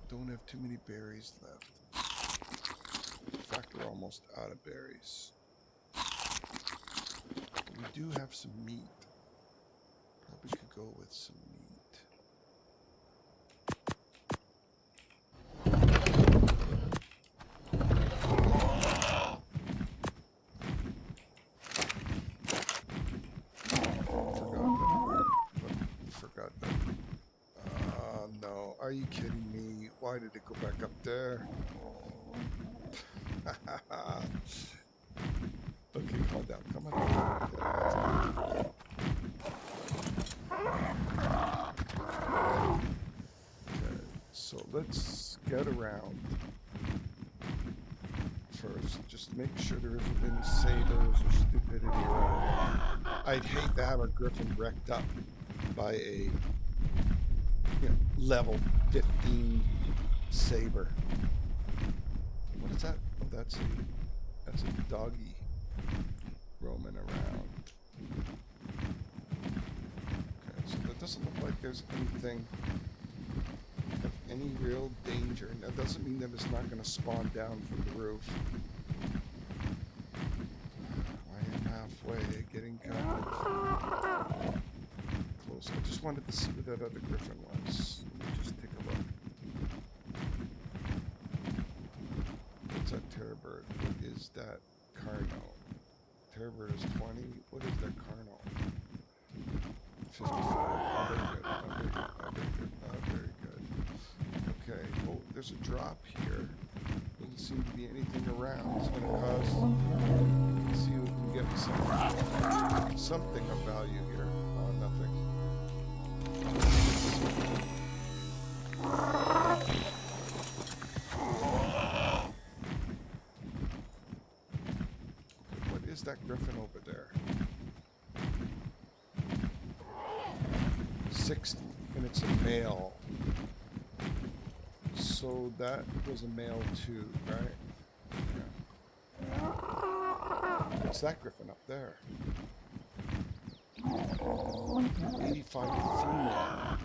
Don't have too many berries left. In fact, we're almost out of berries. We do have some meat. Probably could go with some meat. Forgot that. No. Are you kidding me? Why did it go back up there? Okay, come on down. Come on down. Okay, so let's get around first. Just make sure there isn't any sabers or stupidity around. I'd hate to have a griffin wrecked up by a level 15 saber. What is that? Oh, that's a doggy roaming around. doesn't look like there's anything of any real danger. And that doesn't mean that it's not going to spawn down from the roof. I am halfway, getting kind of close. I just wanted to see what that other griffin was. Let me just take a look. What's that terror bird? What is that carno? Terror bird is 20. What is that carno? 54. Oh, very good. Oh, very good. Oh, very good. Oh, very good. Okay. Oh, there's a drop here. Doesn't seem to be anything around. It's going to cause... Let's see if we can get something of value here. Oh, nothing. Okay, what is that griffin over there? 60, and it's a male. So that was a male too, right? Yeah. What's that griffin up there? 85 female.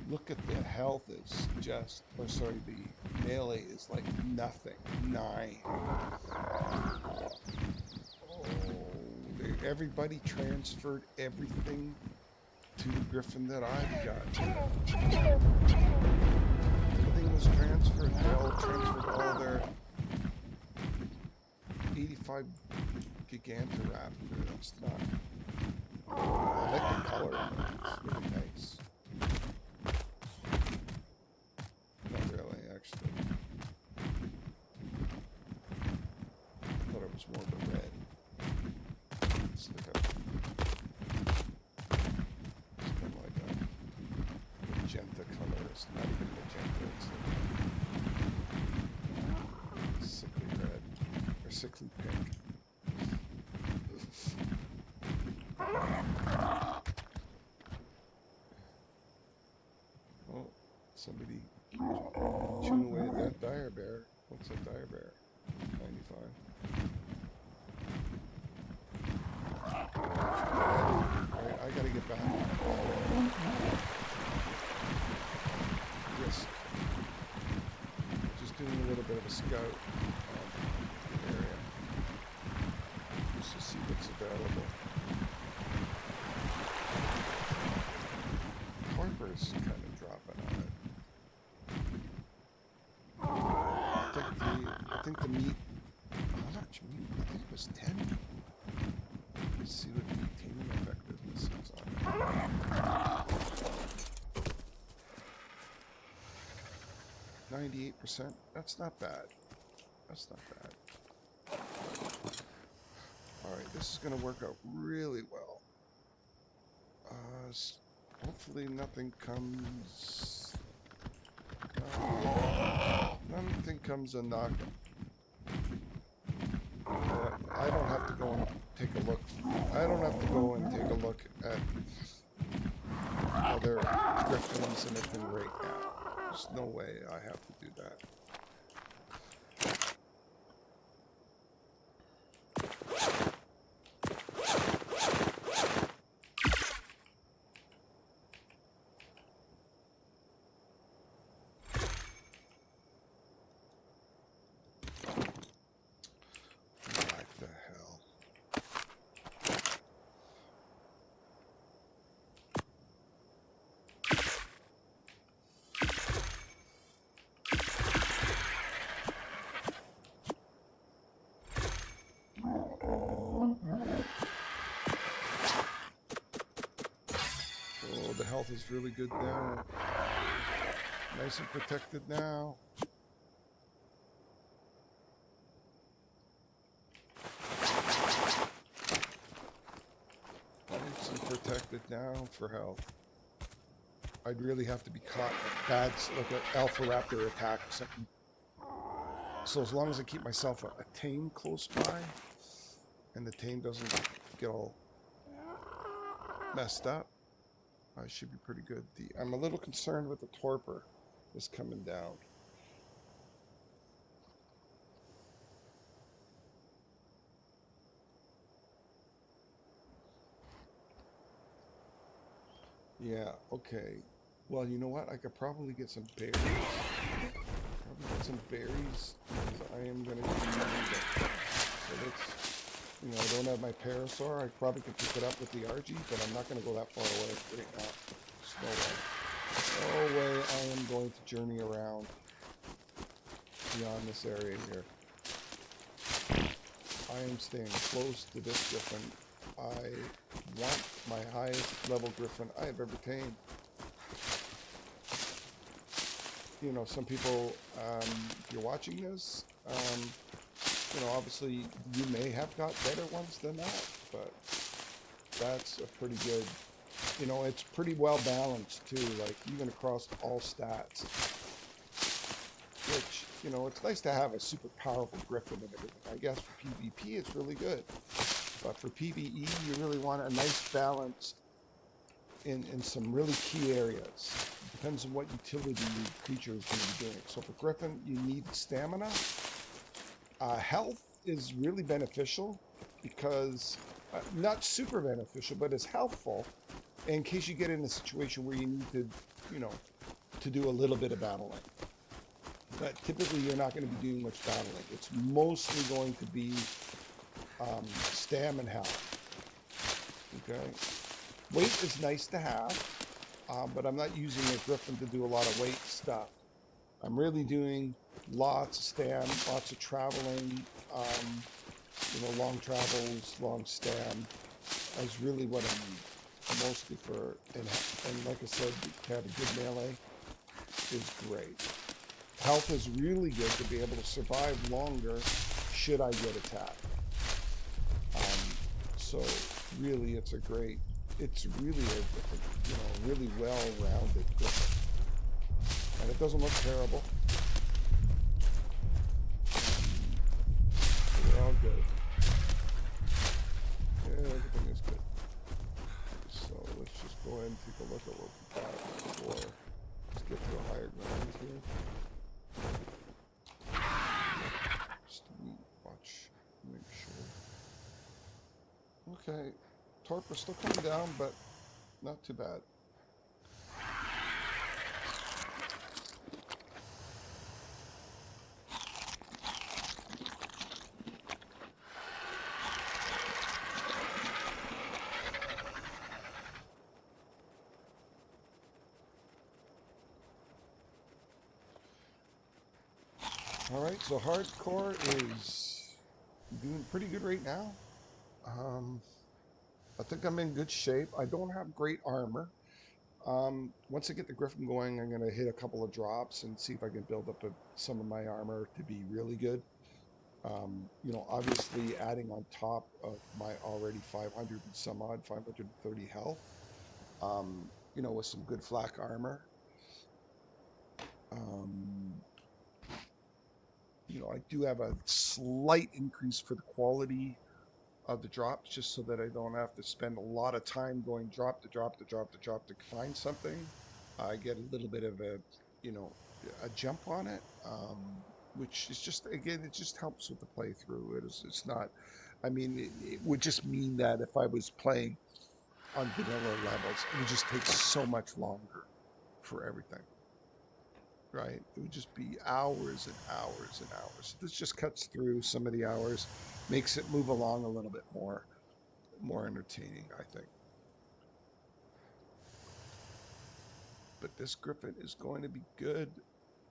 Look at the health is just, or sorry, the melee is like nothing. 9. Oh, everybody transferred everything to the griffin that I've got. Everything was transferred. They all transferred all their 85 Gigantoraptor. That's not. I like the color. It's really nice. Not really, actually. I thought it was more of a red. It's like a. It's kind of like a magenta color. It's not even magenta. It's sickly red or sickly pink. Oh, somebody chewing away at that dire bear. What's that dire bear? 95. Alright, I gotta get back. Just doing a little bit of a scout on the area. Just to see what's available. Harper's kind of dropping on it. I think the meat. How much meat? I think it was 10. Let's see what the taming effectiveness is on it. 98%. That's not bad. That's not bad. Alright, this is going to work out really well. Hopefully nothing comes... nothing comes a knocking. I don't have to go and take a look. I don't have to go and take a look at other griffins and anything right now. There's no way I have to do that. What the hell? Oh, the health is really good now. Nice and protected now. Nice and protected now for health. I'd really have to be caught at bad, like an Alpha Raptor attack or something. So as long as I keep myself a tame close by, and the tame doesn't get all messed up, I should be pretty good. I'm a little concerned with the torpor that's coming down. Yeah, okay. Well, you know what? I could probably get some berries. Probably get some berries because I am gonna need them. So let's, I don't have my parasaur. I probably could pick it up with the RG, but I'm not gonna go that far away right now. There's no way. No way I am going to journey around beyond this area here. I am staying close to this griffin. I want my highest level griffin I have ever tamed. Some people, if you're watching this, obviously you may have got better ones than that, but that's a pretty good, it's pretty well balanced too, like even across all stats, which, it's nice to have a super powerful griffin and everything. I guess for PvP it's really good, but for PvE you really want a nice balance in some really key areas. It depends on what utility your creature is going to be doing. So for Griffin, you need stamina. Health is really beneficial because, not super beneficial, but it's helpful in case you get in a situation where you need to, you know, to do a little bit of battling. But typically you're not going to be doing much battling. It's mostly going to be stam and health. Okay. Weight is nice to have. But I'm not using a griffin to do a lot of weight stuff. I'm really doing lots of stam, lots of traveling, long travels, long stam is really what I need. Mostly for, and like I said, to have a good melee is great. Health is really good to be able to survive longer should I get attacked. So really it's really really well-rounded griffin. And it doesn't look terrible. We're all good. Yeah, everything is good. So let's just go ahead and take a look at what we got before. Let's get to a higher ground here. Just watch, make sure. Okay, torpor still coming down, but not too bad. All right, so hardcore is doing pretty good right now. Um, I think I'm in good shape. I don't have great armor. Once I get the Griffin going, I'm going to hit a couple of drops and see if I can build up some of my armor to be really good. Obviously adding on top of my already 500 and some odd, 530 health, with some good flak armor. Um, I do have a slight increase for the quality of the drops just so that I don't have to spend a lot of time going drop to drop to drop to drop to find something. I get a little bit of you know, a jump on it, which is just, again, it just helps with the playthrough. It's not, I mean, it would just mean that if I was playing on vanilla levels, it would just take so much longer for everything, right? It would just be hours and hours and hours. This just cuts through some of the hours, makes it move along a little bit more entertaining, I think. But this Griffin is going to be good.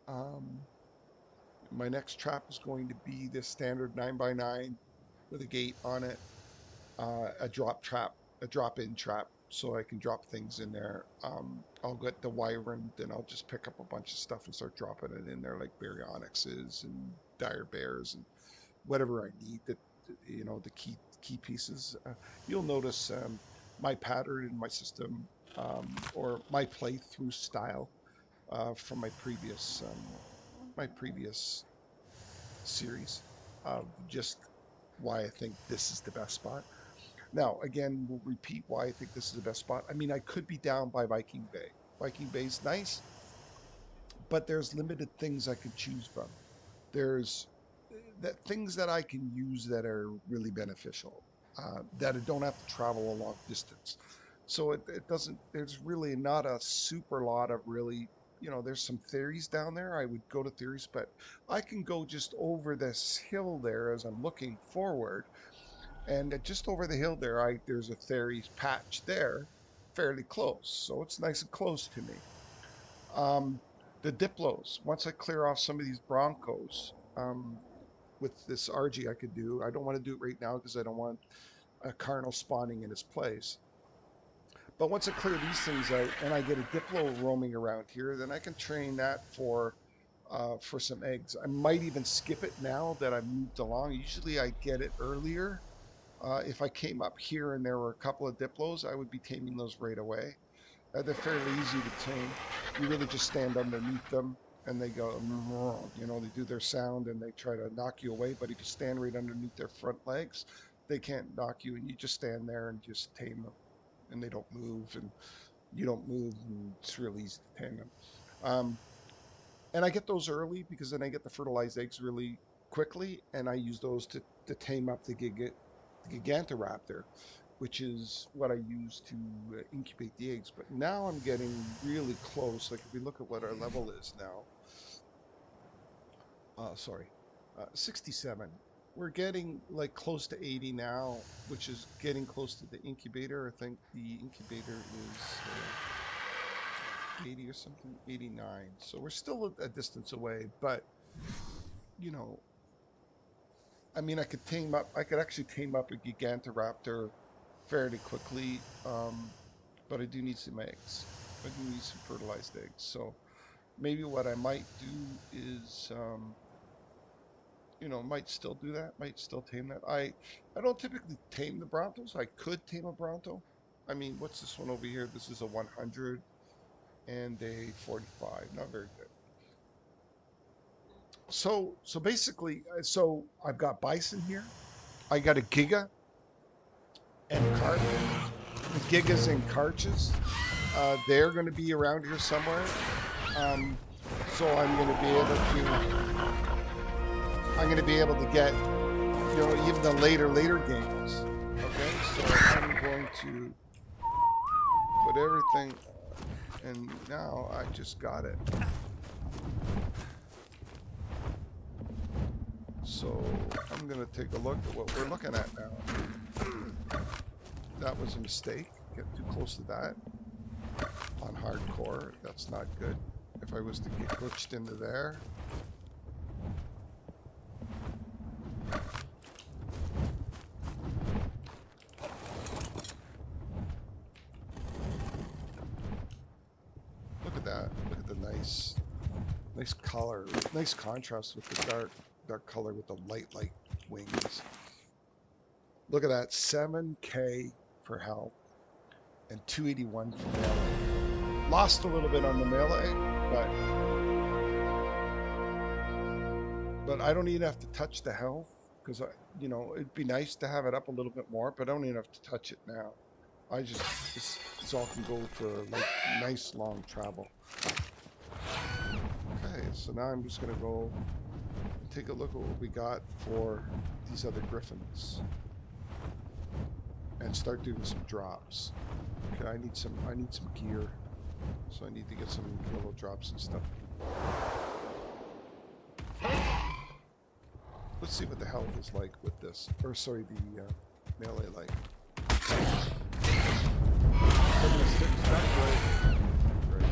Um, my next trap is going to be this standard 9x9 with a gate on it, a drop trap, a drop-in trap, so I can drop things in there. I'll get the wyvern, then I'll just pick up a bunch of stuff and start dropping it in there, like baryonyxes and dire bears and whatever I need. The key pieces. You'll notice my pattern in my system, or my playthrough style from my previous series of just why I think this is the best spot. Now, again, we'll repeat why I think this is the best spot. I mean, I could be down by Viking Bay. Viking Bay's nice, but there's limited things I could choose from. There's that things that I can use that are really beneficial, that I don't have to travel a long distance. So it doesn't, there's really not a super lot of really, there's some theories down there. I would go to theories, but I can go just over this hill there as I'm looking forward. And just over the hill there, there's a theories patch there, fairly close. So it's nice and close to me. Um, the Diplos, once I clear off some of these Broncos, with this RG I could do. I don't want to do it right now because I don't want a Carnal spawning in its place. But once I clear these things out and I get a Diplo roaming around here, then I can train that for some eggs. I might even skip it now that I've moved along. Usually I get it earlier. If I came up here and there were a couple of Diplos, I would be taming those right away. They're fairly easy to tame. You really just stand underneath them and they go, they do their sound and they try to knock you away. But if you stand right underneath their front legs, they can't knock you, and you just stand there and just tame them, and they don't move, and you don't move, and it's real easy to tame them. Um, and I get those early because then I get the fertilized eggs really quickly, and I use those to tame up the Gigantoraptor, which is what I use to incubate the eggs. But now I'm getting really close. Like if we look at what our level is now, sorry, 67. We're getting like close to 80 now, which is getting close to the incubator. I think the incubator is 80 or something, 89. So we're still a distance away, but you know, I mean, I could actually tame up a Gigantoraptor fairly quickly, but I do need some eggs. I do need some fertilized eggs. So maybe what I might do is, might still do that, might still tame that. I don't typically tame the Brontos. I could tame a Bronto. I mean, what's this one over here? This is a 100 and a 45. Not very good. So basically, so I've got bison here. I got a Giga and Cart. The Gigas and Carches. They're going to be around here somewhere. Um, so I'm going to be able to get, even the later games. Okay, so I'm going to put everything, and now I just got it. So I'm going to take a look at what we're looking at now. That was a mistake. Get too close to that on hardcore. That's not good. If I was to get glitched into there. Look at that. Look at the nice color. Nice contrast with the dark color with the light wings. Look at that. 7K for health and 281 for melee. Lost a little bit on the melee, but I don't even have to touch the health because it'd be nice to have it up a little bit more, but I don't even have to touch it now. This all can go for like nice long travel. Okay, so now I'm just gonna go and take a look at what we got for these other griffins and start doing some drops. Okay, I need some gear, so I need to get some yellow drops and stuff. Let's see what the health is like with this, or sorry, the melee like. 76, not great. Great.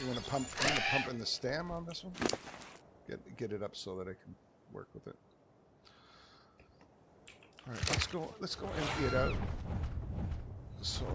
I'm gonna pump in the stam on this one. Get it up so that I can work with it. All right, let's go empty it out. So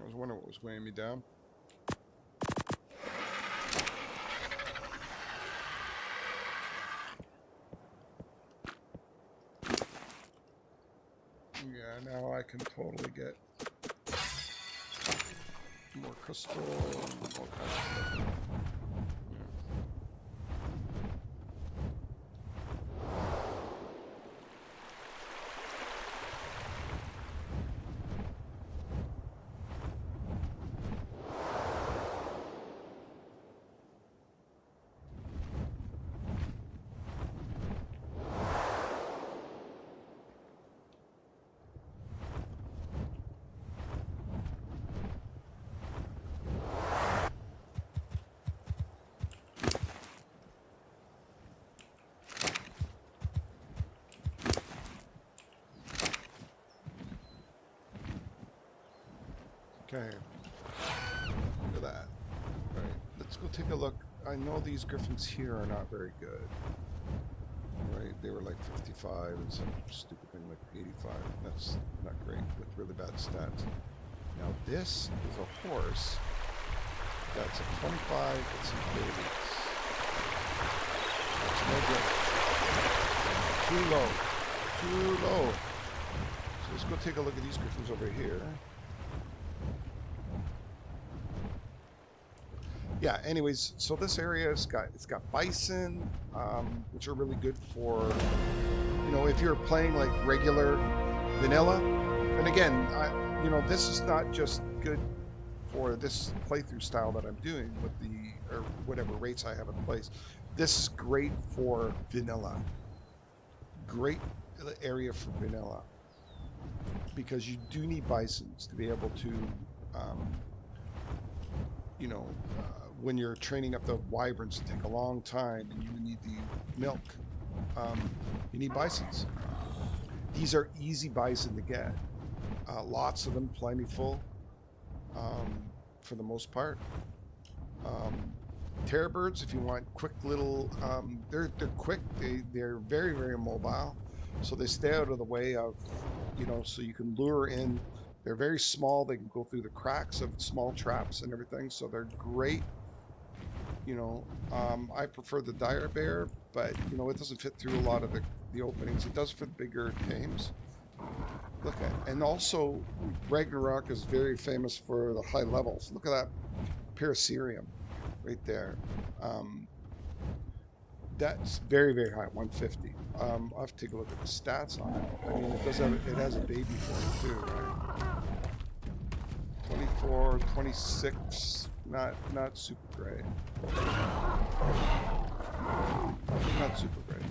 I was wondering what was weighing me down. Yeah, now I can totally get more crystal and all kinds of stuff. Okay, look at that. All right, let's go take a look. I know these griffins here are not very good. Right, they were like 55 and some stupid thing like 85. That's not great with really bad stats. Now this is a horse that's a 25 with some babies. That's no good. Too low. Too low. So let's go take a look at these griffins over here. Yeah, anyways, so this area it's got bison, which are really good for, you know, if you're playing like regular vanilla. And again, you know, this is not just good for this playthrough style that I'm doing with the, or whatever rates I have in place. This is great for vanilla. Great area for vanilla. Because you do need bisons to be able to, you know, when you're training up the wyverns to take a long time and you need the milk, you need bisons. These are easy bison to get. Lots of them, plentiful, for the most part. Terror birds, if you want quick little, they're quick. They're very, very mobile, so they stay out of the way of, you know, so you can lure in. They're very small. They can go through the cracks of small traps and everything, so they're great. You know, I prefer the dire bear, but you know, it doesn't fit through a lot of the openings. It does for the bigger tames. Look at, and also Ragnarok is very famous for the high levels. Look at that Paracerium right there. That's very, very high, 150. I'll have to take a look at the stats on it. I mean, it does have, it has a baby for it too, right? 24, 26. Not super great. Not super great,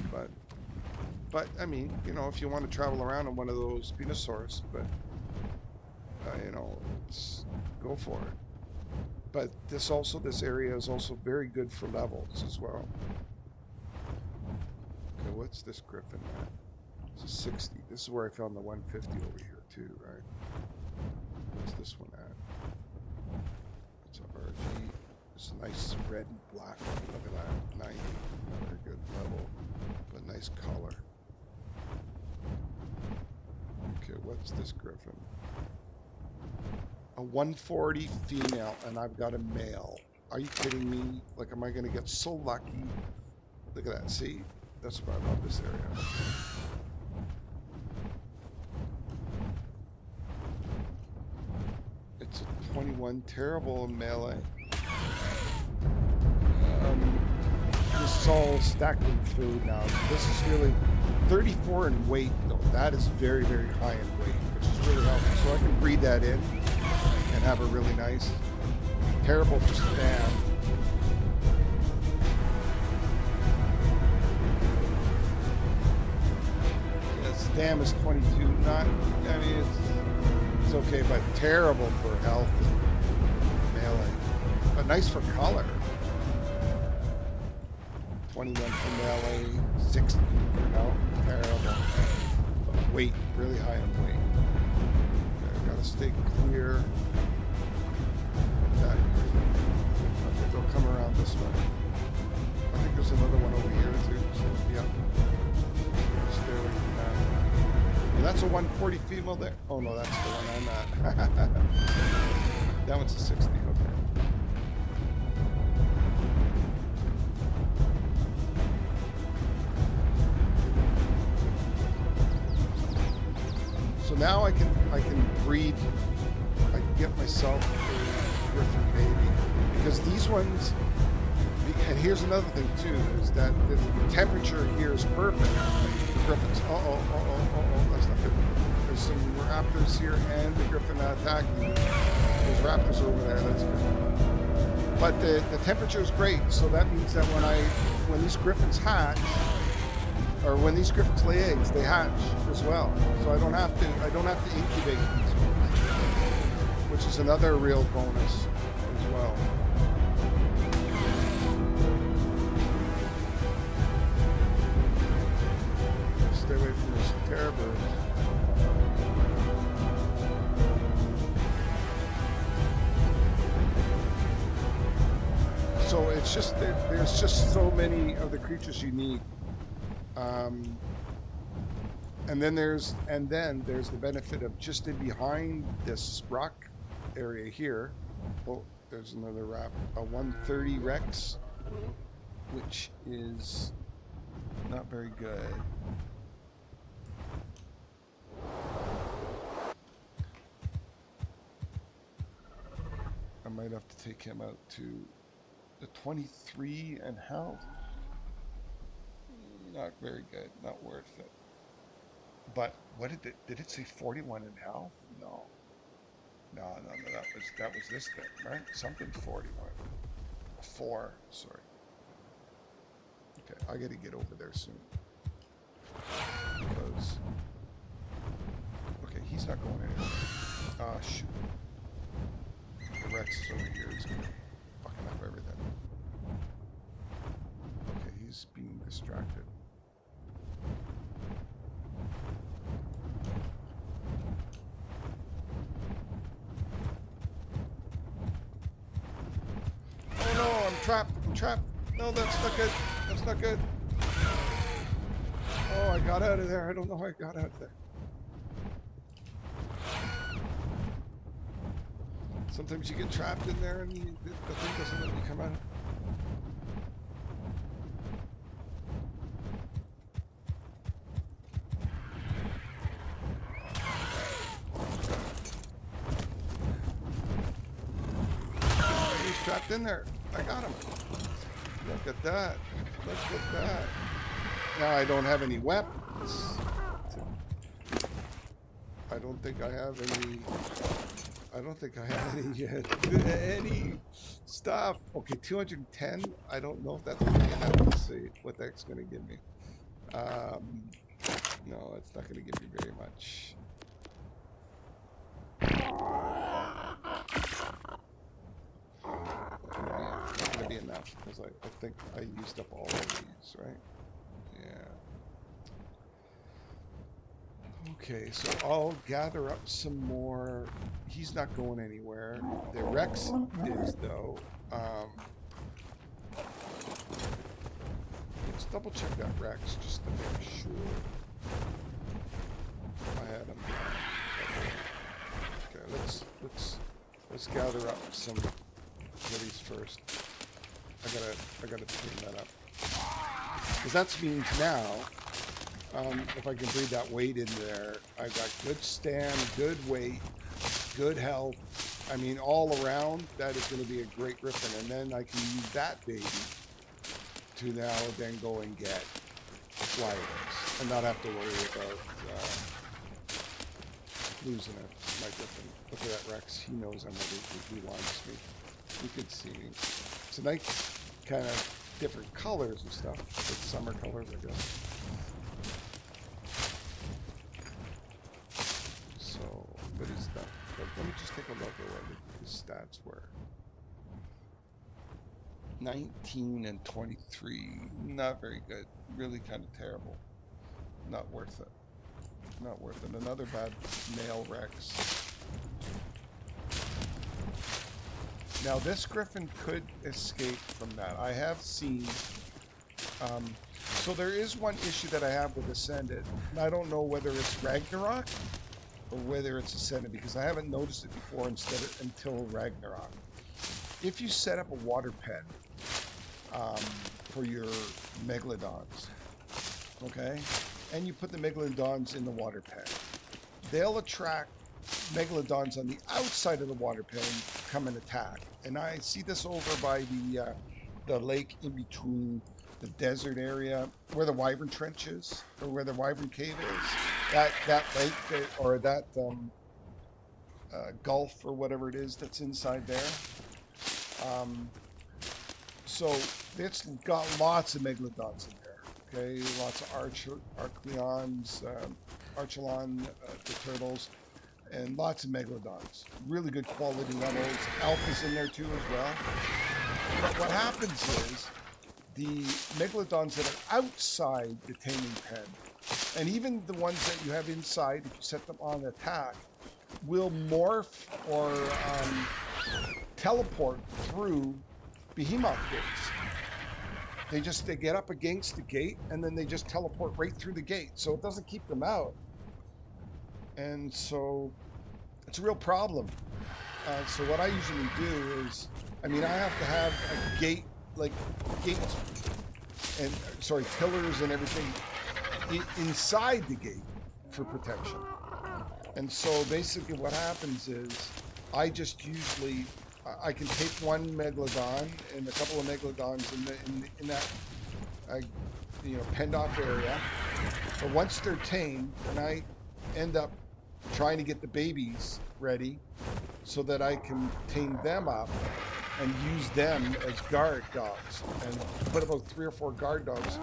but I mean, you know, if you want to travel around on one of those Venusaurus, but you know, go for it. But this area is also very good for levels as well. Okay, what's this griffin at? It's a 60. This is where I found the 150 over here too, right? What's this one at? It's a RG. It's a nice red and black. Look at that. 90. Very good level. But nice color. Okay, what's this griffin? A 140 female, and I've got a male. Are you kidding me? Like, am I going to get so lucky? Look at that. See? That's why I love this area. It's a 21, terrible in melee. This is all stacked with food now. This is really 34 in weight, though. That is very, very high in weight, which is really helpful. So I can breed that in and have a really nice. Terrible for spam. Yeah, spam is 22. Not, I mean, it's okay, but terrible for health and melee. But nice for color. 21 for melee, 60 for health. Terrible. But weight, really high in weight. Okay, gotta stay clear. That. Okay, they'll come around this way. I think there's another one over here too. So, yeah. Stay away from that. And that's a 140 female there. Oh no, that's the one I'm at. one's a 60. Okay. So now I can breed. I can get myself a Griffin baby, because these ones. And here's another thing too, is that the temperature here is perfect. The Griffins. That's not good. There's some raptors here, and the Griffin attacking. There's raptors over there. That's good. But the temperature is great, so that means that when these Griffins hatch, or when these Griffins lay eggs, they hatch as well. So I don't have to incubate these ones, which is another real bonus as well. Stay away from those terror birds. So it's just there's just so many of the creatures you need. And then there's the benefit of just in behind this rock area here. Oh, there's another a 130 Rex, which is not very good. I might have to take him out to the 23 and health. Not very good, not worth it. But what did it say 41 in health? No. No, that was this thing, right? Something 41. 4, sorry. Okay, I gotta get over there soon. Because okay, he's not going anywhere. Ah, shoot. The Rex is over here. He's gonna fucking up everything. Okay, he's being distracted. Oh no, I'm trapped. I'm trapped. No, that's not good. That's not good. Oh, I got out of there. I don't know how I got out of there. Sometimes you get trapped in there and the thing doesn't let you come out. He's trapped in there. I got him. Look at that. Look at that. Now I don't have any weapons. I don't think I have any. I don't think I have any stuff. Okay, 210. I don't know if that's going to be enough. Let's see what that's going to give me. No, it's not going to give me very much. It's not going to be enough because I think I used up all of these, right? Yeah. Okay, so I'll gather up some more. He's not going anywhere. The Rex is, though. Let's double check that Rex just to make sure. I had him. Okay, let's gather up some goodies first. I gotta clean that up. Because that means now, if I can breed that weight in there, I've got good stand, good weight, good health. I mean, all around, that is going to be a great Griffin. And then I can use that baby to now then go and get flyers and not have to worry about losing my Griffin. Look at that Rex. He knows I'm ready. He wants me. You can see me. It's a nice kind of different colors and stuff. It's summer colors, I guess. So, what is that? Let me just take a look at what his stats were. 19 and 23. Not very good. Really kind of terrible. Not worth it. Not worth it. Another bad male Rex. Now this Griffin could escape from that. I have seen. So there is one issue that I have with Ascended. And I don't know whether it's Ragnarok or whether it's a setting, because I haven't noticed it before until Ragnarok. If you set up a water pen for your megalodons, okay, and you put the megalodons in the water pen, they'll attract megalodons on the outside of the water pen come and attack. And I see this over by the lake in between the desert area where the Wyvern Trench is, or where the Wyvern Cave is. That lake or that gulf or whatever it is that's inside there. So it's got lots of megalodons in there. Okay, lots of archelons, archelon, the turtles, and lots of megalodons. Really good quality levels. Alpha's in there too as well. But what happens is the megalodons that are outside the taming pen, and even the ones that you have inside, if you set them on attack, will morph or teleport through behemoth gates. They get up against the gate and then they just teleport right through the gate, so it doesn't keep them out. And so it's a real problem. So what I usually do is, I have to have a gate, like gates and pillars and everything inside the gate for protection. And so basically what happens is I just usually I can take one megalodon and a couple of megalodons in that penned off area. But once they're tamed, and I end up trying to get the babies ready so that I can tame them up and use them as guard dogs, and put about 3 or 4 guard dogs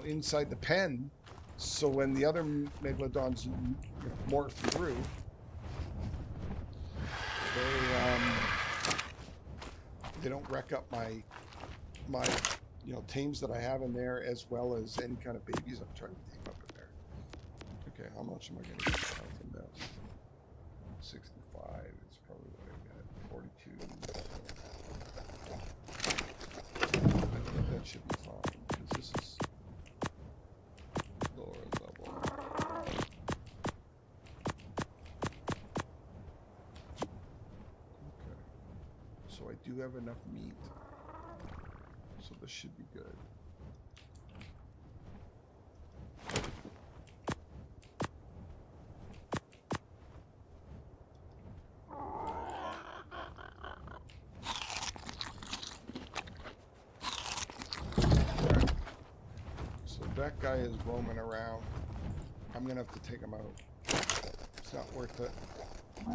inside the pen, so when the other megalodons morph through, they don't wreck up my tames that I have in there, as well as any kind of babies I'm trying to tame up in there. Okay, how much am I going to get from this? 65 is probably what I got. 42. I think that should be fine, because this is lower level. Okay. So I do have enough meat. So this should be good. That guy is roaming around. I'm gonna have to take him out. It's not worth it. I'm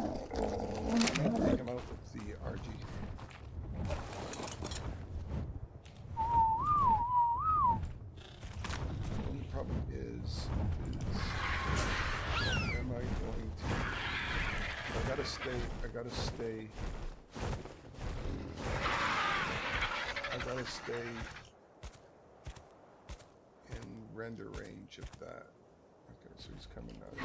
gonna take him out with the RG. The only problem is am I going to? I gotta stay. Render range of that. Okay, so he's coming out.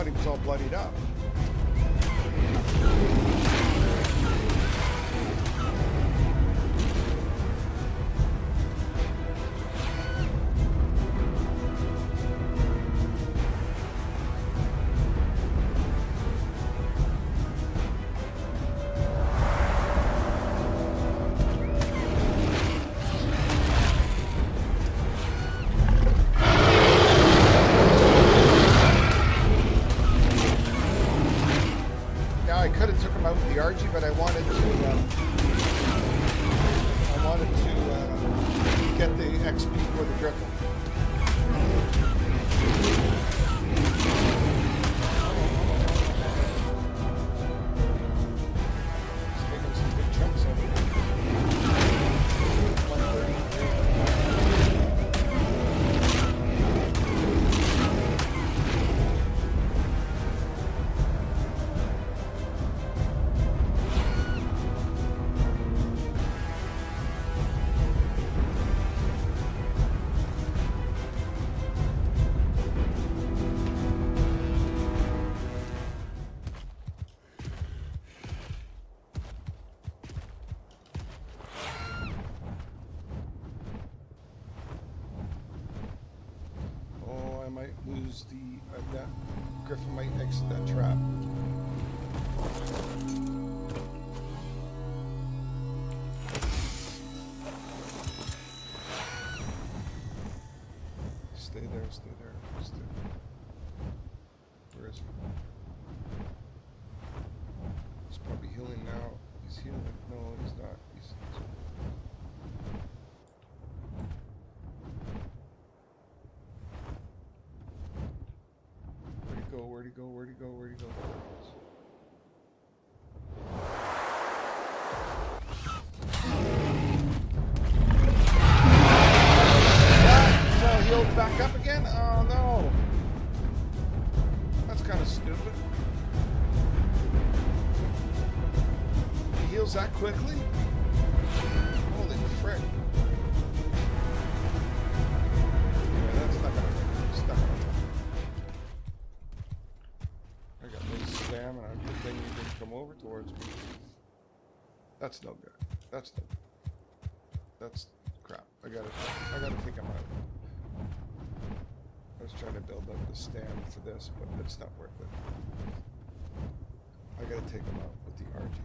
he was all bloodied up. But I wanted to get the XP for the Griffin. It's taking some big chunks of it. 130. Lose the that Griffin might exit that trap. Stay there, stay there, stay there. Where is he? He's probably healing now. He's healing. No, he's not. He's where'd he go? Where'd he go? Where'd he go? He's all healed back up again? Oh no. That's kind of stupid. He heals that quickly? Holy frick. Yeah, that's not gonna work. It's not gonna work. Stamina. Good thing you didn't come over towards me. That's no good. That's no good. That's crap. I gotta take him out. I was trying to build up the stand for this, but it's not worth it. I gotta take him out with the RG.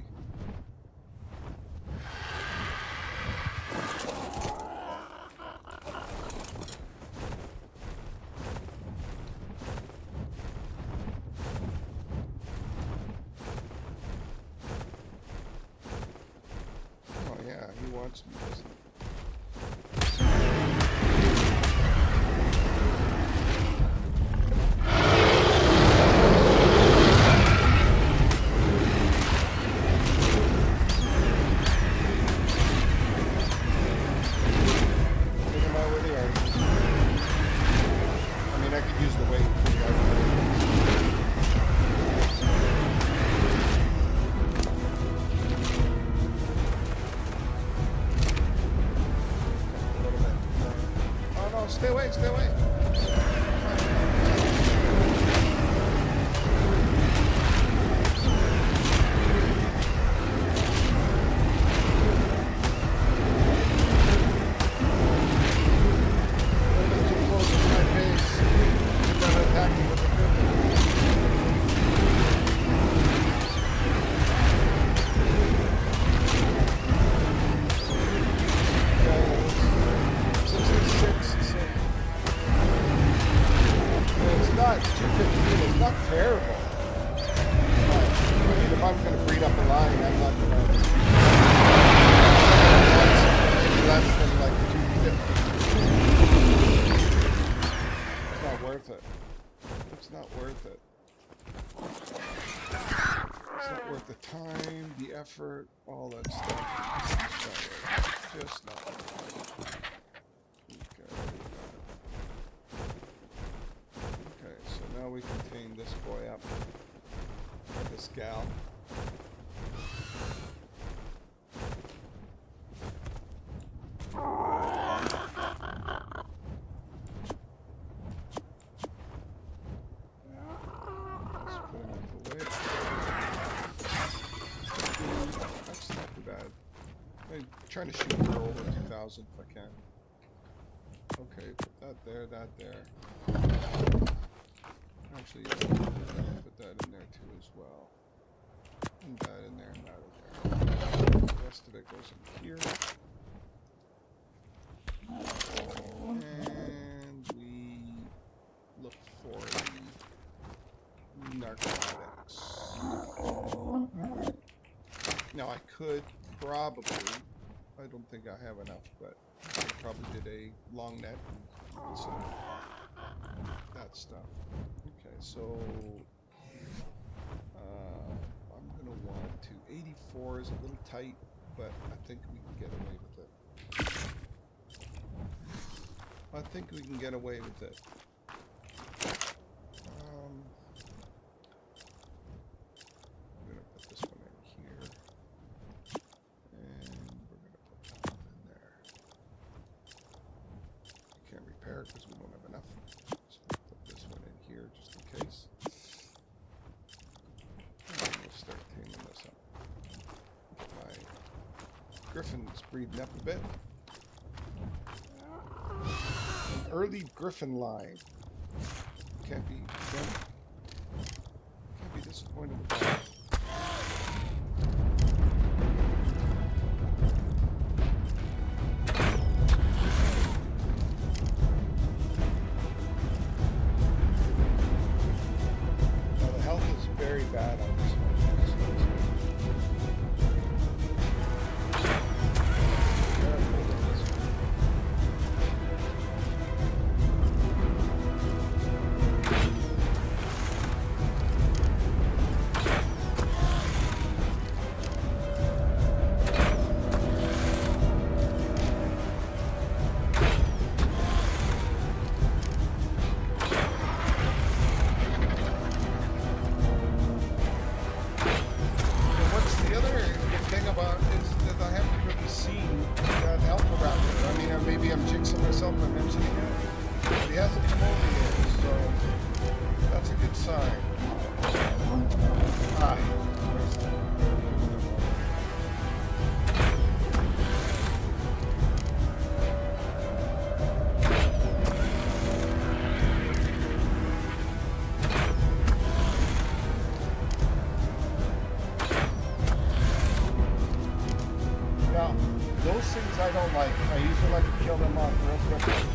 Wants me, doesn't he? Take him out where they are. I mean, I could use the weight. Stay away, stay away. Effort, all that stuff. Just not worth it. Okay, so now we can tame this boy up. This gal. trying to shoot for over 2,000 if I can. Okay, put that there, that there. Actually, put that in there too as well. And that in there and that in there. The rest of it goes in here. And we look for the narcotics. Now I could probably, I don't think I have enough, but I probably did a long net and some that stuff. Okay, so I'm gonna want to. 84 is a little tight, but I think we can get away with it. I think we can get away with it. I'm gonna put this one in here, and we're gonna put that one in there. We can't repair it because we don't have enough. So we'll put this one in here just in case. And then we'll start taming this up. Get my griffins breeding up a bit. An early griffin line. Can't be disappointed with that. Now the health is very bad on this one. I don't like. I usually like to kill them off real quick.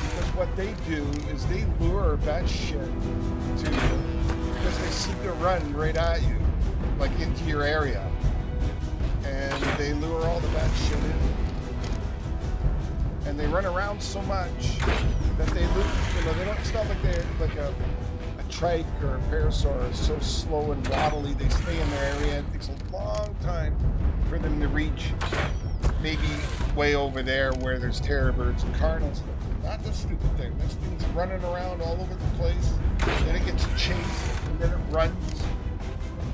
Because what they do is they lure that shit to you because they seem to run right at you, like into your area. And they lure all the bad shit in. And they run around so much that they lose, you know, they don't, it's not like they're like a trike or a parasaur is so slow and waddly, they stay in their area. It takes a long time for them to reach maybe way over there where there's terror birds and cardinals. Not the stupid thing. This thing's running around all over the place. Then it gets chased, and then it runs.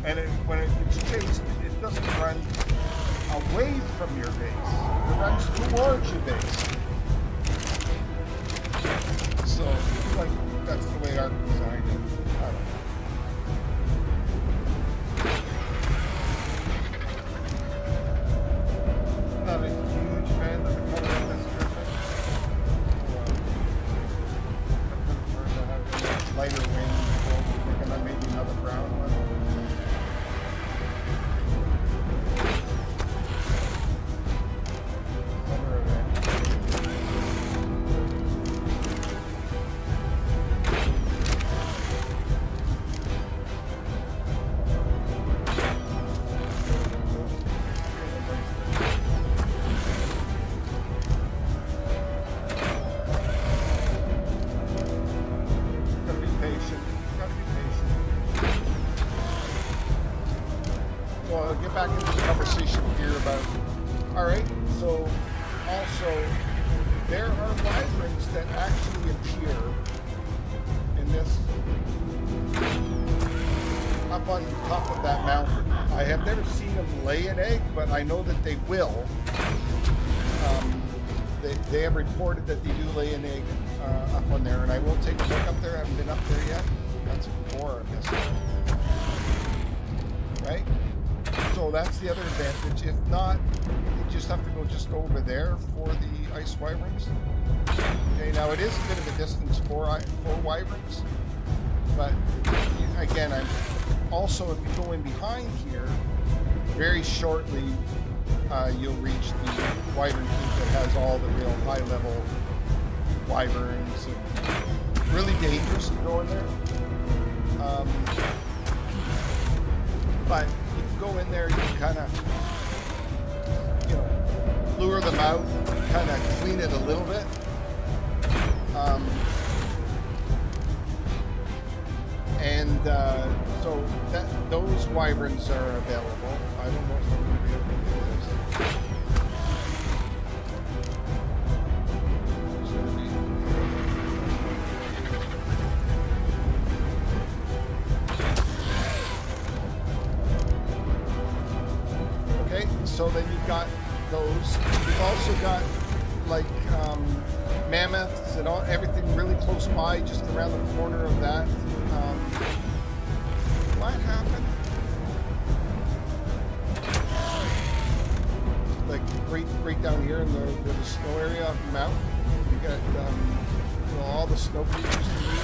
And when it gets chased, it doesn't run away from your base. It runs towards your base. So, like, that's the way I've designed it. I don't know. Not a huge fan of the color of this griffin. I prefer to have a lighter wing, and then maybe another brown one. Back into the conversation here about, all right, so also there are wyverns that actually appear in this up on top of that mountain. I have never seen them lay an egg, but I know that they will. They have reported that they do lay an egg up on there, and I will take a look up there. I haven't been up there yet. That's a 4, I guess. Right? So So that's the other advantage. If not, you just have to go just over there for the ice wyverns. Okay, now it is a bit of a distance for wyverns, but again, I'm also, if you go in behind here, very shortly you'll reach the wyvern keep that has all the real high-level wyverns, and really dangerous to go in there. But you can go in there, you can kind of, you know, lure them out, kind of clean it a little bit. So those wyverns are available. I don't know if I'm going to be able to do this. Okay, so then you've got those. You've also got like mammoths and everything really close by, just around the corner of that. What happened? Like right down here in the snow area of the mountain, you got you know, all the snow creatures you need.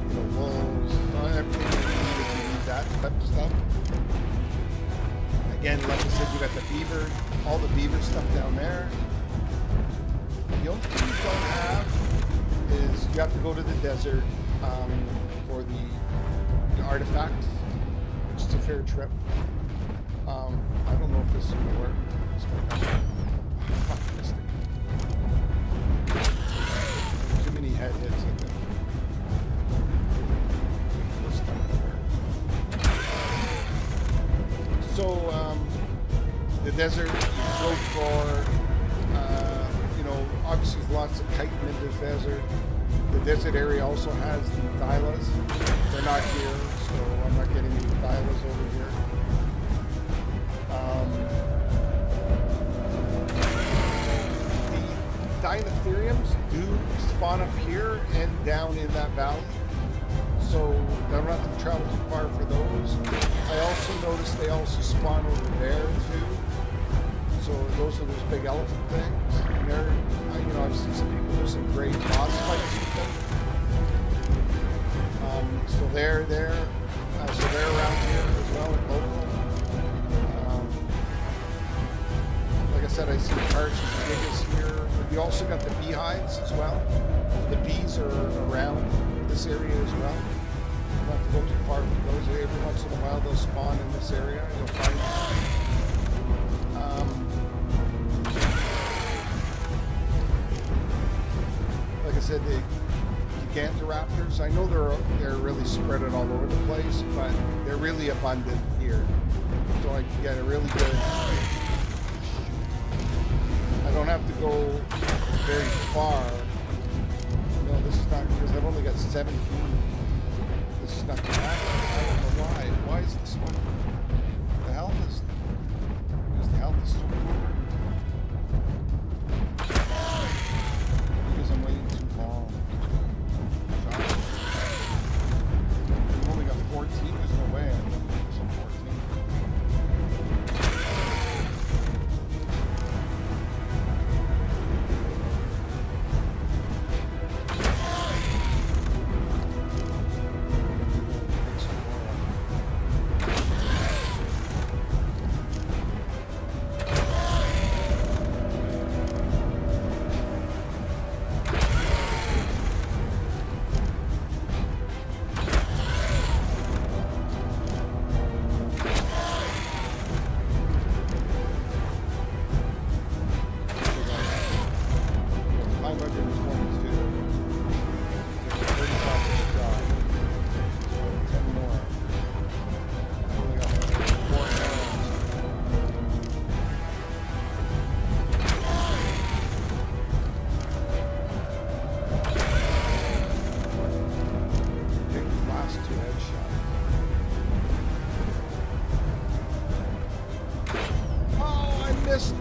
You know, wolves, everything you need if you need that type of stuff. Again, like I said, you got the beaver, all the beaver stuff down there. The only thing you don't have is you have to go to the desert for the artifacts, which is a fair trip. I don't know if this is going to work. Fuck this thing. Too many head hits, I think. This not going to work. So, the desert, you go for, you know, obviously there's lots of chitin in this desert. The desert area also has the thylas. They're not here, so I'm not getting any thylas over here. The Dinotheriums do spawn up here and down in that valley, so I don't have to travel too far for those. I also noticed they also spawn over there too. So those are those big elephant things. And they're, you know, I've seen some people do some great boss fights with them. So they're there. So they're around here as well at local. Like I said, I see parts of the biggest here. But you also got the beehives as well. The bees are around this area as well. You don't have to go too far from those. Every once in a while they'll spawn in this area. You'll find them. Like I said, the Gigantoraptors, I know they're really spread out all over the place, but they're really abundant here. So I can get a really good... I don't have to go very far. No, this is not, because I've only got 17. This is not going to happen. I don't know why. Why is this one? The health is... Because the health is so poor. Because I'm waiting too long. I've only got 14. There's no way I'm going to do some 14.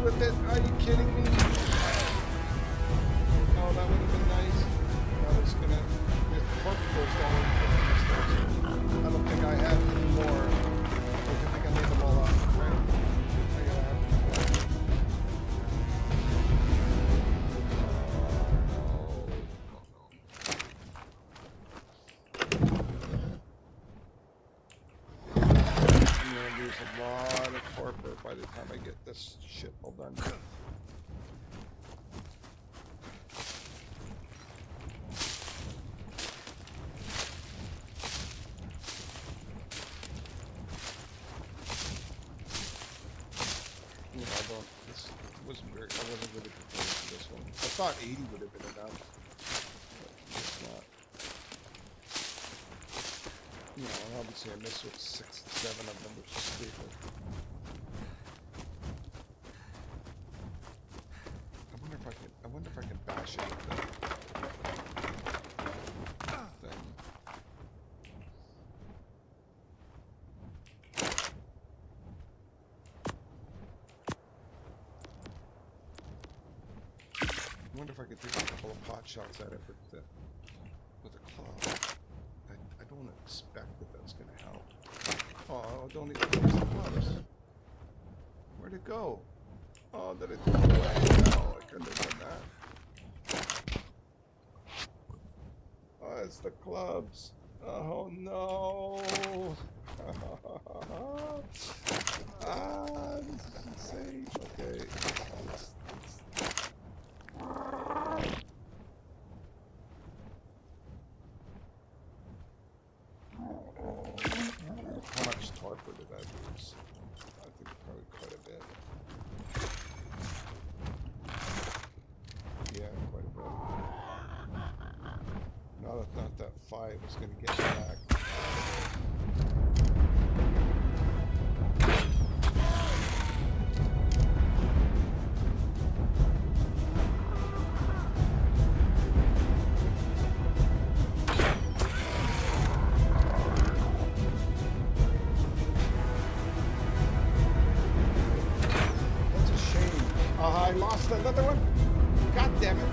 With it, are you kidding me? Oh, that would have been nice. I was gonna, if the purple goes down, I don't think I have any more. there's a lot of torpor by the time I get this shit all done. I wasn't really prepared for this one. I thought 80 would have been enough, but it's not. You know, obviously I missed with 6 to 7 of them, which is stupid. I wonder if I can bash it with that thing. I wonder if I could take a couple of pot shots at it with a club. I don't expect that that's going to help. Oh, don't even use the clubs. Where'd it go? Oh, did it throw it away? No, I couldn't have done that. Oh, it's the clubs. Oh, no. This is insane. Okay. How much torpor did I lose? I think probably quite a bit. Yeah, quite a bit. Not that 5 is going to get me back. I lost another one. God damn it.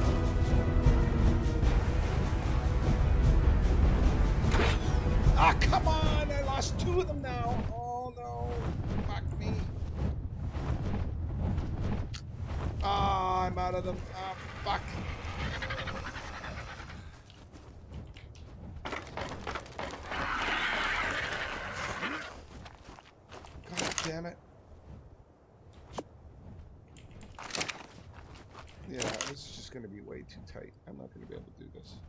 Ah, come on. I lost 2 of them now. Oh, no. Fuck me. Ah, I'm out of them. Ah, fuck. God damn it. Yeah, this is just going to be way too tight. I'm not going to be able to do this.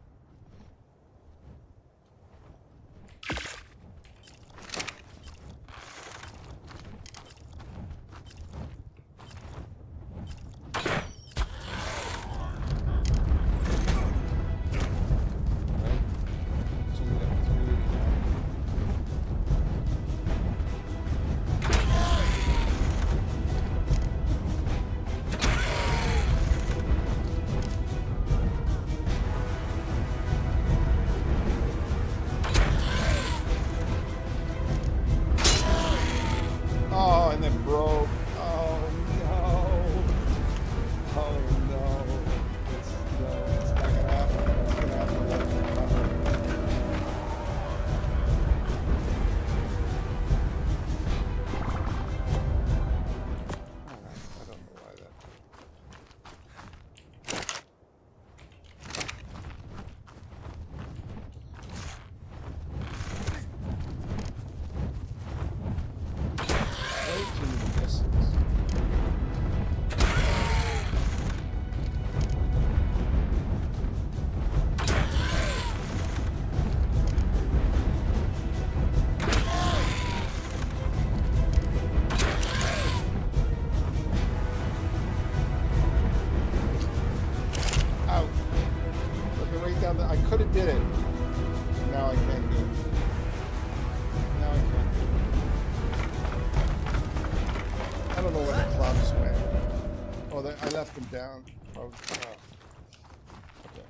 And then broke. Oh no. Oh no. It's not gonna happen. It's gonna have to let me cover. I don't know why that. I could have did it. Now I can't do it. Now I can't do it. I don't know where the clubs went. Oh, I left them down. Oh, okay,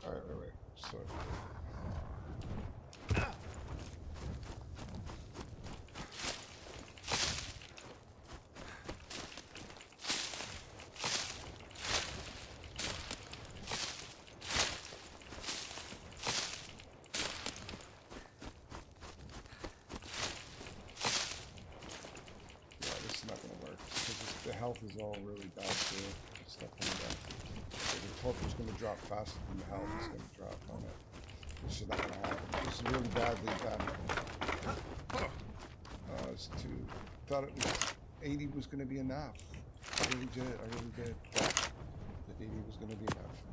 alright. So. The health is all really bad too. Stuff coming back. So the torpor's going to drop faster than the health is going to drop on it. This is not going to happen. This is really badly done. This was too. Thought it was 80 was going to be enough. I really did. I really did. That 80 was going to be enough.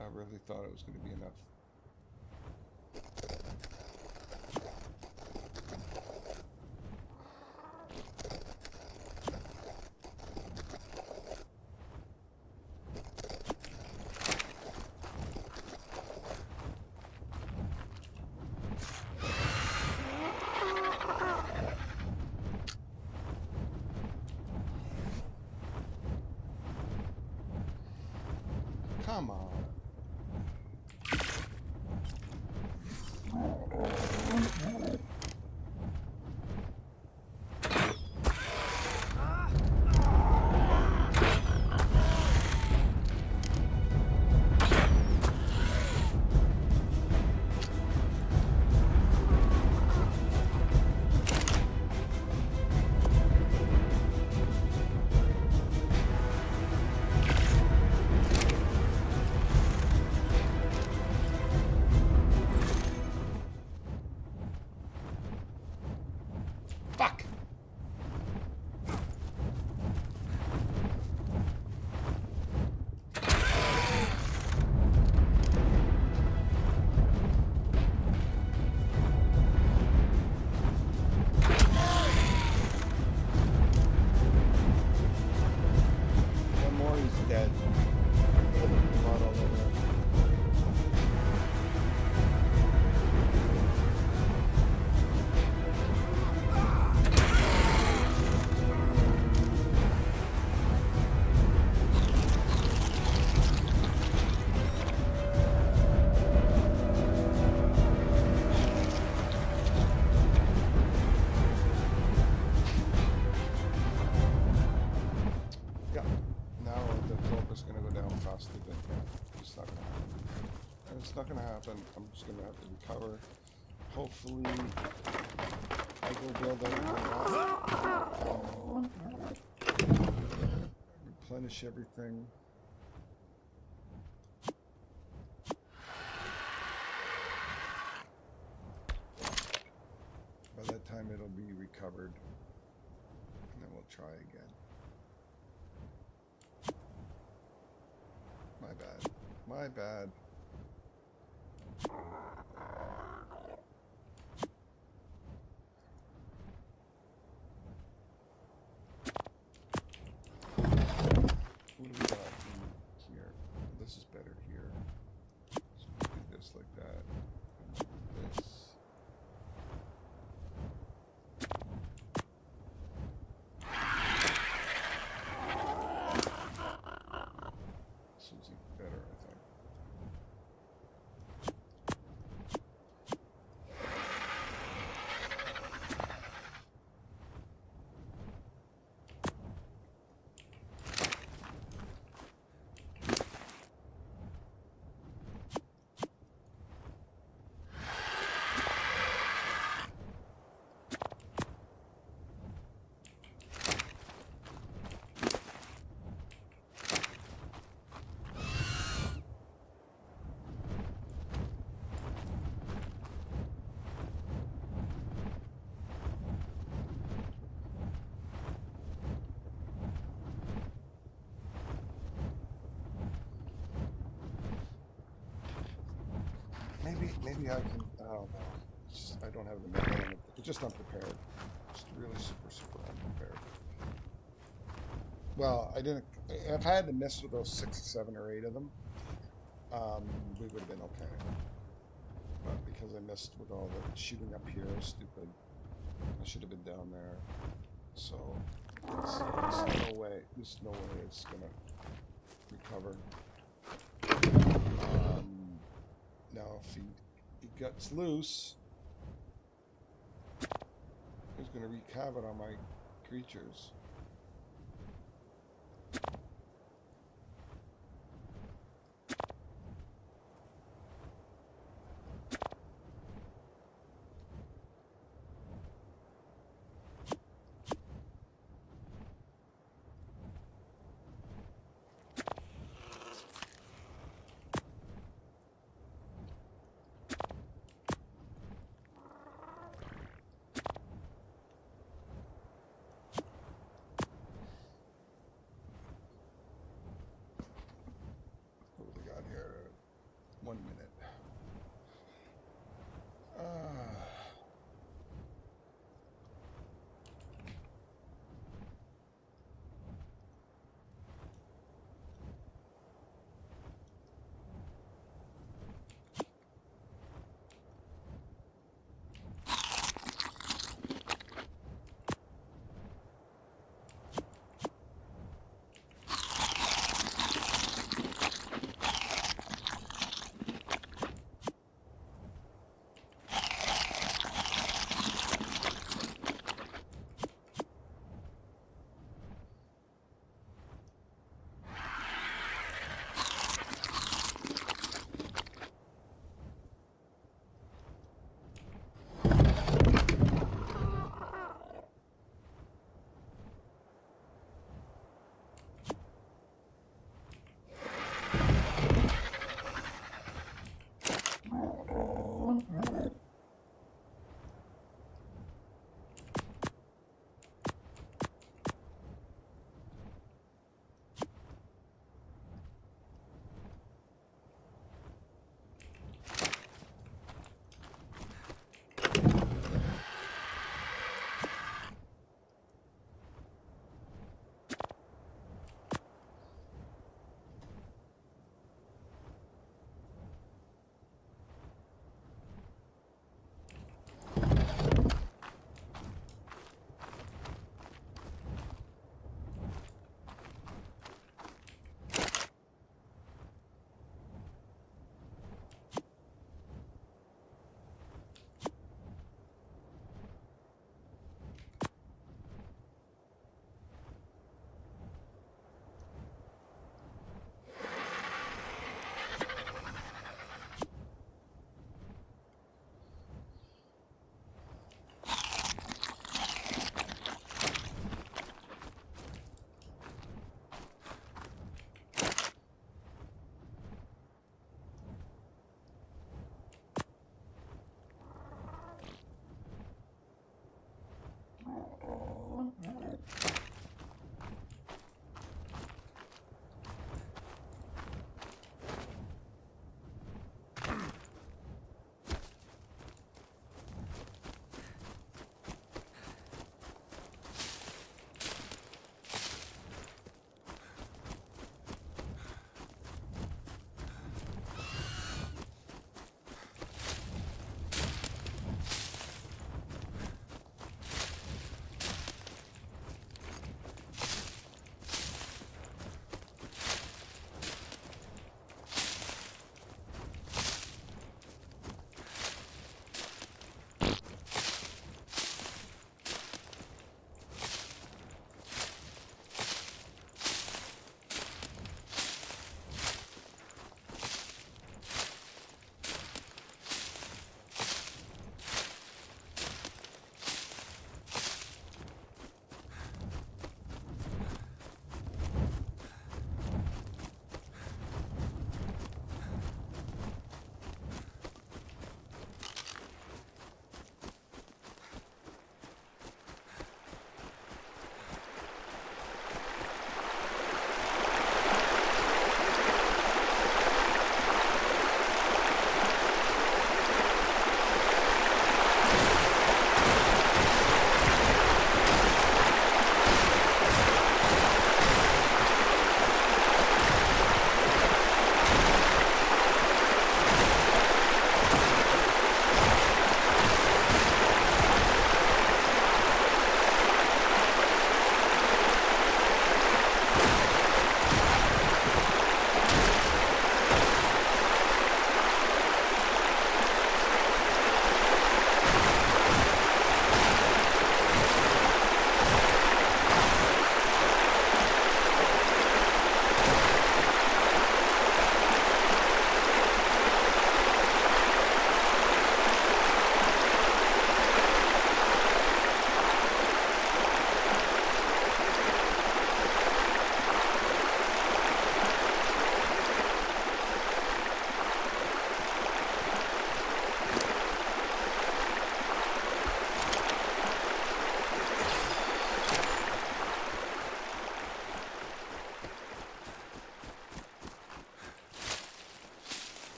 I really thought it was going to be enough. Come on. Fuck! One more, he's dead. Blood all over him. Yeah. Now the developer's gonna go down faster than it's not gonna happen. And it's not gonna happen. I'm just gonna have to recover. Hopefully I go build everything up. Replenish everything. By that time it'll be recovered. And then we'll try again. My bad. My bad. What do we got in here? This is better here. So we do this like that. And this. This is even better, I think. Maybe I can. Oh no, I don't have the metal. It's just unprepared. Just really super unprepared. Well, I didn't. If I had to mess with those 6, 7, or 8 of them, we would have been okay. But because I missed with all the shooting up here, stupid. I should have been down there. So there's no way. There's no way it's gonna recover. Now if he gets loose, he's gonna wreak havoc on my creatures. 1 minute.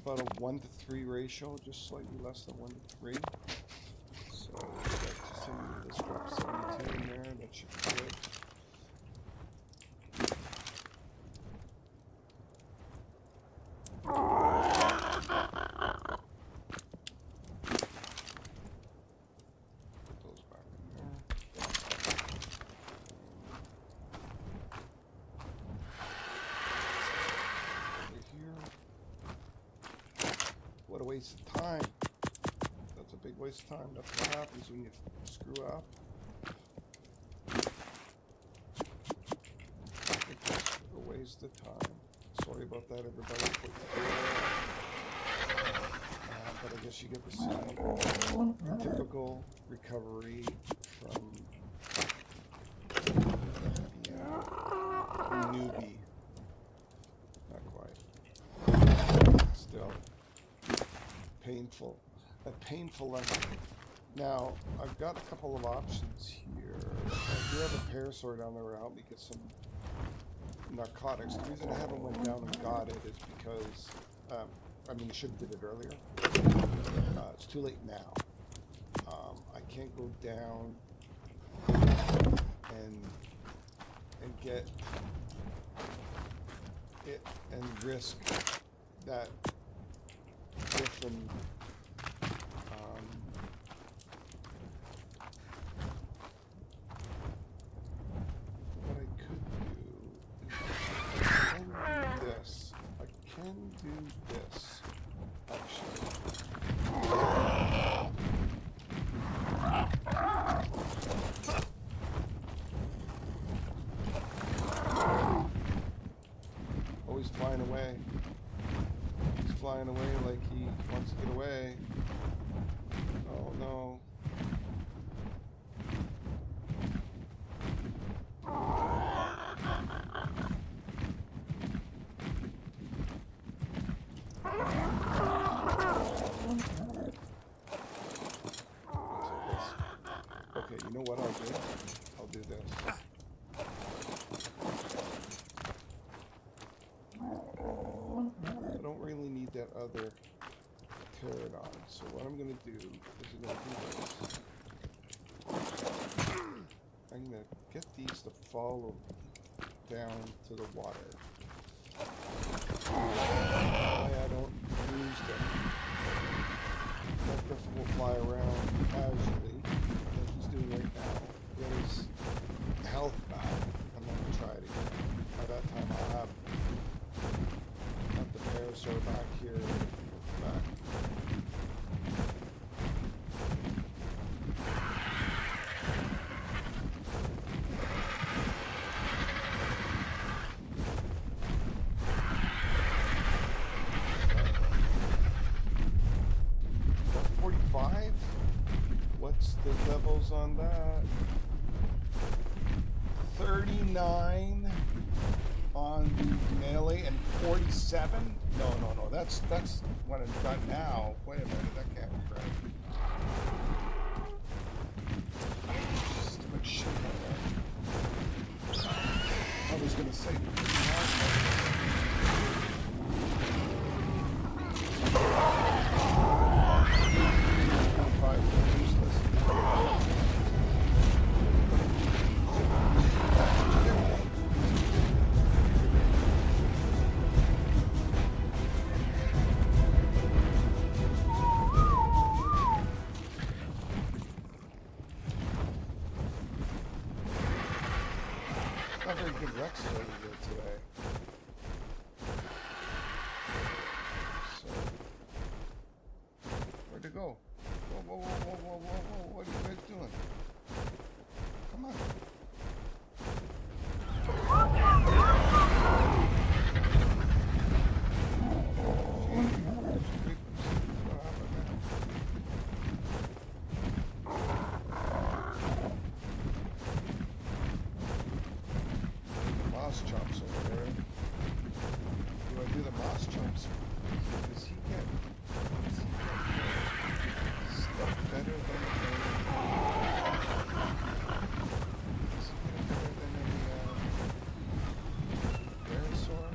about a 1-to-3 ratio, just slightly less than 1-to-3. So let's drop 72 in there. That should be good. Put those back in there. Over here. What a waste of time. That's a big waste of time. That's what happens when you screw up. It's just a waste of time. Sorry about that, everybody. But I guess you get to see typical recovery from a newbie. Not quite. Still painful. A painful lesson. Now, I've got a couple of options here. I do have a parasaur down there to help me get some narcotics. The reason I haven't went down and got it is because, I mean, I should have did it earlier. It's too late now. I can't go down and get it and risk that different what I could do is I can do this actually. Oh, he's flying away. He's flying away like he wants to get away. Oh no. Okay, you know what I'll do? I'll do this. I don't really need that other pterodon, so what I'm going to do is I'm going to do this. I'm going to get these to follow down to the water. That way I don't lose them. That griffin will fly around casually, like he's doing right now. Get his health back. I'm going to try it again. By that time I'll have the parasaur back here. Back. What's the levels on that? 39 on the melee and 47? No. That's what I've got now. Wait a minute, that can't be right. Just too much shit on that. I was gonna say. Not very good Rex over there today. So, where'd it go? Whoa, what are you guys doing? Come on. Moss chops over there. Do I do the moss chops? Does he get stuff better than a parasaur?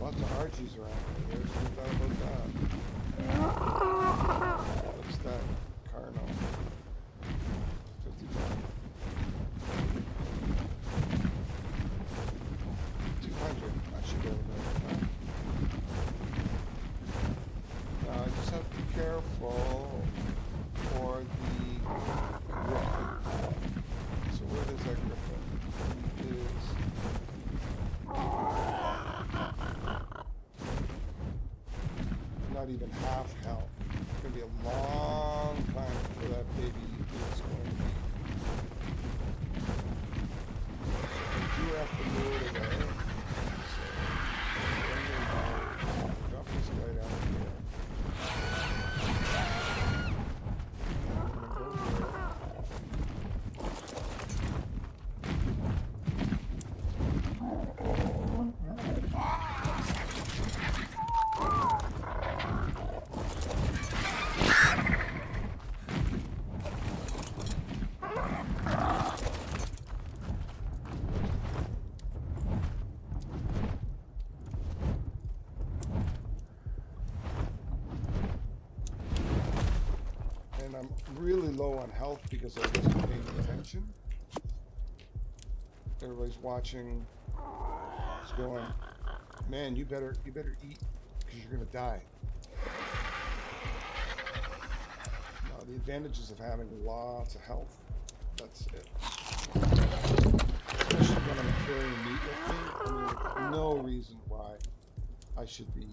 Lots of Archies around here. There's no doubt about that. What's that? Carno. 55. 200. I should go with that. Now I just have to be careful for the griffin. So where does that griffin? He is not even half health. It's going to be a long time before that baby is going to be. So I do have to move it away. So drop this guy down here. I'm really low on health because I wasn't paying attention. Everybody's watching. It's going, man, you better eat because you're gonna die. Now the advantages of having lots of health. That's it. Especially when I'm carrying meat with me. I mean, no reason why I should be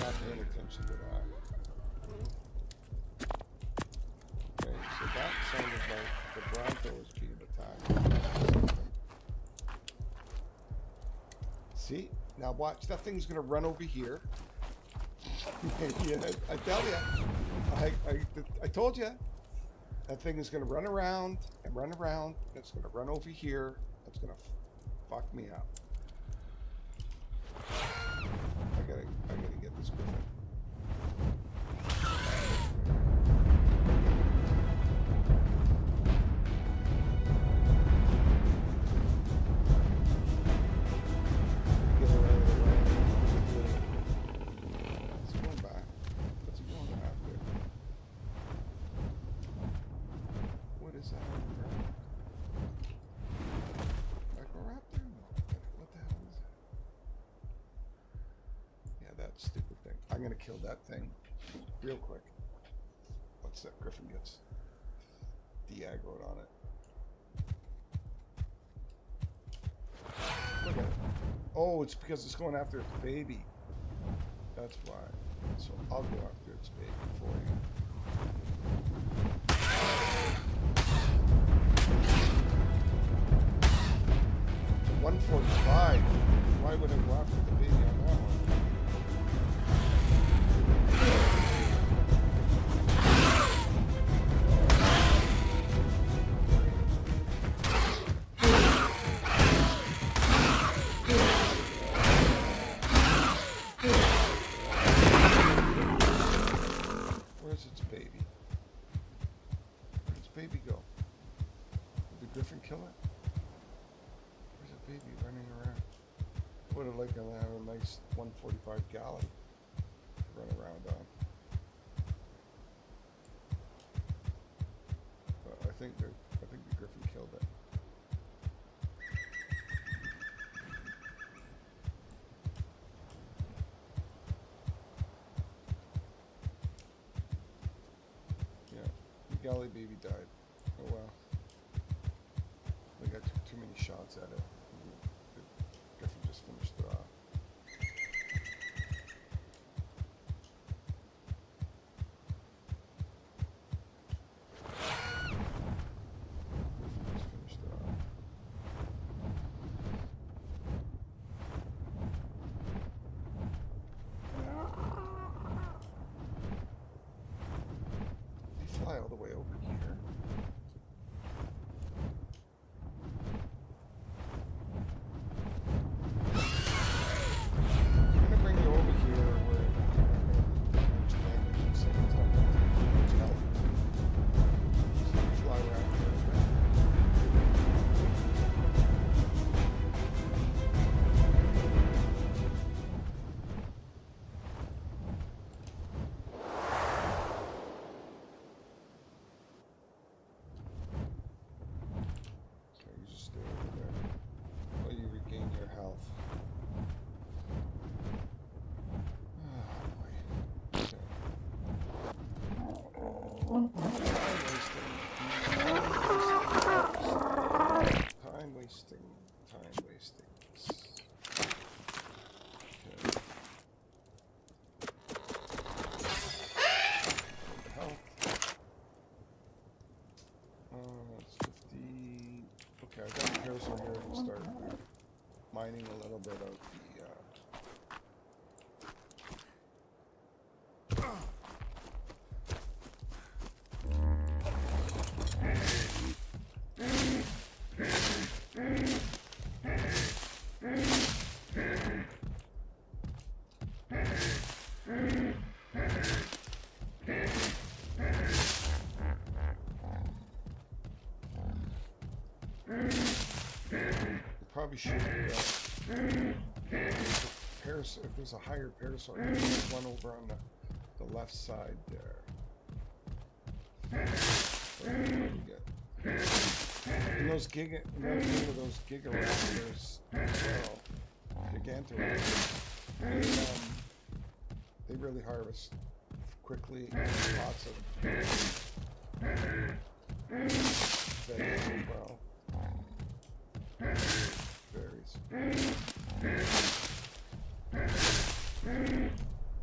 not paying attention to that. So that sounded like the Bronco was being attacked. See? Now watch, that thing's gonna run over here. Yeah, I tell you. I told you. That thing is gonna run around and run around. And it's gonna run over here. It's gonna fuck me up. I gotta get this griffin. Stupid thing. I'm gonna kill that thing real quick. Once that griffin gets de-aggroed on it. Look at it. Oh, it's because it's going after its baby. That's why. So I'll go after its baby for you. 145. Why would I go after the baby on that one? Where's its baby? Where'd its baby go? Did the griffin kill it? Where's the baby running around? I would have liked to have a nice 145 gallon to run around on. But I think the griffin killed it. Yeah, the galley baby died. Oh well. I think I took too many shots at it. The griffin just finished it off. Griffin just finished it off. Did he fly all the way over here? Time wasting. Time wasting. It's 50. Okay, I've got the parasol here and start mining a little bit of the probably should if there's a higher parasol, there's one over on the left side there. And those those gigaraptors as well, gigantoraptors, they really harvest quickly, lots of veg as well. Berries.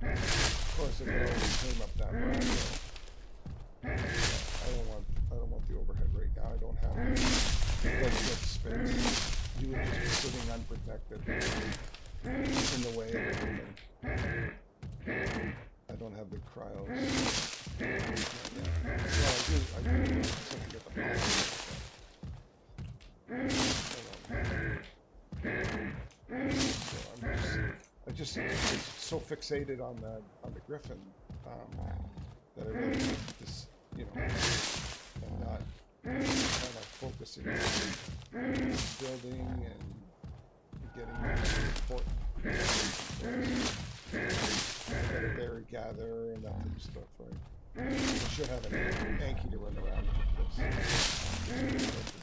Of course, if it always came up that way, I don't want the overhead right now. I don't have dedicated space. You would just be sitting unprotected in the way of everything. I don't have the cryos. Well, I do just have to get the power. I just so fixated on the griffin that I really just I'm not kind of focusing on building and getting important. Better berry gather and that type of stuff, right? I should have an Anki to run around with this.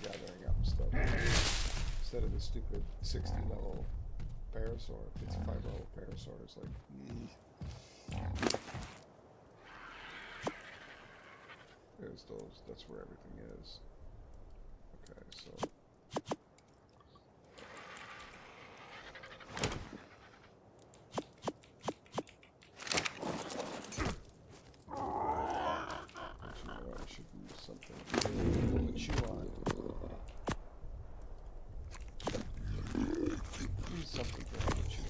Gathering up stuff instead of the stupid 60 level parasaur, 55 level parasaur is like, there's those, that's where everything is. Okay, so I should do something to chew on. Something for him to chew on.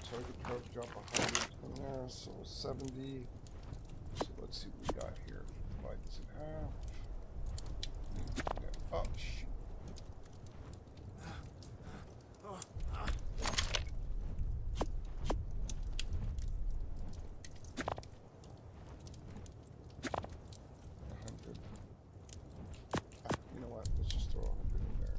target card drop 100 in there, so 70. So let's see what we got here. Divide this in half. Oh, shoot. You know what? Let's just throw 100 in there.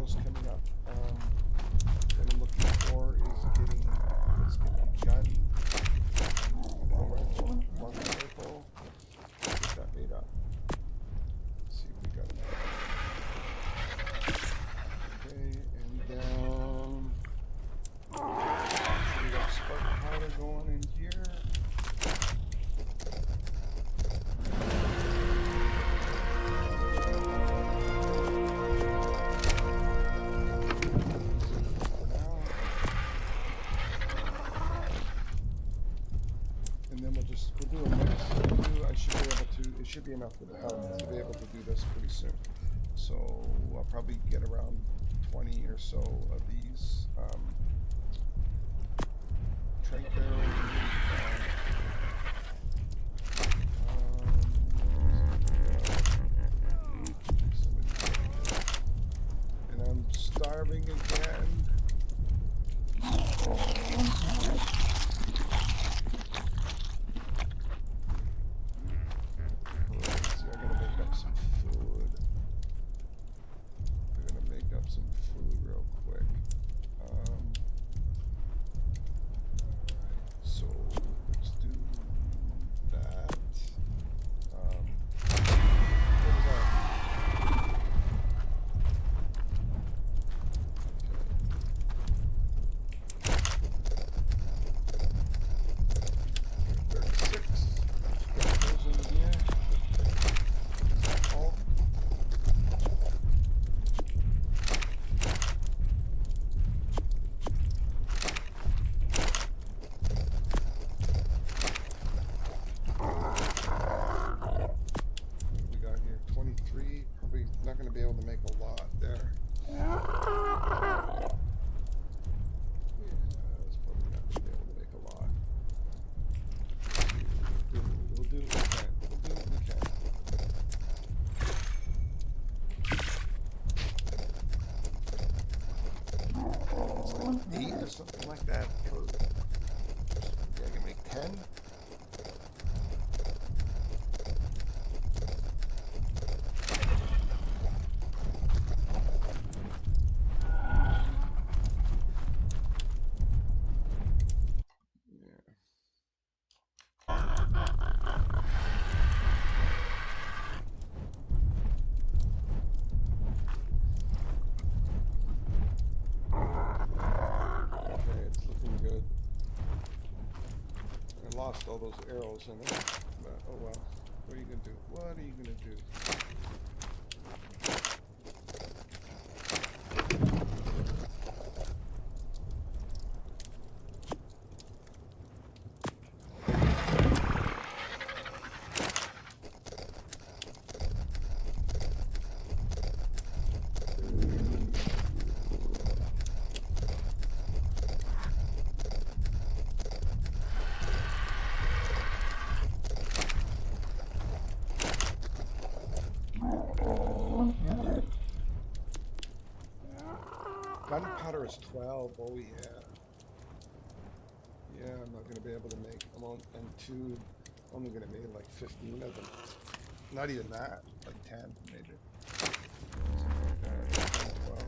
Coming up. What I'm looking for is getting, let's get the gun, one rifle, get that made up. Let's see if we got it. Okay, and then we got spark powder going in here. We'll do a mix. It should be enough for the health to be able to do this pretty soon. So I'll probably get around 20 or so of these trank barrels. And I'm starving again. Not going to be able to make a lot there. Yeah, it's probably not going to be able to make a lot. We'll do what we can. We'll do what we can. It's like 8 or something like that. Yeah, I can make 10. Lost all those arrows in it, but oh well. What are you gonna do? What are you gonna do? Gunpowder is 12. Oh yeah. Yeah, I'm not gonna be able to make. I'm only gonna make like 15 of them. Not even that. Like 10 maybe. Something like that. 10, 12.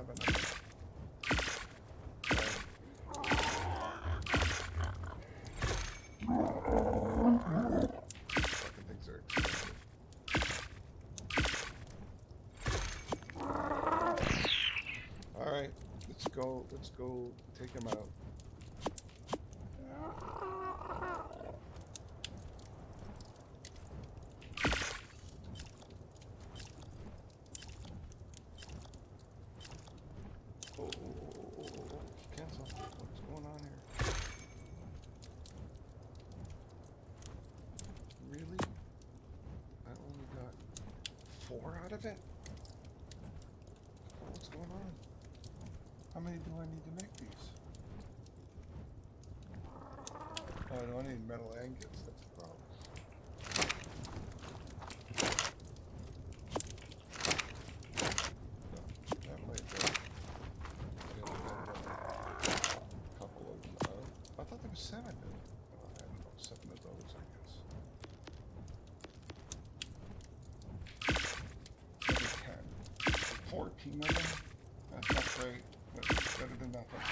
7 of them. Fucking things are expensive. Alright, let's go take him out. Cancel. What's going on here? Really? I only got 4 out of it? What's going on? How many do I need to make these? Oh, I don't need metal ingots, that's the problem. That might be. A couple of them. I thought there was 7. I don't know, 7 of those, I guess. Maybe 10. 14 of them? That's not great, but better than nothing.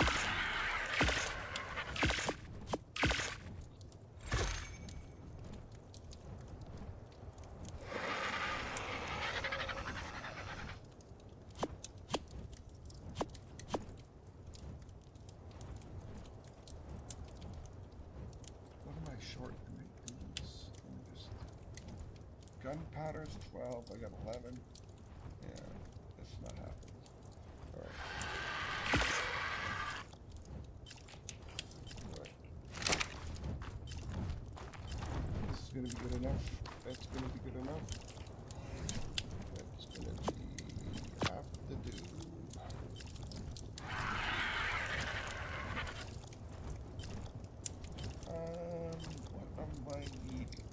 What am I short to make these? Let me just... Gunpowder's 12, I got 11. Yeah, that's not happening. Alright. This is going to be good enough. That's going to be good enough. That's going to be have to do. What am I needing?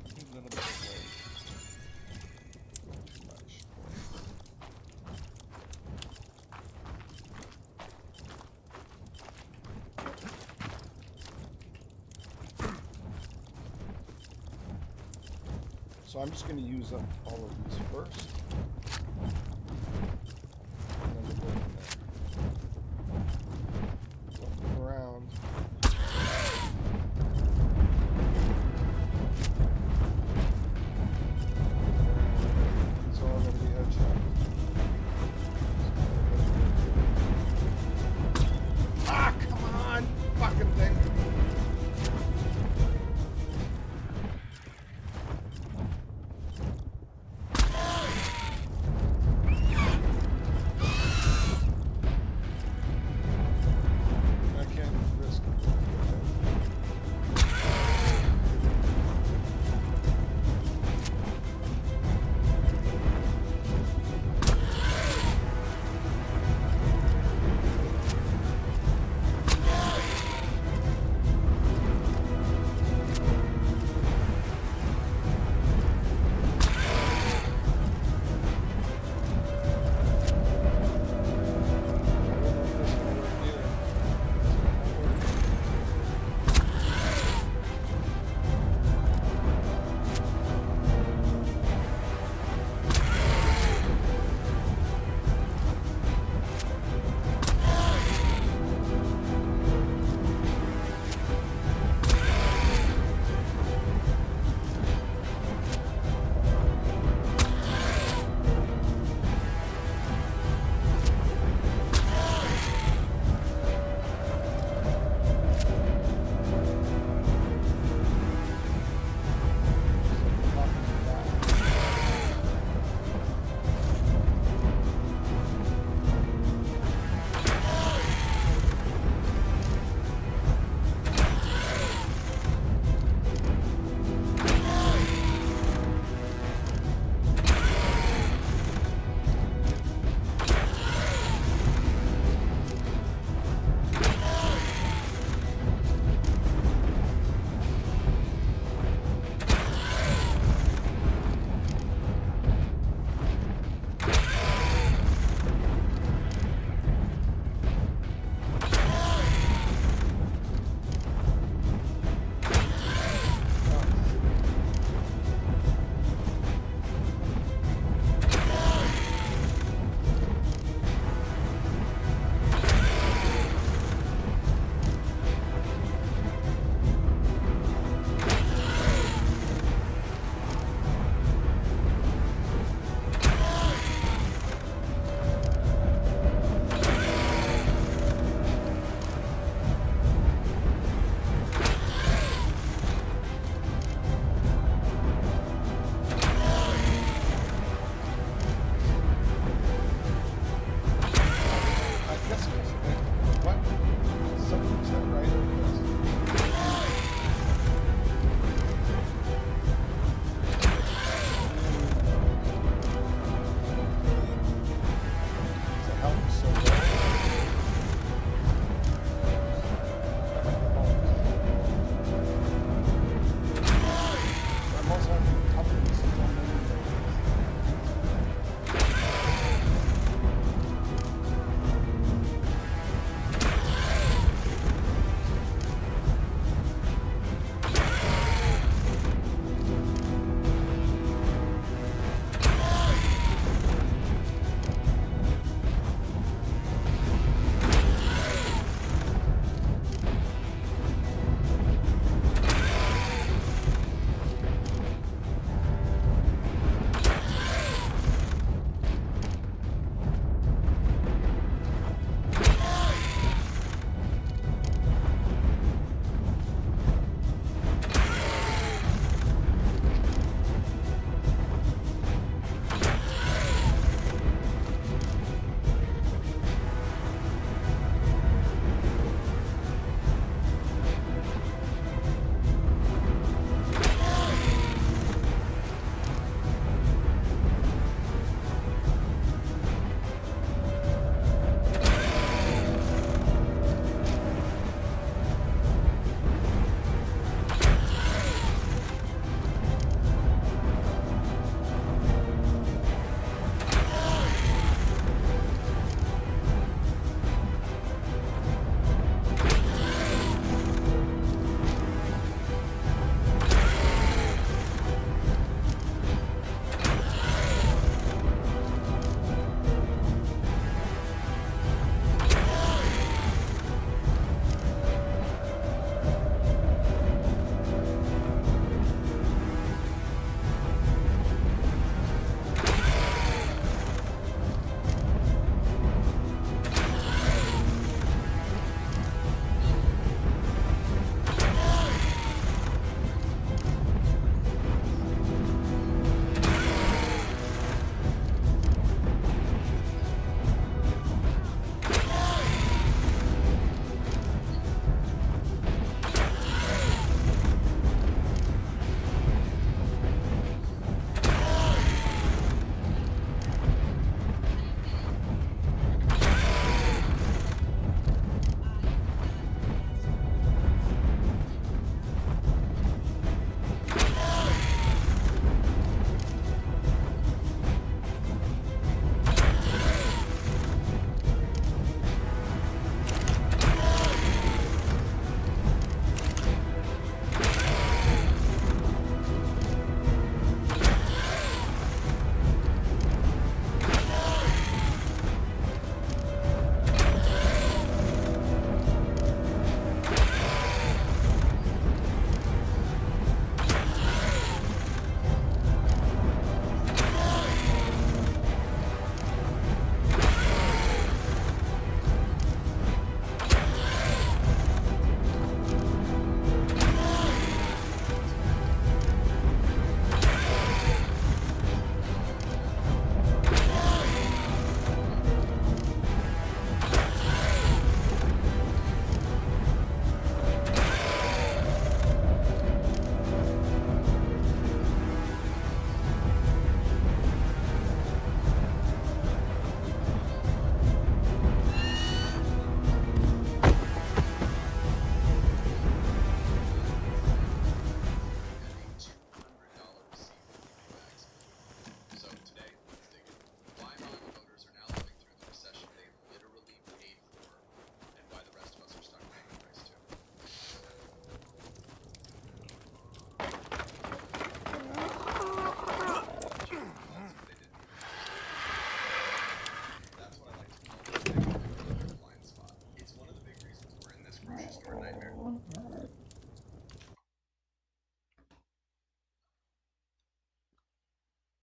I need a little bit of weight. Not too much. So I'm just going to use up all of these first. And then we'll go from there. Don't move around. It's all going to be headshot. Ah, come on! Fucking thing!